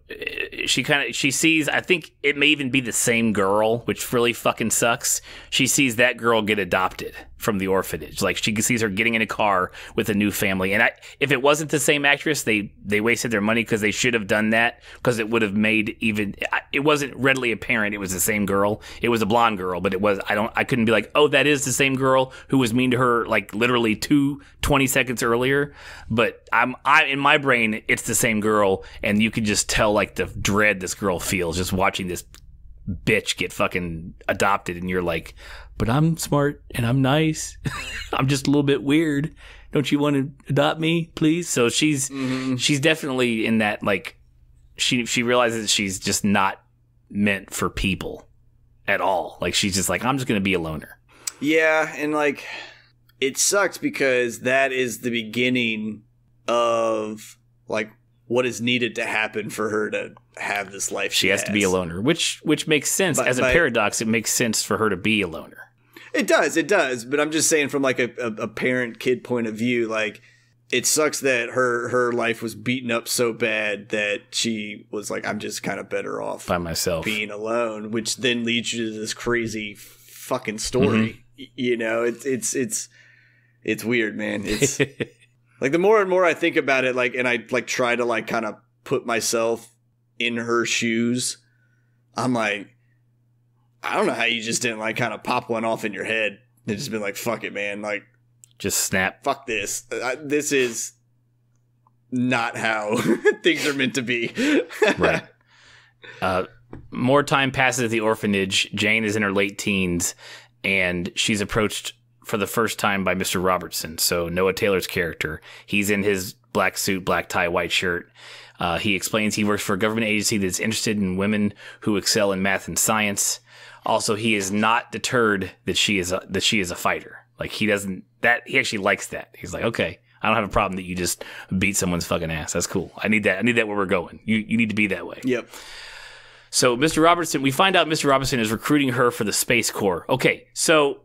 she sees, I think it may even be the same girl, which really fucking sucks. She sees that girl get adopted from the orphanage. Like, she sees her getting in a car with a new family. And if it wasn't the same actress, they wasted their money, because they should have done that, because it would have made it wasn't readily apparent it was the same girl. It was a blonde girl, but I couldn't be like, oh, that is the same girl who was mean to her like literally 20 seconds earlier. But in my brain, it's the same girl, and you could just tell like the dread this girl feels just watching this bitch get fucking adopted, and you're like, but I'm smart and I'm nice. I'm just a little bit weird. Don't you want to adopt me, please? So she's definitely in that, like, she realizes that she's just not meant for people at all. Like, she's just like, I'm just going to be a loner. Yeah, and like, it sucks because that is the beginning of like what is needed to happen for her to have this life. She has to be a loner, which makes sense. As a paradox, it makes sense for her to be a loner. It does. But I'm just saying, from like a parent-kid point of view, like, it sucks that her life was beaten up so bad that she was like, I'm just kind of better off by myself being alone, which then leads you to this crazy fucking story. You know, it's weird, man. It's like, the more and more I think about it, like, and I like try to like kind of put myself in her shoes, I'm like, I don't know how you just didn't like kind of pop one off in your head and just been like, fuck it, man. Like, just snap. Fuck this. This is not how things are meant to be. Right. More time passes at the orphanage. Jane is in her late teens, and she's approached for the first time by Mr. Robertson. So Noah Taylor's character, he's in his black suit, black tie, white shirt. He explains he works for a government agency that's interested in women who excel in math and science. Also, he is not deterred that she is a fighter. Like, he actually likes that. He's like, okay, I don't have a problem that you just beat someone's fucking ass. That's cool. I need that where we're going. You need to be that way. Yep. So Mr. Robertson, we find out Mr. Robertson is recruiting her for the Space Corps. Okay, so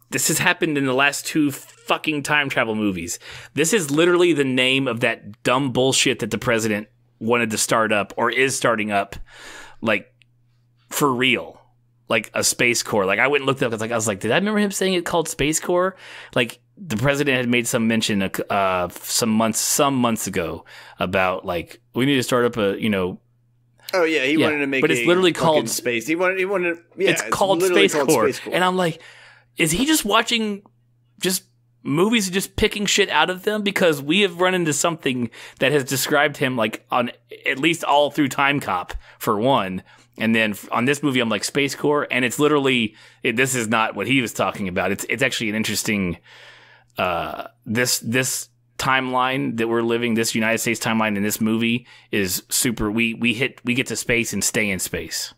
this has happened in the last 2 fucking time travel movies. This is literally the name of that dumb bullshit that the president wanted to start up, or is starting up, like, for real. Like, a Space Corps. Like, I went and looked it up. I was like, did I remember him saying it called Space Corps? Like, the president had made some mention some months ago about, like, we need to start up a, you know. Oh yeah, he wanted to make, but it's literally called space. He wanted. Yeah, it's called Space Corps. And I'm like, is he just watching just movies and just picking shit out of them? Because we have run into something that has described him like on at least all through Time Cop for one. And then on this movie, I'm like, Space Corps, and it's literally this is not what he was talking about. It's actually an interesting this timeline that we're living, this United States timeline in this movie is super. We get to space and stay in space.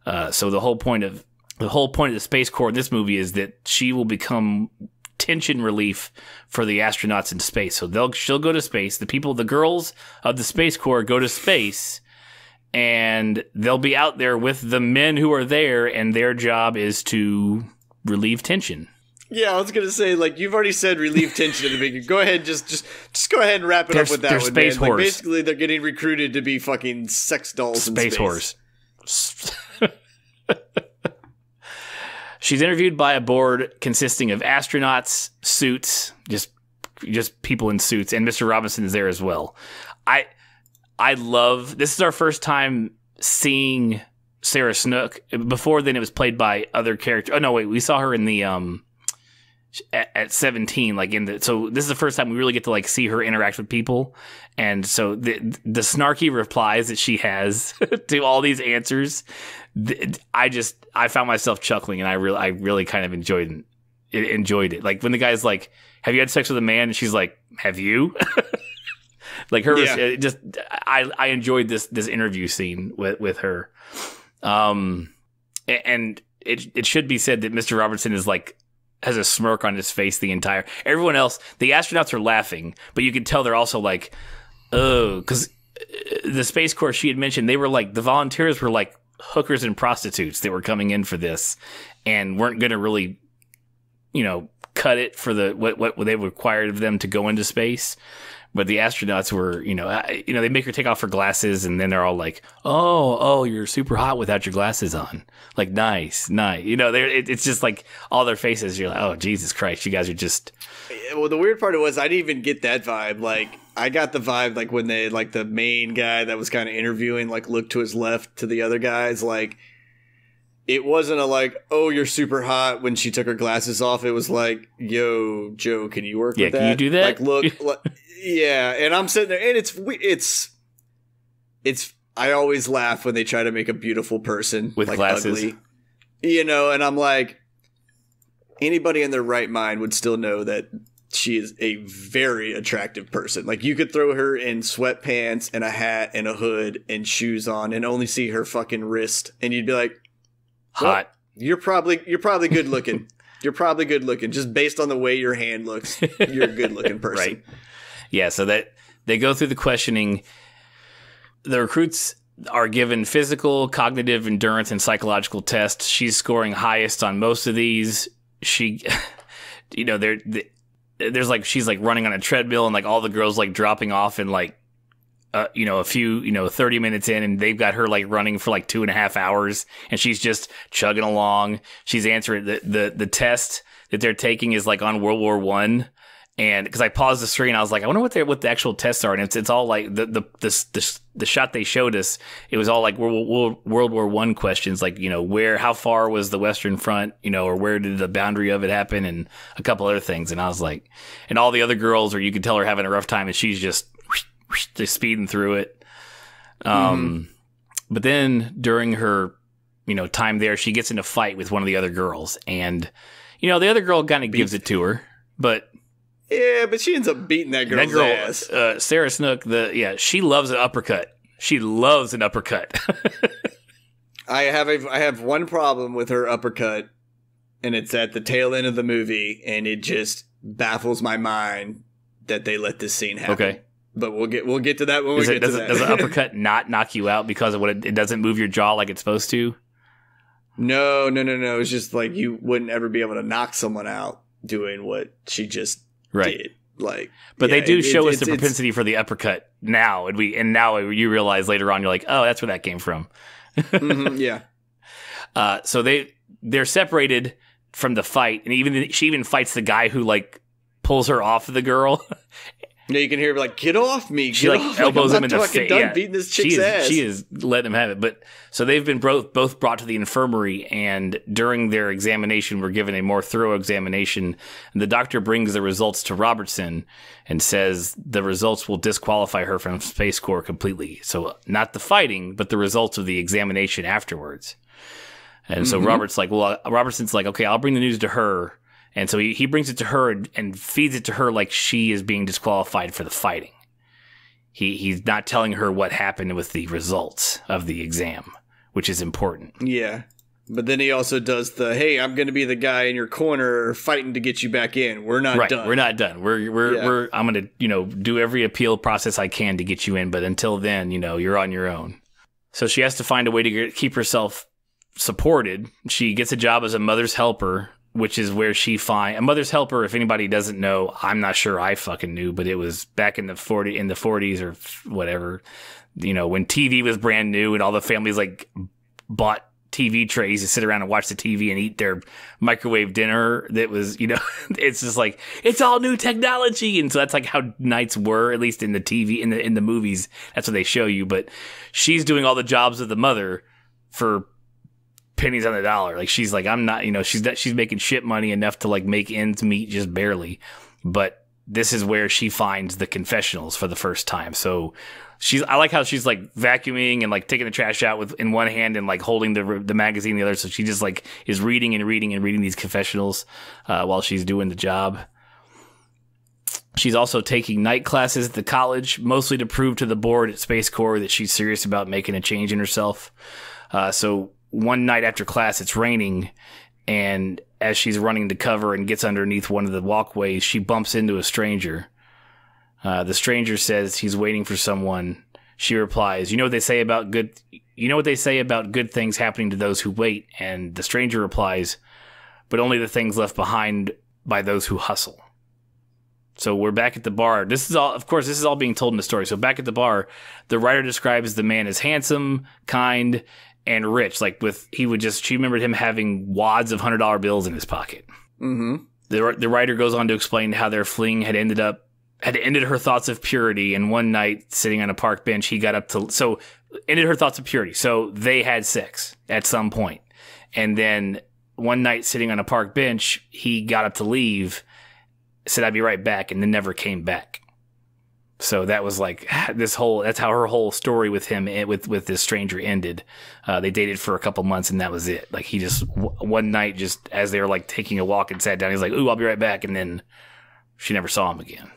So the whole point of the Space Corps in this movie is that she will become tension relief for the astronauts in space. So she'll go to space. The girls of the Space Corps go to space. And they'll be out there with the men who are there, and their job is to relieve tension. Yeah, I was gonna say, like, you've already said relieve tension at the beginning. Go ahead, just go ahead and wrap it up with that one, space man. whores. Like, basically, they're getting recruited to be fucking sex dolls in space. Space whores. She's interviewed by a board consisting of astronauts, suits, just people in suits, and Mr. Robinson is there as well. I love, this is our first time seeing Sarah Snook. Before then, it was played by other characters. Oh, no, wait, we saw her in the, at 17, like so this is the first time we really get to like see her interact with people. And so the snarky replies that she has to all these answers, I found myself chuckling, and I really kind of enjoyed it. Like when the guy's like, have you had sex with a man? And she's like, have you? Like her, yeah. I enjoyed this interview scene with her, and it should be said that Mr. Robertson is like has a smirk on his face the entire. Everyone else, the astronauts are laughing, but you can tell they're also like, oh, because the Space Corps she had mentioned, they were like, the volunteers were like hookers and prostitutes that were coming in for this and weren't going to really, cut it for the what they required of them to go into space. But the astronauts were, they make her take off her glasses, and then they're all like, "Oh, you're super hot without your glasses on." Like, nice. It's just like all their faces. You're like, "Oh, Jesus Christ, you guys are just." Well, the weird part was I didn't even get that vibe. Like, I got the vibe like when they like the main guy that was kind of interviewing like looked to his left to the other guys. Like, it wasn't a like, "Oh, you're super hot" when she took her glasses off. It was like, "Yo, Joe, can you work with that? Yeah, can you do that? Like, look." Yeah, and I'm sitting there, and it's. I always laugh when they try to make a beautiful person with like glasses, ugly, and I'm like, anybody in their right mind would still know that she is a very attractive person. Like, you could throw her in sweatpants and a hat and a hood and shoes on, and only see her fucking wrist, and you'd be like, hot. You're probably good looking. You're probably good looking, just based on the way your hand looks. You're a good looking person, right? Yeah, so that they go through the questioning. The recruits are given physical, cognitive, endurance, and psychological tests. She's scoring highest on most of these. She, there's like she's like running on a treadmill, and like all the girls like dropping off in like, a few 30 minutes in, and they've got her like running for like 2.5 hours, and she's just chugging along. She's answering the test that they're taking is like on World War I. And because I paused the screen, I was like, I wonder what the actual tests are. And it's all like the shot they showed us. It was all like World War I questions, like, how far was the Western Front, or where did the boundary of it happen, and a couple other things. And I was like, and all the other girls, or you could tell her having a rough time, and she's just speeding through it. But then during her, time there, she gets in a fight with one of the other girls, and the other girl kind of gives it to her, but. Yeah, but she ends up beating that girl's ass. Sarah Snook, she loves an uppercut. She loves an uppercut. I have one problem with her uppercut, and it's at the tail end of the movie, and it just baffles my mind that they let this scene happen. Okay, but we'll get to that when we get to that. Does an uppercut not knock you out because of what it doesn't move your jaw like it's supposed to? No. It's just like you wouldn't ever be able to knock someone out doing what she just. Right. Did. Like, but they do show us the propensity for the uppercut now, and now you realize later on, you're like, oh, that's where that came from. Yeah. So they're separated from the fight, and she even fights the guy who like pulls her off of the girl. Yeah, you can hear her like, "Get off me!" She like elbows him in the face. Done beating this chick's ass. She is letting him have it. But so they've been both brought to the infirmary, and during their examination, were given a more thorough examination. And the doctor brings the results to Robertson and says the results will disqualify her from Space Corps completely. So not the fighting, but the results of the examination afterwards. And so Robertson's like, okay, I'll bring the news to her. And so he brings it to her and feeds it to her like she is being disqualified for the fighting. He's not telling her what happened with the results of the exam, which is important. Yeah. But then he also does hey, I'm going to be the guy in your corner fighting to get you back in. We're not done. We're not done. I'm going to, do every appeal process I can to get you in. But until then, you're on your own. So she has to find a way to keep herself supported. She gets a job as a mother's helper, which is where she finds a mother's helper. If anybody doesn't know, I'm not sure I fucking knew, but it was back in the 40s or whatever, when TV was brand new and all the families like bought TV trays to sit around and watch the TV and eat their microwave dinner. That was, it's just like, it's all new technology. And so that's like how nights were, at least in the TV, in the movies. That's what they show you. But she's doing all the jobs of the mother for pennies on the dollar. Like, she's like, I'm not, she's making shit money enough to like make ends meet just barely. But this is where she finds the confessionals for the first time. So I like how she's like vacuuming and like taking the trash out in one hand and like holding the magazine in the other. So she just like is reading these confessionals while she's doing the job. She's also taking night classes at the college, mostly to prove to the board at Space Corps that she's serious about making a change in herself. So one night after class, it's raining, and as she's running to cover and gets underneath one of the walkways, she bumps into a stranger. The stranger says he's waiting for someone. She replies, you know what they say about good things happening to those who wait? And the stranger replies, but only the things left behind by those who hustle. So we're back at the bar. This is all being told in the story. So back at the bar, the writer describes the man as handsome, kind, and rich. She remembered him having wads of $100 bills in his pocket. Mm-hmm. The writer goes on to explain how their fling had ended her thoughts of purity, and one night, sitting on a park bench, ended her thoughts of purity. So they had sex at some point. And then one night, sitting on a park bench, he got up to leave, said, I'd be right back, and then never came back. So that was that's how her whole story with him, with this stranger ended. They dated for a couple months, and that was it. Like, he just, one night, just as they were taking a walk and sat down, he's like, ooh, I'll be right back. And then she never saw him again.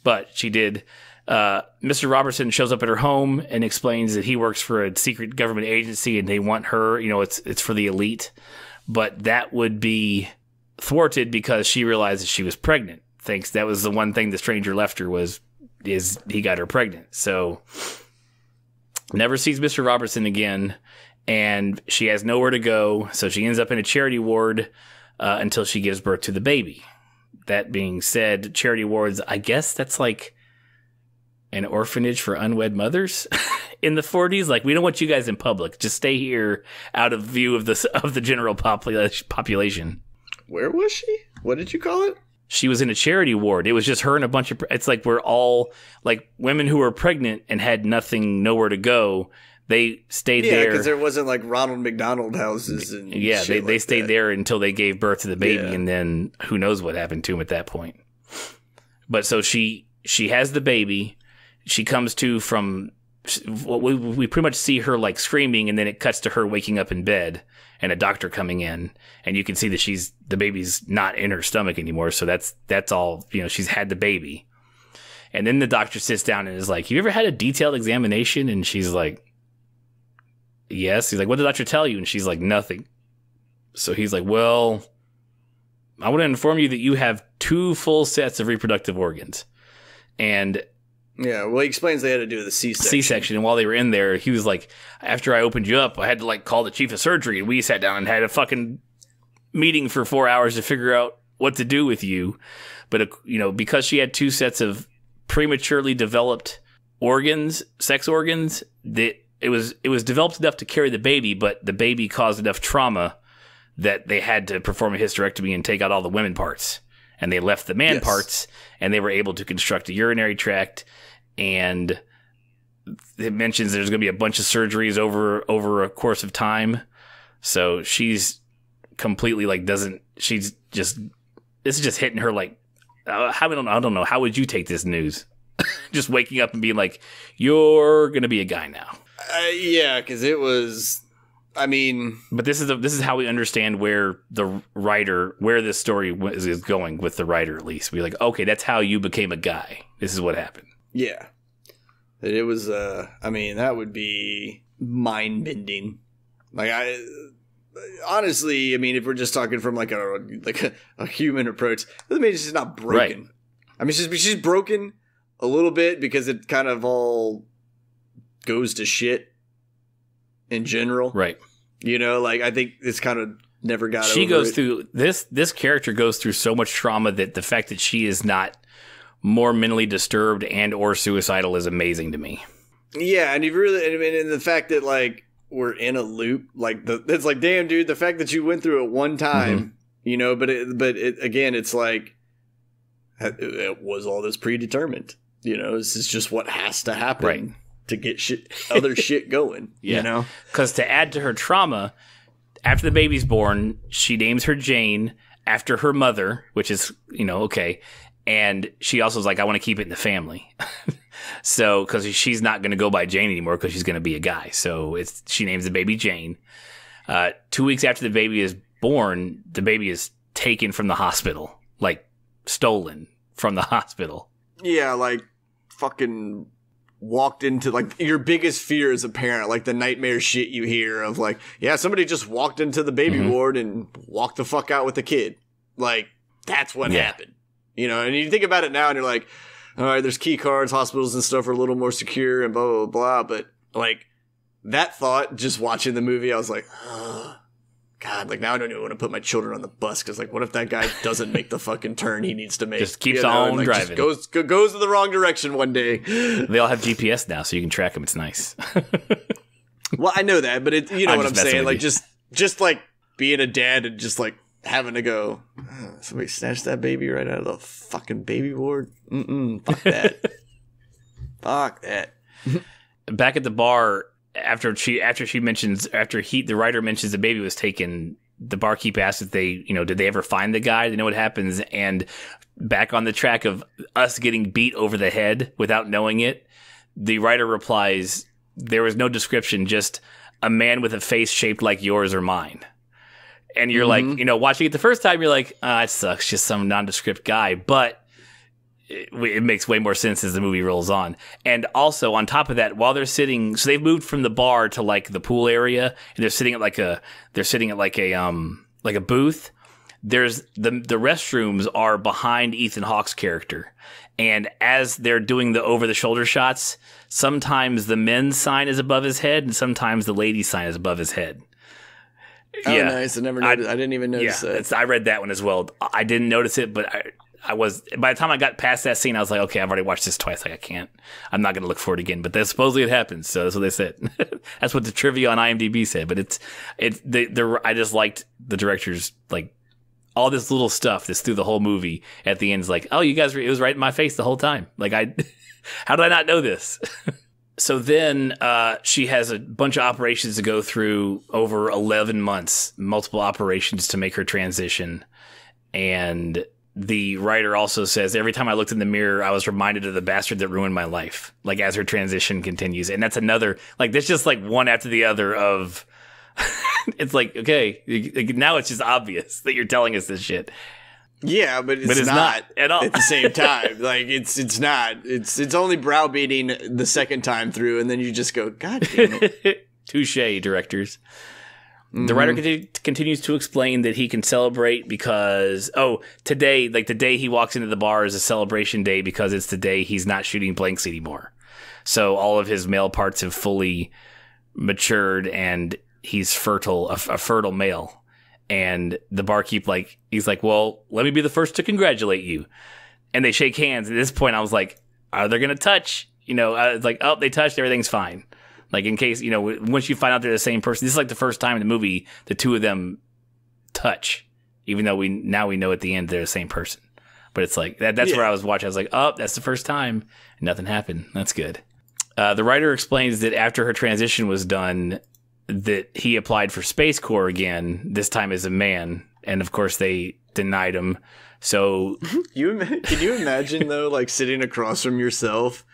But she did. Mr. Robertson shows up at her home and explains that he works for a secret government agency and they want her, it's for the elite. But that would be thwarted because she realizes she was pregnant. Thinks that was the one thing the stranger left her is he got her pregnant. So never sees Mr. Robertson again, and she has nowhere to go. So she ends up in a charity ward until she gives birth to the baby. That being said, charity wards, I guess that's like an orphanage for unwed mothers in the 40s. We don't want you guys in public. Just stay here out of view of the general population. Where was she? What did you call it? She was in a charity ward. It was just her and a bunch of... It's like we're all... women who were pregnant and had nowhere to go, they stayed there. Yeah, because there wasn't Ronald McDonald houses and they stayed there until they gave birth to the baby, and then who knows what happened to him at that point. But so she has the baby. She comes to from... We pretty much see her screaming, and then it cuts to her waking up in bed and a doctor coming in, and you can see that the baby's not in her stomach anymore. So that's all, she's had the baby. And then the doctor sits down and is like, you ever had a detailed examination? And she's like, yes. He's like, what did the doctor tell you? And she's like, nothing. So he's like, well, I want to inform you that you have 2 full sets of reproductive organs. And yeah, well, he explains they had to do the C-section. And while they were in there, he was like, after I opened you up, I had to call the chief of surgery, and we sat down and had a fucking meeting for 4 hours to figure out what to do with you. But because she had 2 sets of prematurely developed organs, sex organs, that it was developed enough to carry the baby, but the baby caused enough trauma that they had to perform a hysterectomy and take out all the women parts, and they left the man parts, and they were able to construct a urinary tract. And it mentions there's going to be a bunch of surgeries over a course of time. So she's completely this is just hitting her I don't know. How would you take this news? Just waking up and being like, you're going to be a guy now. Yeah, because it was, But this is how we understand where this story is going with the writer, at least. We're like, okay, that's how you became a guy. This is what happened. Yeah. It was, that would be mind-bending. Honestly, if we're just talking from a human approach, doesn't mean she's not broken. Right. She's broken a little bit because it kind of all goes to shit in general. Right. I think it's kind of never got over it. She goes through, this character goes through so much trauma that the fact that she is not more mentally disturbed and or suicidal is amazing to me. Yeah, and and the fact that we're in a loop, it's damn, dude, the fact that you went through it one time, but again, it's it was all this predetermined. This is just what has to happen, right, to get other shit going. Yeah. Because to add to her trauma, after the baby's born, she names her Jane after her mother, which is okay. And she also was like, I want to keep it in the family. So, because she's not going to go by Jane anymore because she's going to be a guy. So she names the baby Jane. 2 weeks after the baby is born, the baby is taken from the hospital, stolen from the hospital. Yeah, fucking walked into like your biggest fear as a parent, like the nightmare shit you hear of like, yeah, somebody just walked into the baby ward and walked the fuck out with the kid. Like, that's what happened. You know, and you think about it now and you're like, all right, there's key cards, hospitals and stuff are a little more secure and blah, blah, blah. But like that thought, just watching the movie, I was like, oh, God, like now I don't even want to put my children on the bus because like, what if that guy doesn't make the fucking turn he needs to make? Just keeps on like, driving. Just goes in the wrong direction one day. They all have GPS now, so you can track them. It's nice. Well, I know that, but it, you know what I'm saying? Like you. just like being a dad and just like having to go, oh, somebody snatched that baby right out of the fucking baby ward. Fuck that. Fuck that. Back at the bar, after the writer mentions the baby was taken, the barkeep asks if they, did they ever find the guy? They know what happens. And back on the track of us getting beat over the head without knowing it, the writer replies, there was no description, just a man with a face shaped like yours or mine. And you're like, watching it the first time, you're like, it sucks, just some nondescript guy. But it makes way more sense as the movie rolls on. And also on top of that, while they're sitting, so they've moved from the bar to like the pool area, and they're sitting at like a booth. There's the restrooms are behind Ethan Hawke's character. And as they're doing the over the shoulder shots, sometimes the men's sign is above his head and sometimes the ladies' sign is above his head. Oh, yeah. Nice. I never noticed. I didn't even notice that. I read that one as well. I didn't notice it, but I was, by the time I got past that scene, I was like, okay, I've already watched this twice. Like, I'm not going to look for it again. But supposedly it happens. So that's what they said. That's what the trivia on IMDb said. But I just liked the director's, like, all this little stuff that's through the whole movie at the end is like, oh, you guys, it was right in my face the whole time. Like, how did I not know this? So then she has a bunch of operations to go through over 11 months, multiple operations to make her transition. And the writer also says, every time I looked in the mirror, I was reminded of the bastard that ruined my life, like as her transition continues. And that's another, like, there's just like one after the other of, it's like, okay, now it's just obvious that you're telling us this shit. Yeah, but it's not at all at the same time. Like it's not. It's only browbeating the second time through, and then you just go, God damn it. Touche, directors. The writer continues to explain that he can celebrate because today, like the day he walks into the bar is a celebration day because it's the day he's not shooting blanks anymore. So all of his male parts have fully matured, and he's fertile, a fertile male. And the barkeep, he's like, well, let me be the first to congratulate you. And they shake hands. At this point, I was like, are they going to touch? It's like, oh, they touched. Everything's fine. Like, in case, once you find out they're the same person, this is like the first time in the movie the two of them touch, even though we know at the end they're the same person. But it's like, that's where I was watching. I was like, oh, that's the first time. And nothing happened. That's good. The writer explains that after her transition was done, that he applied for Space Corps again, this time as a man. And of course they denied him. So can you imagine though, like sitting across from yourself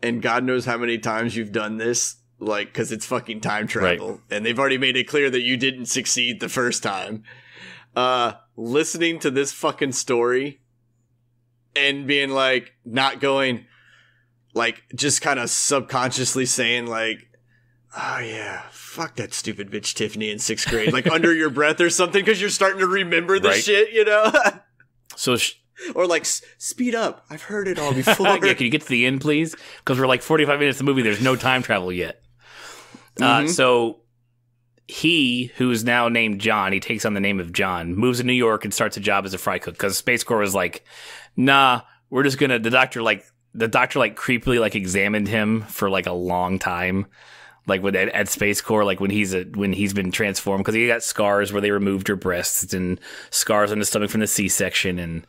and God knows how many times you've done this, like, cause it's fucking time travel. Right. And they've already made it clear that you didn't succeed the first time. Listening to this fucking story and being like, not going, like, just kind of subconsciously saying like, oh yeah, fuck that stupid bitch Tiffany in 6th grade, like under your breath or something, because you're starting to remember the shit, So, or like speed up. I've heard it all before. Yeah, can you get to the end, please? Because we're like 45 minutes of the movie. There's no time travel yet. So he, who is now named John, he takes on the name of John, moves to New York and starts a job as a fry cook because Space Corps was like, nah, we're just gonna. The doctor creepily like examined him for like a long time. Like at Space Corps, like when he's been transformed, because he got scars where they removed her breasts and scars on his stomach from the C-section and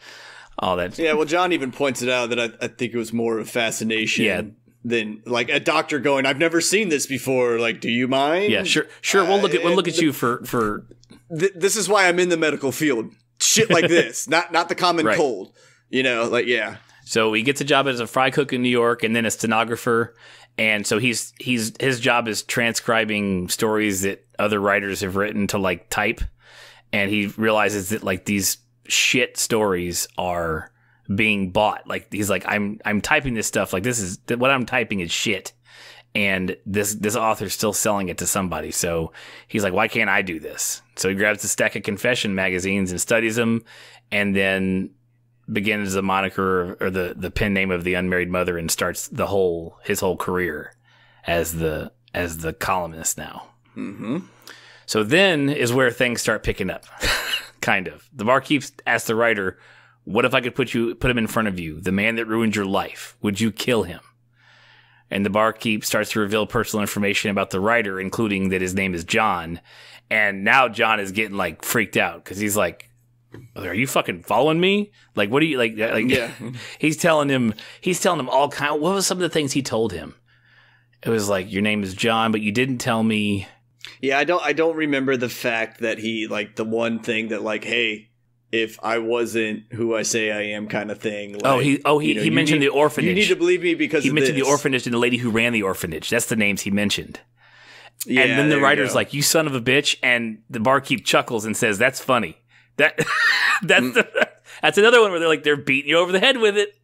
all that. Yeah, well, John even points it out that I think it was more of a fascination than like a doctor going, "I've never seen this before. Like, do you mind?" Yeah, sure. We'll look at you for. This is why I'm in the medical field. Shit like this, not the common cold. Like yeah. So he gets a job as a fry cook in New York and then a stenographer. And so his job is transcribing stories that other writers have written to like type. And he realizes that like these shit stories are being bought. Like he's like, I'm typing this stuff. Like this is what I'm typing is shit. And this author's still selling it to somebody. So he's like, why can't I do this? So he grabs a stack of confession magazines and studies them, and then begins the moniker or the pen name of the unmarried mother and starts his whole career as the columnist now. Mm-hmm. So then is where things start picking up. Kind of. The barkeep asks the writer, what if I could put him in front of you, the man that ruined your life? Would you kill him? And the barkeep starts to reveal personal information about the writer, including that his name is John. And now John is getting like freaked out because he's like, are you fucking following me? Like, what do you like? Yeah. he's telling him all kind. What was some of the things he told him? It was like, your name is John, but you didn't tell me. Yeah, I don't remember the fact that he like the one thing that like, hey, if I wasn't who I say I am kind of thing. Like, he mentioned the orphanage. You need to believe me because he mentioned the orphanage and the lady who ran the orphanage. That's the names he mentioned. Yeah, and then the writer's like, you son of a bitch. And the barkeep chuckles and says, that's funny. That's another one where they're beating you over the head with it.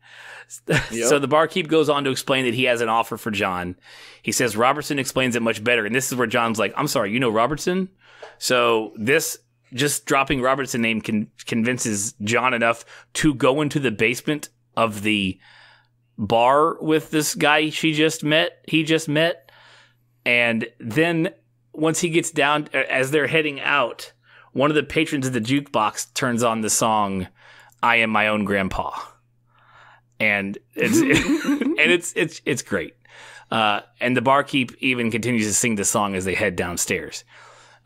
Yep. So the barkeep goes on to explain that he has an offer for John. He says Robertson explains it much better. And this is where John's like, I'm sorry, you know Robertson? So this just dropping Robertson's name convinces John enough to go into the basement of the bar with this guy he just met. And then once he gets down, as they're heading out, one of the patrons of the jukebox turns on the song I Am My Own Grandpa. And it's great. And the barkeep even continues to sing the song as they head downstairs.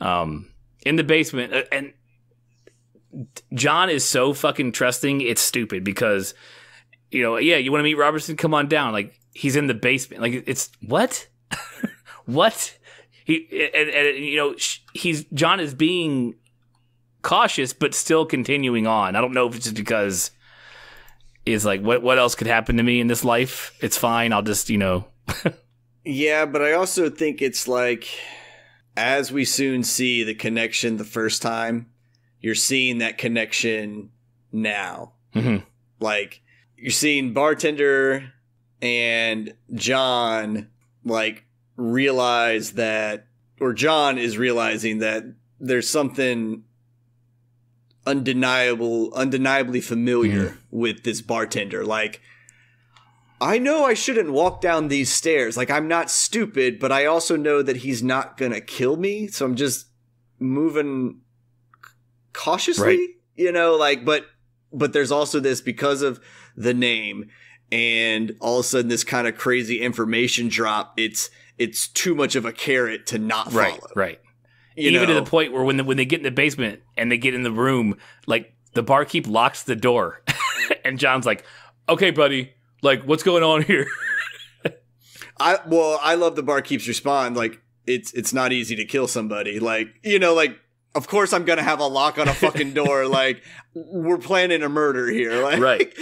In the basement, and John is so fucking trusting, it's stupid because, you want to meet Robertson? Come on down. Like, he's in the basement. Like, it's, what? What? John is being cautious, but still continuing on. I don't know if it's just because it's like, what else could happen to me in this life? It's fine. I'll just, Yeah, but I also think it's like, as we soon see the connection the first time, you're seeing that connection now. Mm-hmm. Like, you're seeing bartender and John, like, realize that, or John is realizing that there's something undeniably familiar with this bartender. Like, I know I shouldn't walk down these stairs. Like, I'm not stupid, but I also know that he's not going to kill me. So I'm just moving cautiously, right. But there's also this, because of the name and all of a sudden this kind of crazy information drop, it's too much of a carrot to not follow. Right. Even to the point where when they get in the basement and they get in the room, like, the barkeep locks the door and John's like, okay, buddy, like, what's going on here? I love the barkeep's response. Like, it's not easy to kill somebody. Like, of course I'm going to have a lock on a fucking door. Like, we're planning a murder here. Like, right.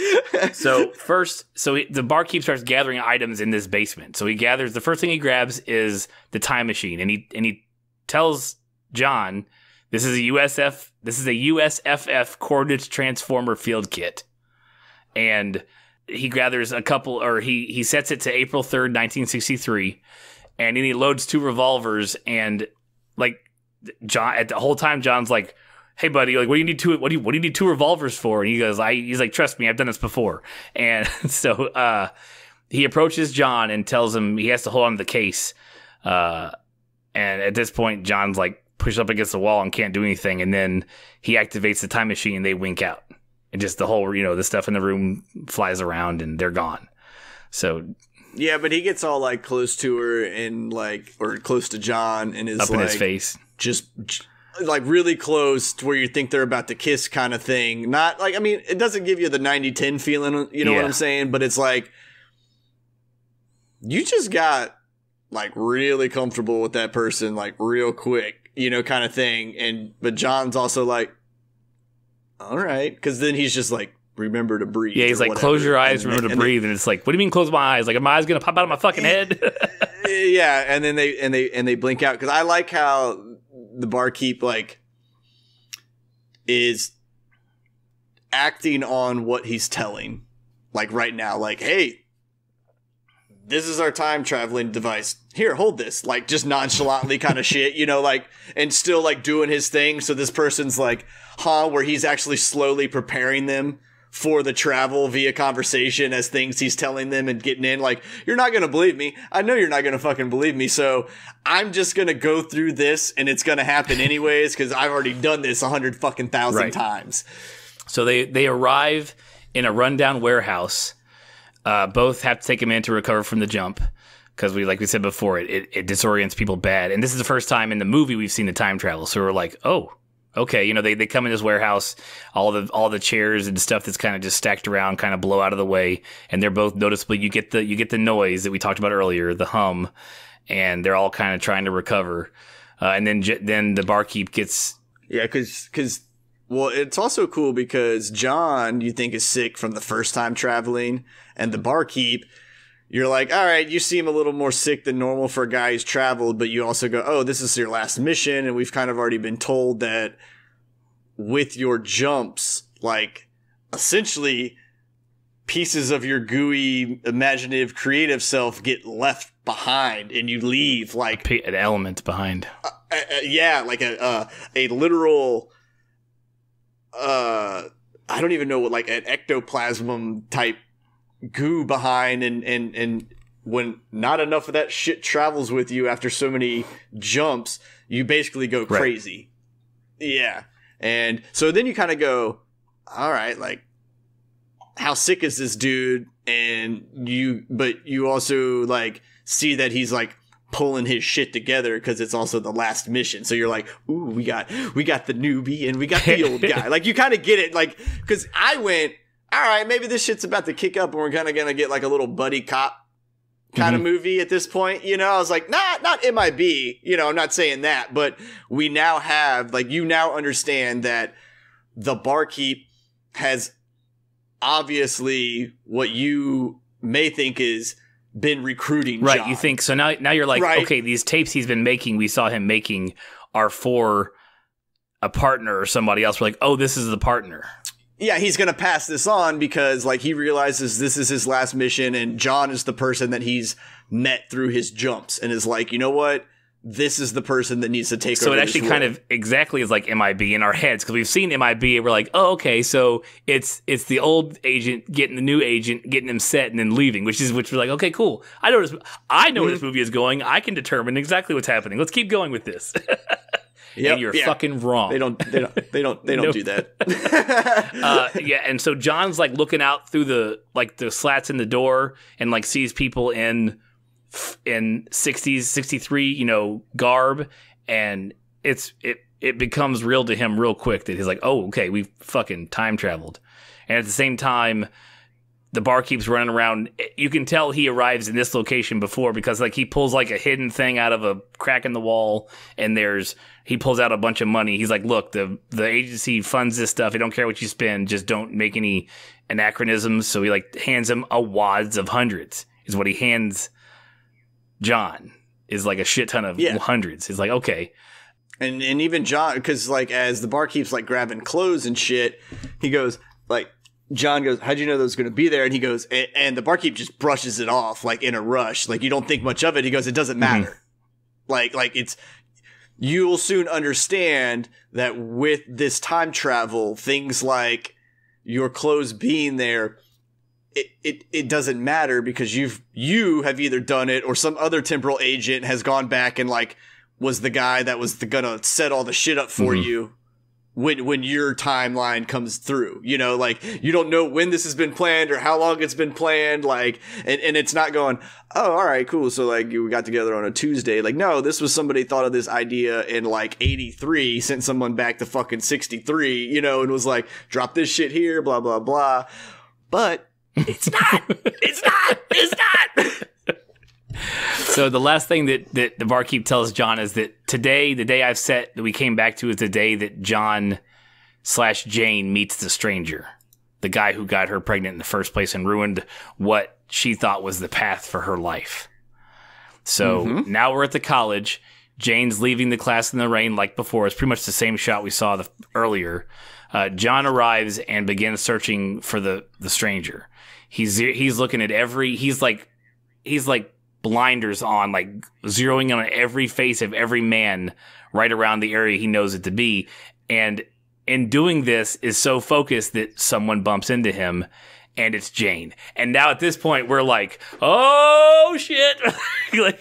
So the barkeep starts gathering items in this basement. So the first thing he grabs is the time machine, and he tells John, this is a USFF coordinates transformer field kit. And he gathers a couple, or he sets it to April 3rd, 1963, and then he loads 2 revolvers, and like, John, at the whole time, John's like, hey buddy, like, what do you need 2 revolvers for? And he goes, he's like, trust me, I've done this before. And so he approaches John and tells him he has to hold on to the case. And at this point, John's like pushed up against the wall and can't do anything. And then he activates the time machine and they wink out. And just the whole, the stuff in the room flies around and they're gone. So yeah, but he gets all like close to her and like, or close to John, and is up in his face, just like really close to where you think they're about to kiss kind of thing. Not like, I mean, it doesn't give you the 90-10 feeling, what I'm saying? But it's like, you just got like really comfortable with that person, like real quick, kind of thing. But John's also like, all right. Cause then he's just like, remember to breathe. Yeah. He's like, whatever. Close your eyes, remember to breathe. And it's like, what do you mean close my eyes? Like, are my eyes going to pop out of my fucking head? Yeah. And then they blink out. Cause I like how the barkeep like is acting on what he's telling. like right now, like, hey, this is our time traveling device. Here, hold this. Like, just nonchalantly kind of shit, you know, like, and still like doing his thing. So this person's like, where he's actually slowly preparing them for the travel via conversation as things he's telling them and getting in. Like, you're not going to believe me. I know you're not going to fucking believe me. So I'm just going to go through this and it's going to happen anyways because I've already done this 100,000 times. So they arrive in a rundown warehouse. Both have to take a minute to recover from the jump because like we said before, it disorients people bad. And this is the first time in the movie we've seen the time travel. So we're like, oh, okay. You know, they come in this warehouse, all the chairs and stuff that's kind of just stacked around, kind of blow out of the way, and they're both noticeably. You get the noise that we talked about earlier, the hum, and they're all kind of trying to recover. And then the barkeep gets because. Well, it's also cool because John, you think, is sick from the first time traveling, and the barkeep, you're like, all right, you seem a little more sick than normal for a guy who's traveled, but you also go, oh, this is your last mission, and we've kind of already been told that with your jumps, like, essentially, pieces of your gooey, imaginative, creative self get left behind, and you leave, like... An element behind. Like a literal... I don't even know what, like, an ectoplasm type goo behind, and when not enough of that shit travels with you after so many jumps, you basically go crazy. Right. Yeah. And so then you kind of go, all right, like, how sick is this dude? But you also, like, see that he's, like, pulling his shit together because it's also the last mission. So you're like, ooh, we got the newbie and we got the old guy. Like, you kind of get it, like, because I went, all right, maybe this shit's about to kick up and we're kind of gonna get like a little buddy cop kind of movie at this point. You know, I was like, not MIB. You know, I'm not saying that, but we now have, like, you now understand that the barkeep has obviously what you may think is been recruiting Right, John. you think so. Now you're like, okay, these tapes he's been making, we saw him making, are for a partner or somebody else. We're like, oh, this is the partner. Yeah, he's gonna pass this on because, like, he realizes this is his last mission, and John is the person that he's met through his jumps, and is like, you know what? This is the person that needs to take over. So it actually kind of exactly is like MIB in our heads, because we've seen MIB and we're like, oh, okay, so it's the old agent getting the new agent, getting him set and then leaving, which we're like, okay, cool. I know where this movie is going. I can determine exactly what's happening. Let's keep going with this. Yep, and you're fucking wrong. They don't do that. Yeah, and so John's like looking out through the slats in the door and like sees people in 60s, 63, you know, garb, and it becomes real to him real quick that he's like, oh, okay, we've fucking time traveled. And at the same time, the barkeep's running around. You can tell he arrives in this location before because, like, he pulls like a hidden thing out of a crack in the wall, and he pulls out a bunch of money. He's like, look, the agency funds this stuff. They don't care what you spend. Just don't make any anachronisms. So he like hands him a wads of hundreds is what he hands John, is like a shit ton of hundreds. He's like, okay. And even John, because like as the barkeep's like grabbing clothes and shit, he goes like, John goes, how'd you know that was going to be there? And he goes, and the barkeep just brushes it off like in a rush. Like, you don't think much of it. He goes, it doesn't matter. Like it's, you will soon understand that with this time travel, things like your clothes being there, it doesn't matter because you have either done it or some other temporal agent has gone back and like was the guy that was gonna set all the shit up for you when your timeline comes through. You know, like, you don't know when this has been planned or how long it's been planned, like, and it's not going, oh, all right, cool, so like we got together on a Tuesday. Like, no, this was somebody thought of this idea in like 83, sent someone back to fucking 63, you know, and was like, drop this shit here, blah blah blah. But it's not. It's not. So the last thing that the barkeep tells John is that today, the day I've set that we came back to, is the day that John/Jane meets the stranger, the guy who got her pregnant in the first place and ruined what she thought was the path for her life. So now we're at the college. Jane's leaving the class in the rain like before. It's pretty much the same shot we saw earlier. John arrives and begins searching for the stranger. He's looking at he's like blinders on, like zeroing in on every face of every man right around the area he knows it to be. And in doing this is so focused that someone bumps into him, and it's Jane. And now at this point, we're like, oh shit. Like,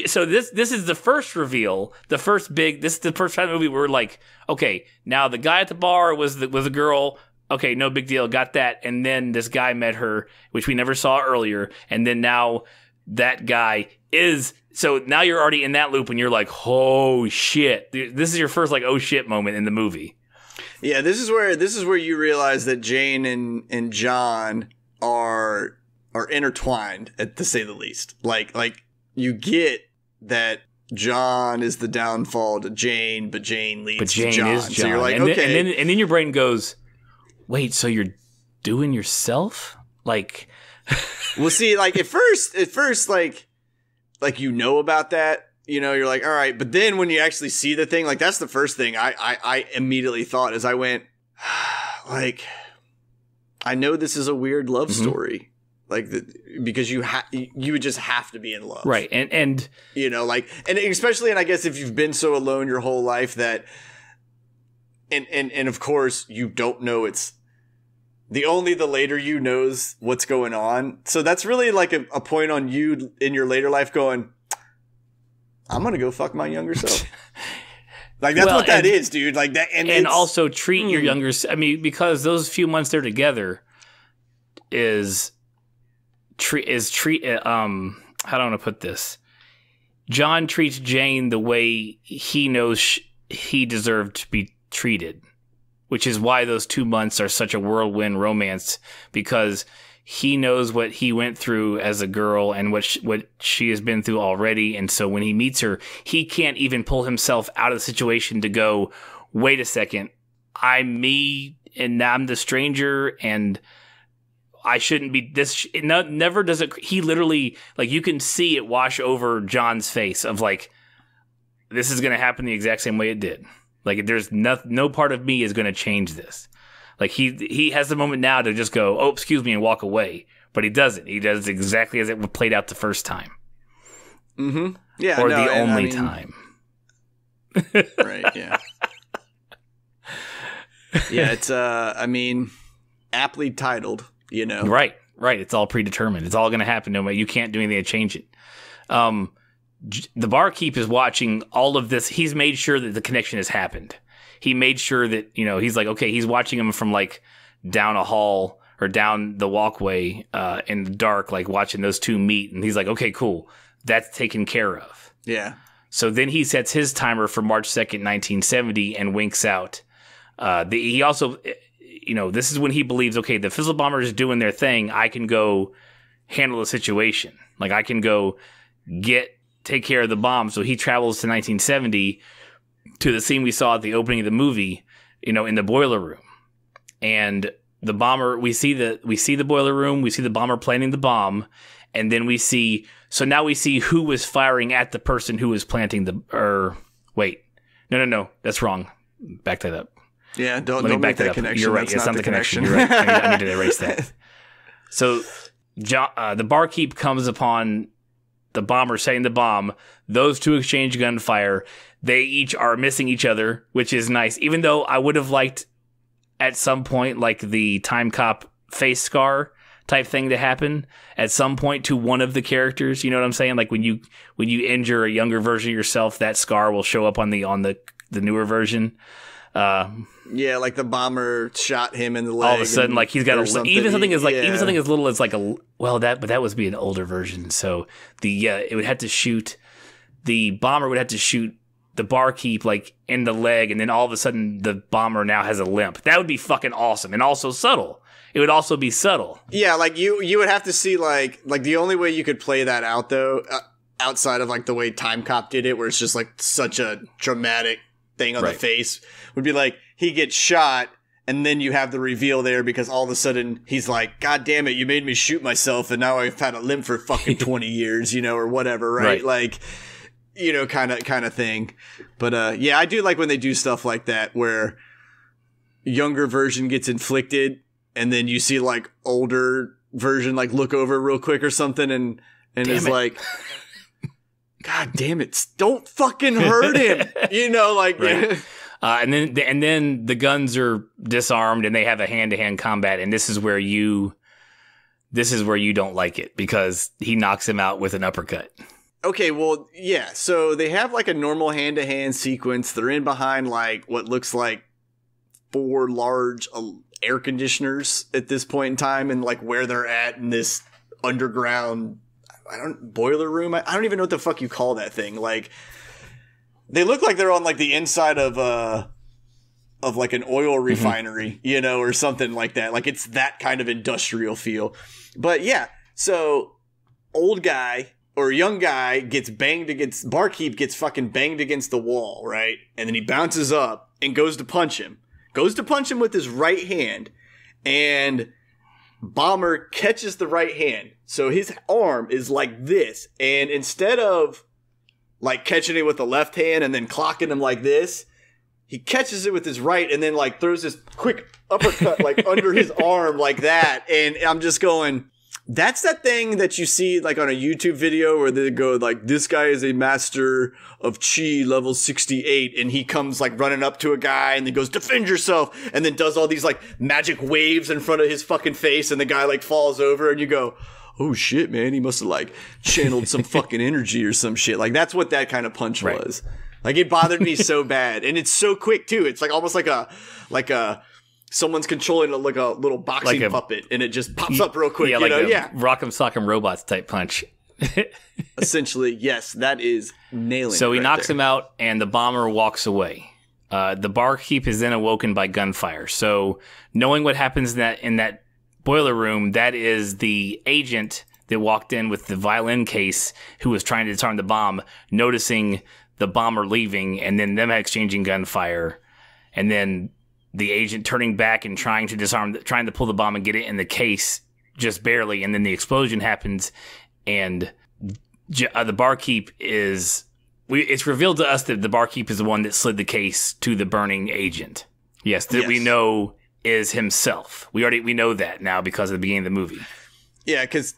so this is the first reveal, this is the first time in the movie where we're like, okay, now the guy at the bar was a girl. Okay, no big deal, got that. And then this guy met her, which we never saw earlier. And then now that guy is, so now you're already in that loop and you're like, oh shit. This is your first like, oh shit moment in the movie. Yeah, this is where you realize that Jane and John are intertwined, to say the least. Like you get that John is the downfall to Jane, but Jane leads to John. Is John. So you're like, okay. And then your brain goes, wait, so you're doing yourself? Like, well, see, like at first, like you know about that, you know, you're like, all right, but then when you actually see the thing, like that's the first thing I immediately thought as I went, like, I know this is a weird love story, like because you would just have to be in love, right? And you know, like, and especially, and I guess if you've been so alone your whole life that. And of course you don't know the later you knows what's going on. So that's really like a point on you in your later life going, I'm going to go fuck my younger self. Like that's what that is, dude. Like that. And also treat your younger, I mean, because those few months they're together is how do I want to put this? John treats Jane the way he knows he deserved to be treated, which is why those 2 months are such a whirlwind romance, because he knows what he went through as a girl and what she has been through already. And so when he meets her, he can't even pull himself out of the situation to go, wait a second, I'm me and I'm the stranger and I shouldn't be this. Never does it. He literally, like, you can see it wash over John's face of like, this is going to happen the exact same way it did. Like, there's no part of me is going to change this. Like, he has the moment now to just go, oh, excuse me, and walk away. But he doesn't. He does exactly as it played out the first time. Mm-hmm. Yeah. Or the only time. Right, yeah. Yeah, it's, aptly titled, you know. Right. It's all predetermined. It's all going to happen no matter. You can't do anything to change it. The barkeep is watching all of this. He's made sure that the connection has happened. He made sure that, you know, he's like, okay, he's watching him from like down a hall or down the walkway in the dark, like watching those two meet. And he's like, okay, cool. That's taken care of. Yeah. So then he sets his timer for March 2nd, 1970 and winks out. He also, you know, this is when he believes, okay, the Fizzle Bomber is doing their thing. I can go handle the situation. Like I can go take care of the bomb. So he travels to 1970 to the scene we saw at the opening of the movie, you know, in the boiler room. And the bomber, we see the boiler room, we see the bomber planting the bomb, and then now we see who was firing at the person who was planting no, that's wrong. Back that up. Yeah, don't make that connection. You're right, it's not the connection. You're right. I need to erase that. So the barkeep comes upon the bomber setting the bomb. Those two exchange gunfire. They each are missing each other, which is nice. Even though I would have liked at some point like the Time Cop face scar type thing to happen at some point to one of the characters. You know what I'm saying? Like when you injure a younger version of yourself, that scar will show up on the newer version. Yeah, like the bomber shot him in the leg. All of a sudden, like he's got even something as little as like that was be an older version. So it would have to shoot the bomber would have to shoot the barkeep like in the leg, and then all of a sudden the bomber now has a limp. That would be fucking awesome and also subtle. It would also be subtle. Yeah, like you would have to see like the only way you could play that out though, outside of like the way Time Cop did it, where it's just like such a dramatic thing on the face, would be like he gets shot and then you have the reveal there because all of a sudden he's like, God damn it, you made me shoot myself and now I've had a limp for fucking 20 years, you know, or whatever, right? Like kind of thing. But yeah, I do like when they do stuff like that where younger version gets inflicted and then you see like older version like look over real quick or something and is like, God damn it, don't fucking hurt him. Like right. And then the guns are disarmed and they have a hand-to-hand combat, and this is where you don't like it because he knocks him out with an uppercut. Okay, well, yeah. So they have like a normal hand-to-hand sequence. They're in behind like what looks like 4 large air conditioners at this point in time, and like where they're at in this underground boiler room. I don't even know what the fuck you call that thing. Like they look like they're on like the inside of like an oil refinery, or something like that. Like it's that kind of industrial feel. But yeah, so old guy or young guy gets banged against, barkeep gets fucking banged against the wall, right? And then he bounces up and goes to punch him with his right hand, and Bomber catches the right hand. So his arm is like this, and instead of like catching it with the left hand and then clocking him like this, he catches it with his right and then like throws this quick uppercut like under his arm like that. And I'm just going, that's that thing that you see like on a YouTube video where they go like, this guy is a master of chi level 68, and he comes like running up to a guy and then goes, defend yourself, and then does all these like magic waves in front of his fucking face, and the guy like falls over, and you go, oh shit, man, he must have like channeled some fucking energy or some shit. Like that's what that kind of punch was. Like it bothered me so bad, and it's so quick too. It's like almost like a someone's controlling a little boxing puppet, and it just pops up real quick. Yeah, like a Rock'em Sock'em Robots type punch. Essentially, yes, that is nailing. So he knocks him out, and the bomber walks away. The barkeep is then awoken by gunfire. So knowing what happens in that boiler room, that is the agent that walked in with the violin case who was trying to disarm the bomb, noticing the bomber leaving, and then them exchanging gunfire, and then the agent turning back and trying to pull the bomb and get it in the case just barely, and then the explosion happens, and the barkeep is... it's revealed to us that the barkeep is the one that slid the case to the burning agent. Yes, we know is himself. We know that now because of the beginning of the movie. Yeah, because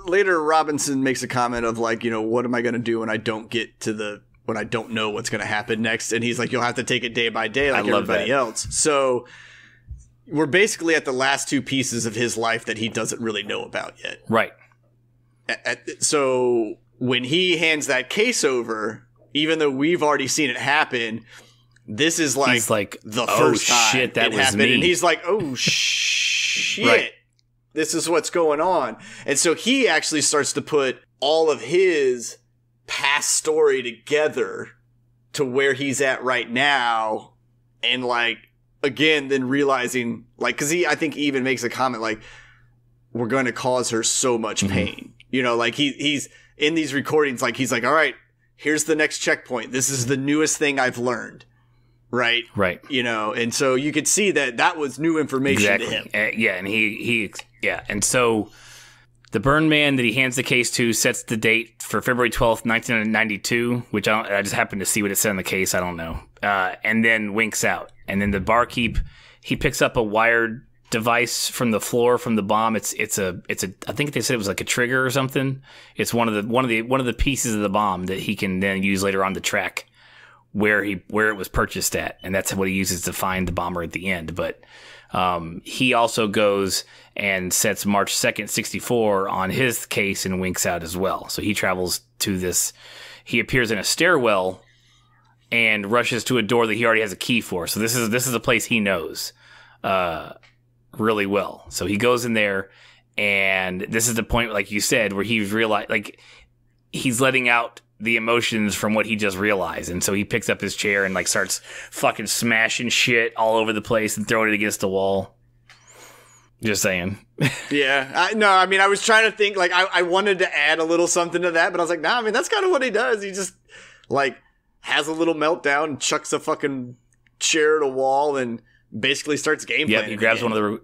later Robinson makes a comment of like, what am I going to do when I don't when I don't know what's going to happen next? And he's like, you'll have to take it day by day like everybody else. So we're basically at the last 2 pieces of his life that he doesn't really know about yet. Right. So when he hands that case over, even though we've already seen it happen, this is like the first time shit, that it was happened. me. And he's like, oh shit, right. This is what's going on. And so he actually starts to put all of his past story together to where he's at right now. And like, again, then realizing like, cause I think he even makes a comment like, we're going to cause her so much pain. Like he's in these recordings, like he's like, all right, here's the next checkpoint. This is the newest thing I've learned. Right. And so you could see that was new information to him. And and so the burn man that he hands the case to sets the date for February 12th, 1992, which I just happened to see what it said on the case. I don't know. And then winks out. And then the barkeep, he picks up a wired device from the floor from the bomb. It's a I think they said it was like a trigger or something. It's one of the pieces of the bomb that he can then use later on to track where it was purchased at, and that's what he uses to find the bomber at the end. But he also goes and sets March 2nd, 64 on his case and winks out as well. So he travels to this. He appears in a stairwell and rushes to a door that he already has a key for. So this is a place he knows really well. So he goes in there, and this is the point, like you said, where he's realized, like he's letting out the emotions from what he just realized. And so he picks up his chair and like starts fucking smashing shit all over the place and throwing it against the wall. Just saying. Yeah. I was trying to think, like, I wanted to add a little something to that, but I was like, nah, that's kind of what he does. He just like has a little meltdown, chucks a fucking chair at a wall, and basically starts game planning. Yep, he grabs one of the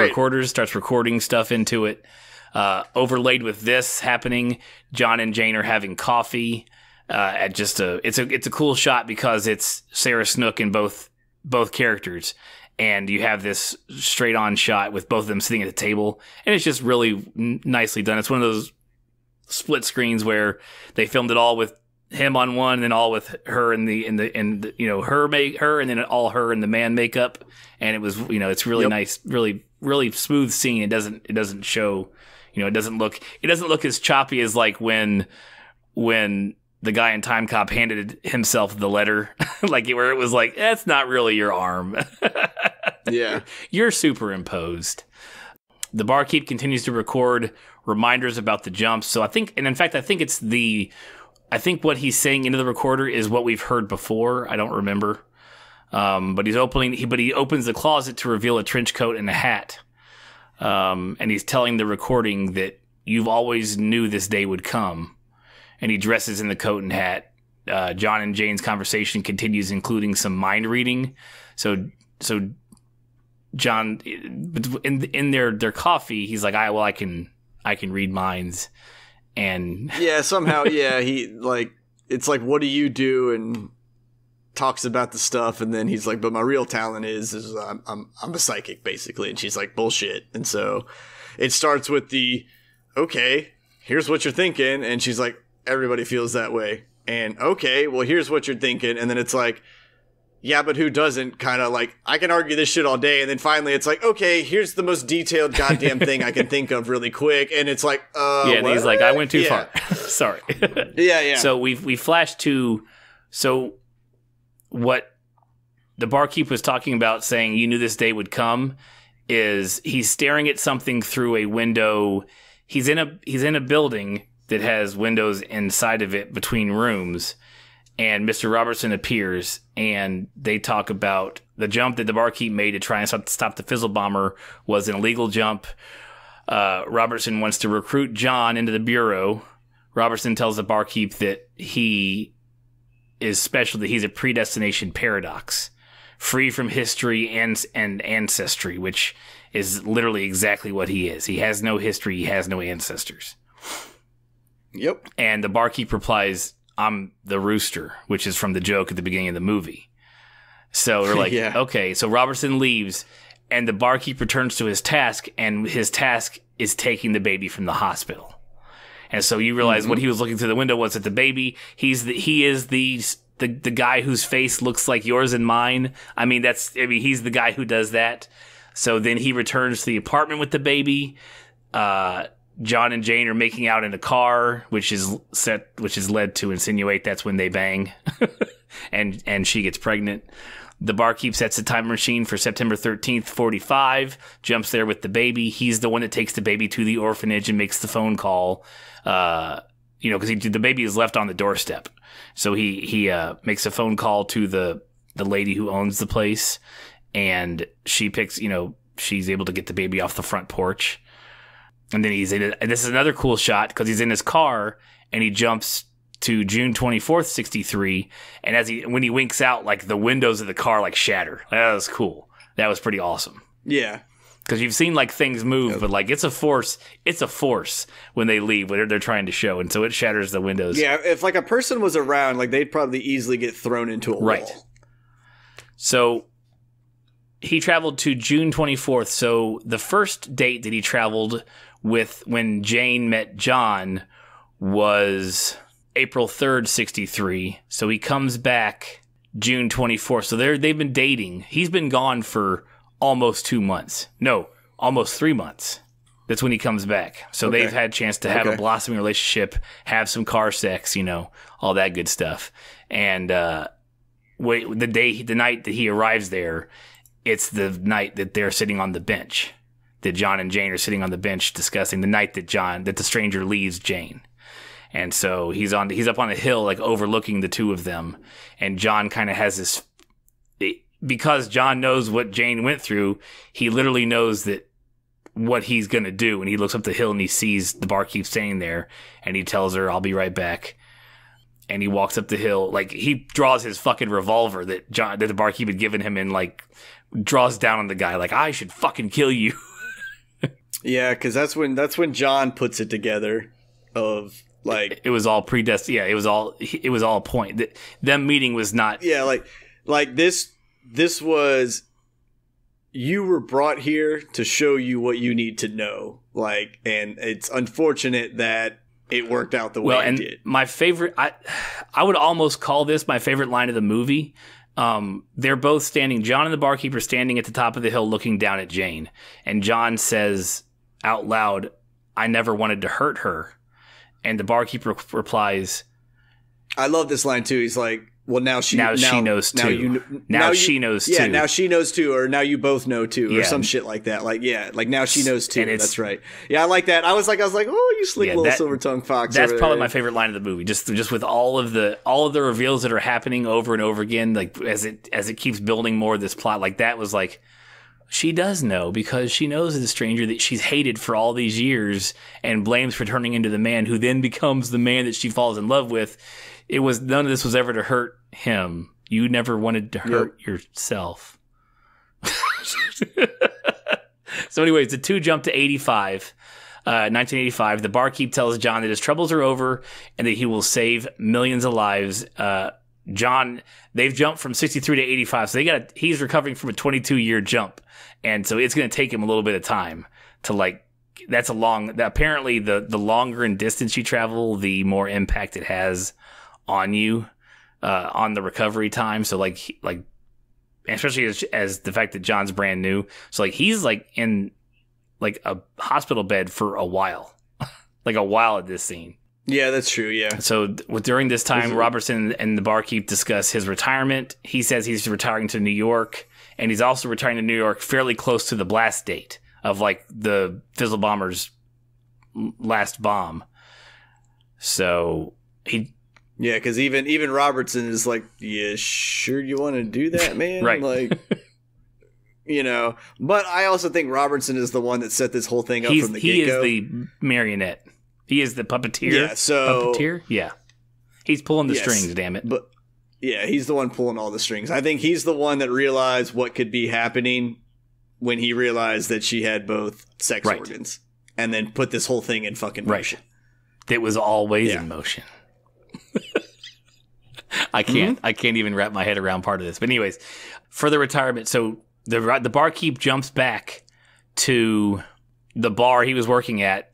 recorders, starts recording stuff into it. Overlaid with this happening, John and Jane are having coffee. at just it's a cool shot because it's Sarah Snook in both characters, and you have this straight on shot with both of them sitting at the table, and it's just really nicely done. It's one of those split screens where they filmed it all with him on one, and then all with her in the her, and then all her in the man makeup, and it was it's really nice, really smooth scene. It doesn't show, it doesn't look as choppy as like when the guy in Time Cop handed himself the letter, like where it was like, that's not really your arm. Yeah. You're superimposed. The barkeep continues to record reminders about the jumps. So I think what he's saying into the recorder is what we've heard before. I don't remember. But he opens the closet to reveal a trench coat and a hat. And he's telling the recording that you've always knew this day would come. And he dresses in the coat and hat. John and Jane's conversation continues, including some mind reading. So John, in their coffee, he's like, I can read minds. And yeah, somehow, yeah, it's like, what do you do? And talks about the stuff, and then he's like, but my real talent is I'm a psychic, basically. And she's like, bullshit. And so it starts with okay, here's what you're thinking, and she's like, everybody feels that way. And okay, well, here's what you're thinking. And then it's like, yeah, but who doesn't? Kind of like, I can argue this shit all day. And then finally it's like, okay, here's the most detailed goddamn thing I can think of really quick. And it's like, yeah, and he's like, I went too far. Sorry. Yeah. So we flashed to, what the barkeep was talking about, saying you knew this day would come, is he's staring at something through a window. He's in a building that has windows inside of it between rooms, and Mr. Robertson appears, and they talk about the jump that the barkeep made to try and stop the Fizzle Bomber was an illegal jump. Robertson wants to recruit John into the bureau. Robertson tells the barkeep that he is special, that he's a predestination paradox, free from history and ancestry, which is literally exactly what he is. He has no history, he has no ancestors. Yep. And the barkeep replies, I'm the rooster, which is from the joke at the beginning of the movie. So we're like, yeah. Okay. So Robertson leaves, and the barkeep returns to his task, and his task is taking the baby from the hospital. And so you realize what he was looking through the window was at the baby. He is the guy whose face looks like yours and mine. He's the guy who does that. So then he returns to the apartment with the baby. John and Jane are making out in a car, which is led to insinuate that's when they bang, and she gets pregnant. The barkeep sets a time machine for September 13th, 45, jumps there with the baby. He's the one that takes the baby to the orphanage and makes the phone call, because the baby is left on the doorstep. So he makes a phone call to the lady who owns the place, and she picks, she's able to get the baby off the front porch. And then he's in it. And this is another cool shot because he's in his car and he jumps to June 24th, 63. And when he winks out, like the windows of the car like shatter. That was cool. That was pretty awesome. Yeah. Because you've seen like things move, but like it's a force when they leave, whatever they're trying to show. And so it shatters the windows. Yeah. If like a person was around, like they'd probably easily get thrown into a wall. So he traveled to June 24th. So the first date that he traveled with when Jane met John was April 3rd, 63. So he comes back June 24th. So they've been dating. He's been gone for almost 2 months. No, almost 3 months. That's when he comes back. So they've had a chance to have a blossoming relationship, have some car sex, all that good stuff. And the night that he arrives there, it's the night that they're sitting on the bench. That John and Jane are sitting on the bench discussing the night that the stranger leaves Jane. And so he's up on a hill, like overlooking the two of them. And John kind of has this, because John knows what Jane went through, he literally knows that what he's going to do. And he looks up the hill and he sees the barkeep standing there, and he tells her, I'll be right back. And he walks up the hill, like he draws his fucking revolver that the barkeep had given him, and like draws down on the guy, like, I should fucking kill you. Yeah, because that's when John puts it together of Like it was all predestined. Yeah, it was all a point. Them meeting was not. Yeah, like this was, you were brought here to show you what you need to know. Like, and it's unfortunate that it worked out the way it did. My favorite, I would almost call this my favorite line of the movie. They're both standing, John and the barkeeper standing at the top of the hill looking down at Jane. And John says out loud, "I never wanted to hurt her." And the barkeeper replies, I love this line too. He's like, well, now she knows too. She knows too. Now she knows too. Or now you both know too. Or some shit like that. Like, yeah, like now she knows too. That's right. Yeah, I like that. I was like, oh, you sleek little silver-tongued fox. That's probably my favorite line of the movie. Just with all of the reveals that are happening over and over again, like as it keeps building more of this plot, like that was like, she does know, because she knows the stranger that she's hated for all these years and blames for turning into the man who then becomes the man that she falls in love with. None of this was ever to hurt him. You never wanted to hurt yourself. So anyways, the two jump to 1985. The barkeep tells John that his troubles are over and that he will save millions of lives. John, they've jumped from 63 to 85, so he's recovering from a 22-year jump. And so it's going to take him a little bit of time to apparently the longer in distance you travel, the more impact it has on you, on the recovery time. So like, especially as the fact that John's brand new. So like, he's like in like a hospital bed for a while, like a while at this scene. Yeah, that's true. Yeah. So during this time, Robertson and the barkeep discuss his retirement. He says he's retiring to New York, and he's also retiring to New York fairly close to the blast date of like the Fizzle Bomber's last bomb. So yeah, because even Robertson is like, yeah, sure you want to do that, man? Right. Like, you know. But I also think Robertson is the one that set this whole thing up from the get-go. He is the marionette. He is the puppeteer. Yeah, puppeteer? Yeah. He's pulling the strings, damn it. But yeah, he's the one pulling all the strings. I think he's the one that realized what could be happening when he realized that she had both sex organs, and then put this whole thing in fucking motion. That was always in motion. I can't even wrap my head around part of this. But anyways, for the retirement, so the barkeep jumps back to the bar he was working at.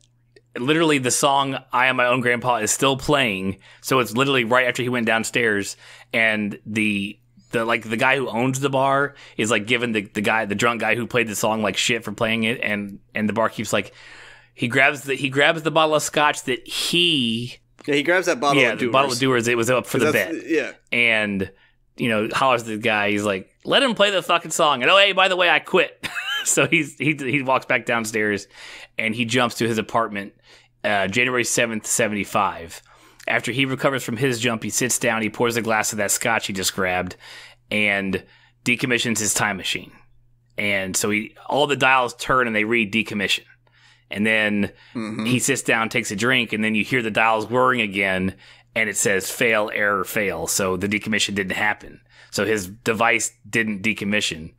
Literally, the song "I Am My Own Grandpa" is still playing. So it's literally right after he went downstairs, and the guy who owns the bar is like giving the drunk guy who played the song like shit for playing it, and the barkeep's like, he grabs the bottle of scotch that he grabs that bottle of Dewar's. The bottle of Dewar's. It was up for the bet. Yeah. And, hollers to the guy. He's like, let him play the fucking song. And, oh, hey, by the way, I quit. So he walks back downstairs, and he jumps to his apartment, January 7th, 75. After he recovers from his jump, he sits down, he pours a glass of that scotch he just grabbed, and decommissions his time machine. And so all the dials turn, and they read decommission. And then he sits down, takes a drink, and then you hear the dials whirring again, and it says fail, error, fail. So the decommission didn't happen. So his device didn't decommission.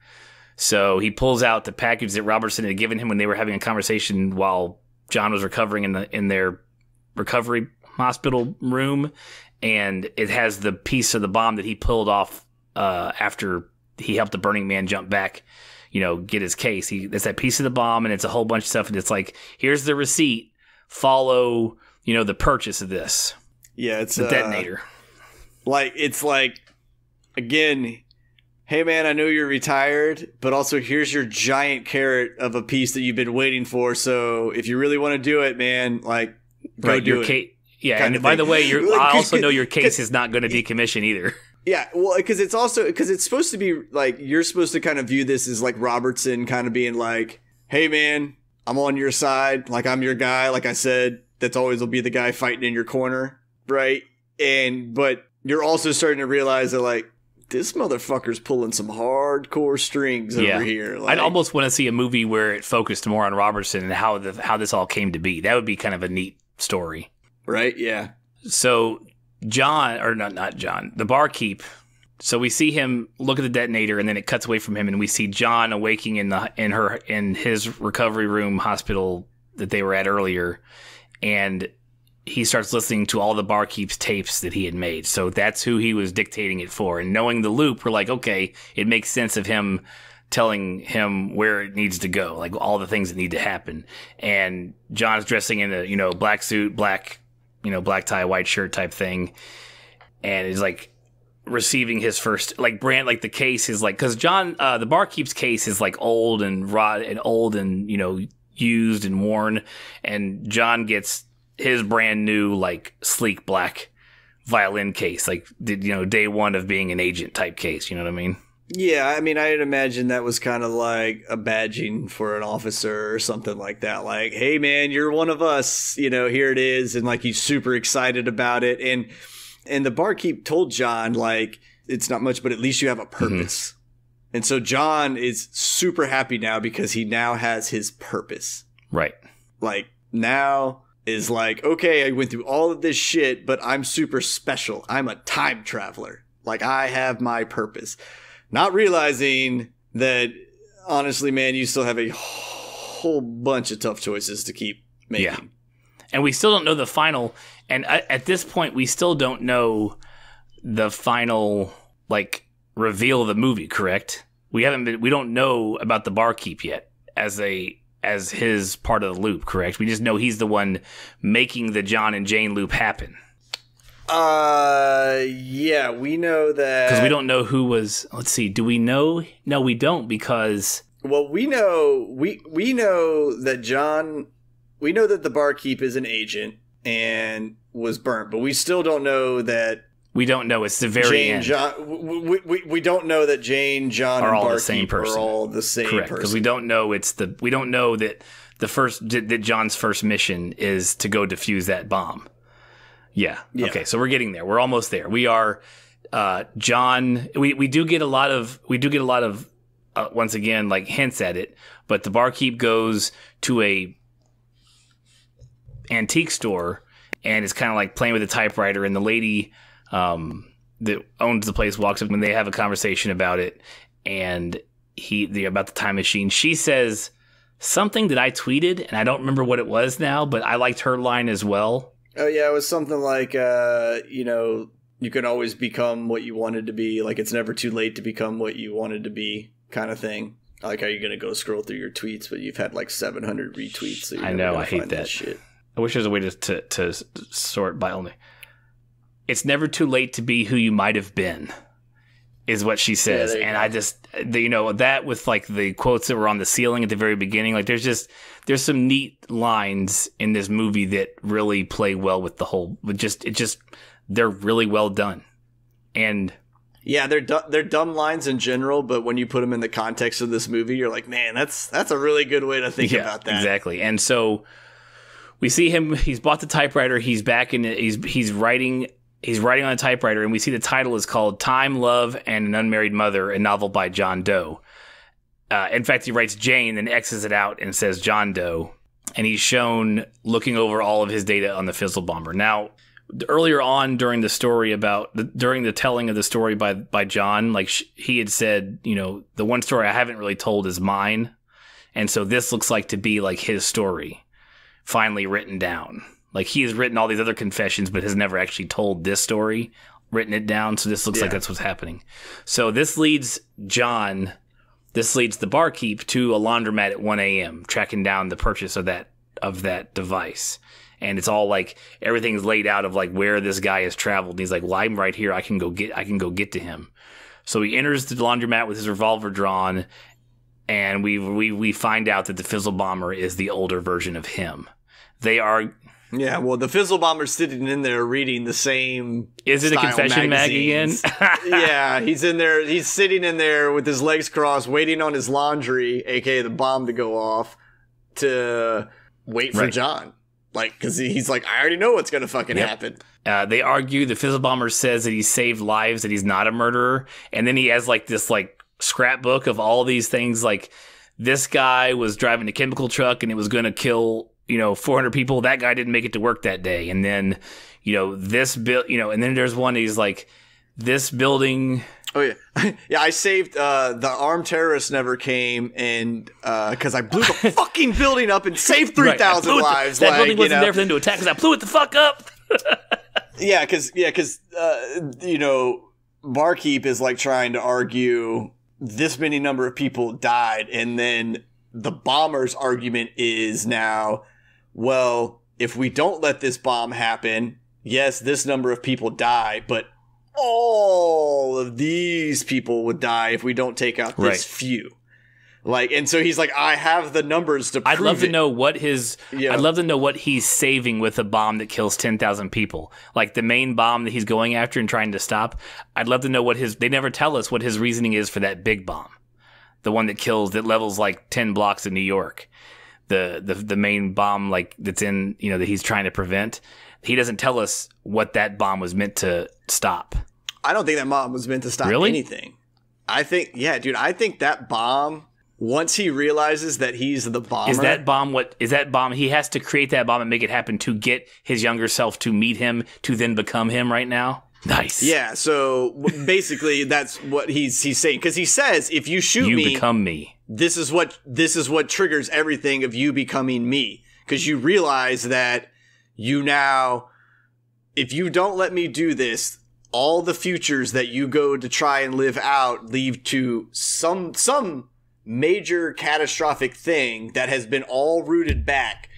So he pulls out the package that Robertson had given him when they were having a conversation while John was recovering in their recovery hospital room, and it has the piece of the bomb that he pulled off after he helped the Burning Man jump back, get his case. It's that piece of the bomb, and it's a whole bunch of stuff, and it's like, here's the receipt. Follow, the purchase of this. Yeah, it's the detonator. It's like, again, hey man, I know you're retired, but also here's your giant carrot of a piece that you've been waiting for. So if you really want to do it, man, go do it. Yeah, and by the way, I also know your case is not going to decommission either. Yeah, well, because it's supposed to be like, you're supposed to kind of view this as like Robertson kind of being like, hey man, I'm on your side. Like, I'm your guy. Like I said, that's always will be the guy fighting in your corner. Right. But you're also starting to realize that like, this motherfucker's pulling some hardcore strings over here. I'd almost want to see a movie where it focused more on Robertson and how this all came to be. That would be kind of a neat story. Right. Yeah. So John, or not John, the barkeep. So we see him look at the detonator, and then it cuts away from him, and we see John awaking in his recovery room hospital that they were at earlier, and he starts listening to all the Barkeep's tapes that he had made. So that's who he was dictating it for. And knowing the loop, we're like, okay, it makes sense of him telling him where it needs to go, like all the things that need to happen. And John's dressing in a, black suit, black tie, white shirt type thing. And is like receiving his first, like the case is like, cause John, the Barkeep's case is like old and used and worn. And John gets his brand new, like, sleek black violin case, like, day one of being an agent type case. You know what I mean? Yeah, I mean, I'd imagine that was kind of like a badging for an officer or something like that. Like, hey, man, you're one of us. Here it is. And, like, he's super excited about it. And the Barkeep told John, like, it's not much, but at least you have a purpose. Mm-hmm. And so John is super happy now because he now has his purpose. Right. Like, now is like, okay, I went through all of this shit, but I'm super special. I'm a time traveler. Like, I have my purpose. Not realizing that, honestly, man, you still have a whole bunch of tough choices to keep making. Yeah. And we still don't know the final. And at this point, we still don't know the final, like, reveal of the movie, correct? We don't know about the Barkeep yet as his part of the loop, correct? We just know he's the one making the John and Jane loop happen. Yeah, we know that. Because we don't know who was, let's see, do we know? No, we don't, because... Well, we know that John, we know that the Barkeep is an agent and was burnt, but we still don't know that... We don't know. It's the very end. We don't know that Jane, John, are and all Barkeep the same person. Are all the same Correct, person. because we don't know that that John's first mission is to go defuse that bomb. Yeah. Okay, so we're getting there. We're almost there. We are John. We do get a lot of once again, like, hints at it, but the Barkeep goes to a antique store and is kind of like playing with a typewriter, and the lady that owns the place walks up and they have a conversation about it, and about the time machine. She says something that I tweeted, and I don't remember what it was now, but I liked her line as well. Oh yeah, it was something like you can always become what you wanted to be. Like, it's never too late to become what you wanted to be, kind of thing. I like how you're gonna go scroll through your tweets, but you've had like 700 retweets. So I know, I hate that shit. I wish there's a way to sort by only. It's never too late to be who you might have been, is what she says. Yeah, and I just, that with, like, the quotes that were on the ceiling at the very beginning, like, there's some neat lines in this movie that really play well with the whole, they're really well done. And yeah, they're dumb lines in general, but when you put them in the context of this movie, you're like, man, that's a really good way to think about that. Exactly. And so we see him, he's bought the typewriter, he's back in it, he's writing on a typewriter, and we see the title is called Time, Love, and an Unmarried Mother, a novel by John Doe. In fact, he writes Jane, then X's it out and says John Doe. And he's shown looking over all of his data on the Fizzle Bomber. Now, earlier on during the story during the telling of the story by John, like, he had said, the one story I haven't really told is mine. And so this looks like to be like his story, finally written down. Like, he has written all these other confessions, but has never actually told this story, written it down. So this looks like that's what's happening. So this leads the Barkeep to a laundromat at 1 a.m., tracking down the purchase of that device. And it's all like, everything's laid out of, like, where this guy has traveled. And he's like, well, I'm right here. I can go get to him. So he enters the laundromat with his revolver drawn, and we find out that the Fizzle Bomber is the older version of him. They are... Yeah, well, the Fizzle Bomber's sitting in there reading the same. Is it a confession mag again? Yeah, he's in there. He's sitting in there with his legs crossed, waiting on his laundry, aka the bomb, to go off to wait for John. Like, because he's like, I already know what's going to fucking happen. They argue. The Fizzle Bomber says that he saved lives, that he's not a murderer. And then he has, like, this, like, scrapbook of all these things. Like, this guy was driving a chemical truck and it was going to kill 400 people. That guy didn't make it to work that day. And then, and then there's one, he's like, this building. Oh yeah, yeah. I saved the armed terrorists never came, and because I blew the fucking building up and saved 3,000 lives. That building wasn't there for them to attack because I blew it the fuck up. Yeah, because Barkeep is like trying to argue this many number of people died, and then the bomber's argument is now, well, if we don't let this bomb happen, yes, this number of people die, but all of these people would die if we don't take out this few. Like, and so he's like, I have the numbers to prove I'd love it. to know what I'd love to know what he's saving with a bomb that kills 10,000 people. Like the main bomb that he's going after and trying to stop. I'd love to know what they never tell us what his reasoning is for that big bomb. The one that levels like 10 blocks in New York. The main bomb, like, that's in, that he's trying to prevent. He doesn't tell us what that bomb was meant to stop. I don't think that bomb was meant to stop anything. I think that bomb, once he realizes that he's the bomber. Is that bomb, he has to create that bomb and make it happen to get his younger self to meet him, to then become him right now? Nice. Yeah, so basically that's what he's saying. Because he says, if you shoot me, you become me. This is what triggers everything of you becoming me. Because you realize that you now, if you don't let me do this, all the futures that you go to try and live out lead to some major catastrophic thing that has been all rooted back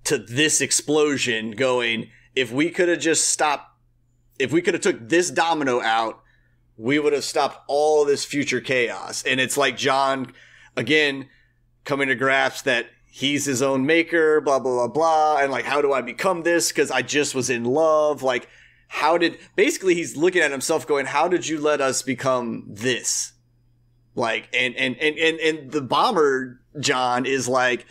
to this explosion going, if we could have took this domino out, we would have stopped all this future chaos. And it's like John, again, coming to grasp that he's his own maker, blah, blah, blah, blah. And like, how do I become this? Because I just was in love. Like, basically he's looking at himself going, how did you let us become this? Like, and the bomber, John, is like,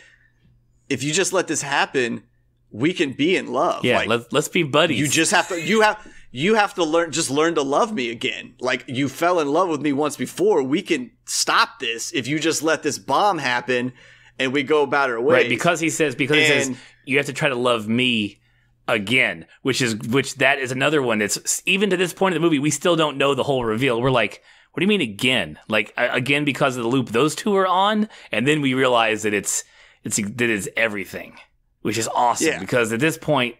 if you just let this happen, we can be in love. Yeah, like, let's be buddies. You just have to, you have to learn to love me again. Like, you fell in love with me once before. We can stop this if you just let this bomb happen and we go about our way. Right, because he says you have to try to love me again, which that is another one that's, even to this point in the movie, we still don't know the whole reveal. We're like, what do you mean again? Like, again, because of the loop those two are on, and then we realize that it's everything, which is awesome. Yeah. Because at this point,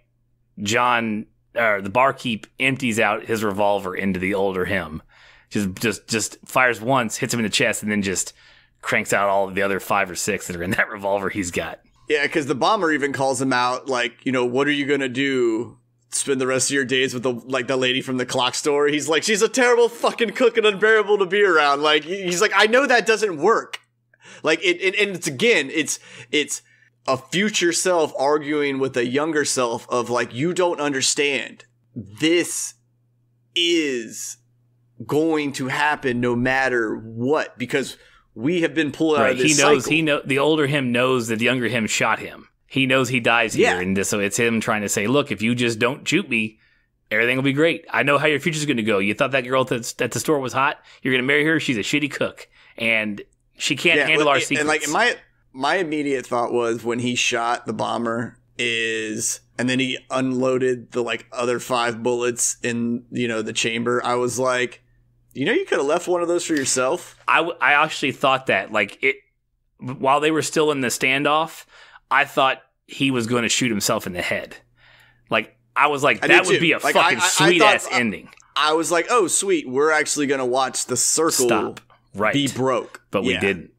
John, the barkeep, empties out his revolver into the older him, just fires once, hits him in the chest, and then just cranks out all of the other 5 or 6 that are in that revolver he's got. Yeah, because the bomber even calls him out, like, what are you gonna do? Spend the rest of your days with the lady from the clock store? He's like, she's a terrible fucking cook and unbearable to be around. Like, he's like, I know that doesn't work. Like, and it's a future self arguing with a younger self of like, you don't understand. This is going to happen no matter what, because we have been pulled out of this cycle. The older him knows that the younger him shot him. He knows he dies here, and so it's him trying to say, look, if you just don't shoot me, everything will be great. I know how your future's going to go. You thought that girl at the store was hot? You're going to marry her? She's a shitty cook, and she can't handle our secrets. And like, my immediate thought was, when he shot the bomber, and then he unloaded the like other 5 bullets in the chamber, I was like, you could have left one of those for yourself. I actually thought that, like, while they were still in the standoff, I thought he was going to shoot himself in the head. Like, I was like, that would be a fucking sweet-ass ending. I was like, oh, sweet, we're actually going to watch the circle be broke. But we didn't.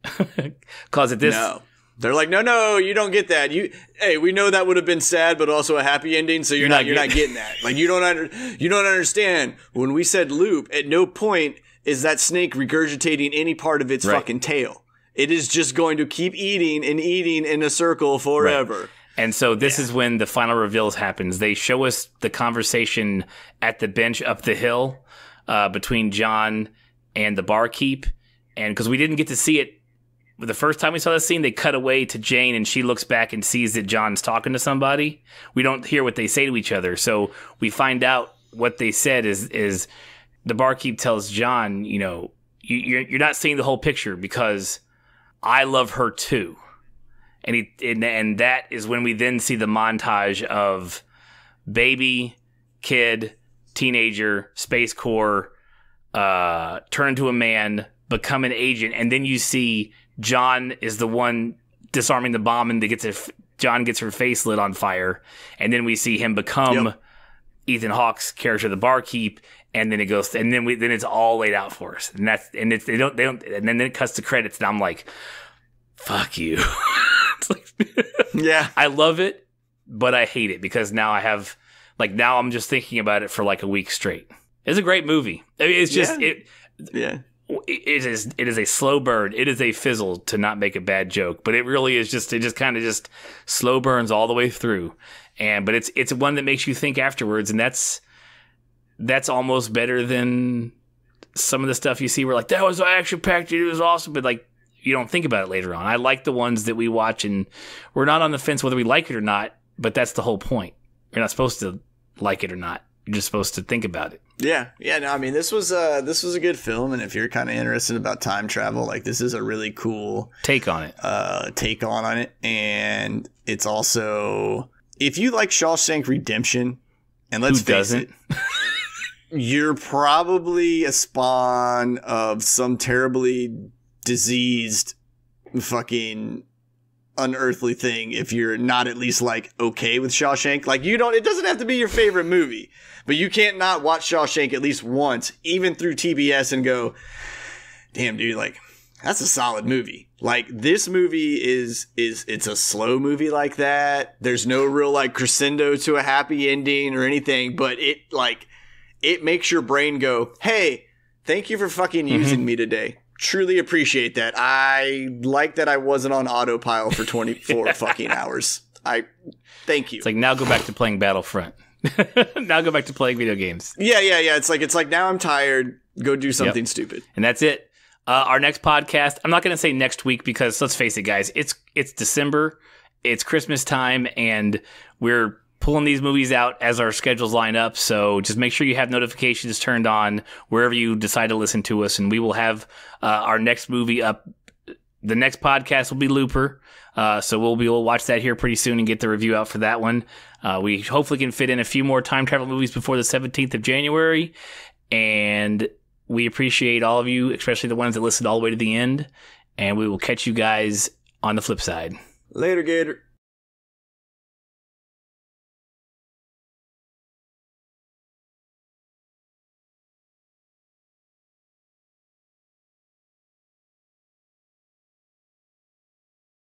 Because at this... No. They're like, no, you don't get that. Hey, we know that would have been sad, but also a happy ending, so you're not getting that. Like, you don't understand. When we said loop, at no point is that snake regurgitating any part of its fucking tail. It is just going to keep eating and eating in a circle forever. Right. And so this is when the final reveals happens. They show us the conversation at the bench up the hill between John and the barkeep. And because we didn't get to see it the first time we saw this scene, they cut away to Jane, and she looks back and sees that John's talking to somebody. We don't hear what they say to each other. So we find out what they said is the barkeep tells John, you're not seeing the whole picture because I love her too. And that is when we then see the montage of baby, kid, teenager, Space Corps, turn into a man, become an agent, and then you see John is the one disarming the bomb, and John gets her face lit on fire, and then we see him become Ethan Hawke's character, the barkeep, and then it goes, and then it's all laid out for us, and and then it cuts to credits, and I'm like, fuck you. It's like, yeah, I love it, but I hate it because now now I'm just thinking about it for like a week straight. It's a great movie. I mean, it's just It is a slow burn. It is a fizzle, to not make a bad joke, but it really is just kind of just slow burns all the way through. But it's one that makes you think afterwards, and that's almost better than some of the stuff you see where like, that was action packed, it was awesome, but like you don't think about it later on. I like the ones that we watch and we're not on the fence whether we like it or not, but that's the whole point. You're not supposed to like it or not. You're just supposed to think about it. Yeah. No, I mean, this was a good film, and if you're kind of interested about time travel, like, this is a really cool take on it. And it's also, if you like Shawshank Redemption, and let's face it, you're probably a spawn of some terribly diseased fucking unearthly thing if you're not at least like okay with Shawshank. Like, it doesn't have to be your favorite movie, but you can't not watch Shawshank at least once, even through TBS, and go, damn dude, like, that's a solid movie. Like, this movie it's a slow movie like that. There's no real like crescendo to a happy ending or anything, but it makes your brain go, hey, thank you for fucking using me today. Truly appreciate that. I like that I wasn't on autopilot for 24 fucking hours. Thank you. It's like, now go back to playing Battlefront. Now go back to playing video games. Yeah. It's like now I'm tired. Go do something stupid. And that's it. Our next podcast, I'm not going to say next week because let's face it, guys, it's December, it's Christmas time, and we're pulling these movies out as our schedules line up. So just make sure you have notifications turned on wherever you decide to listen to us, and we will have our next movie up. The next podcast will be Looper. So we'll watch that here pretty soon and get the review out for that one. We hopefully can fit in a few more time travel movies before the 17th of January. And we appreciate all of you, especially the ones that listened all the way to the end. And we will catch you guys on the flip side. Later, Gator.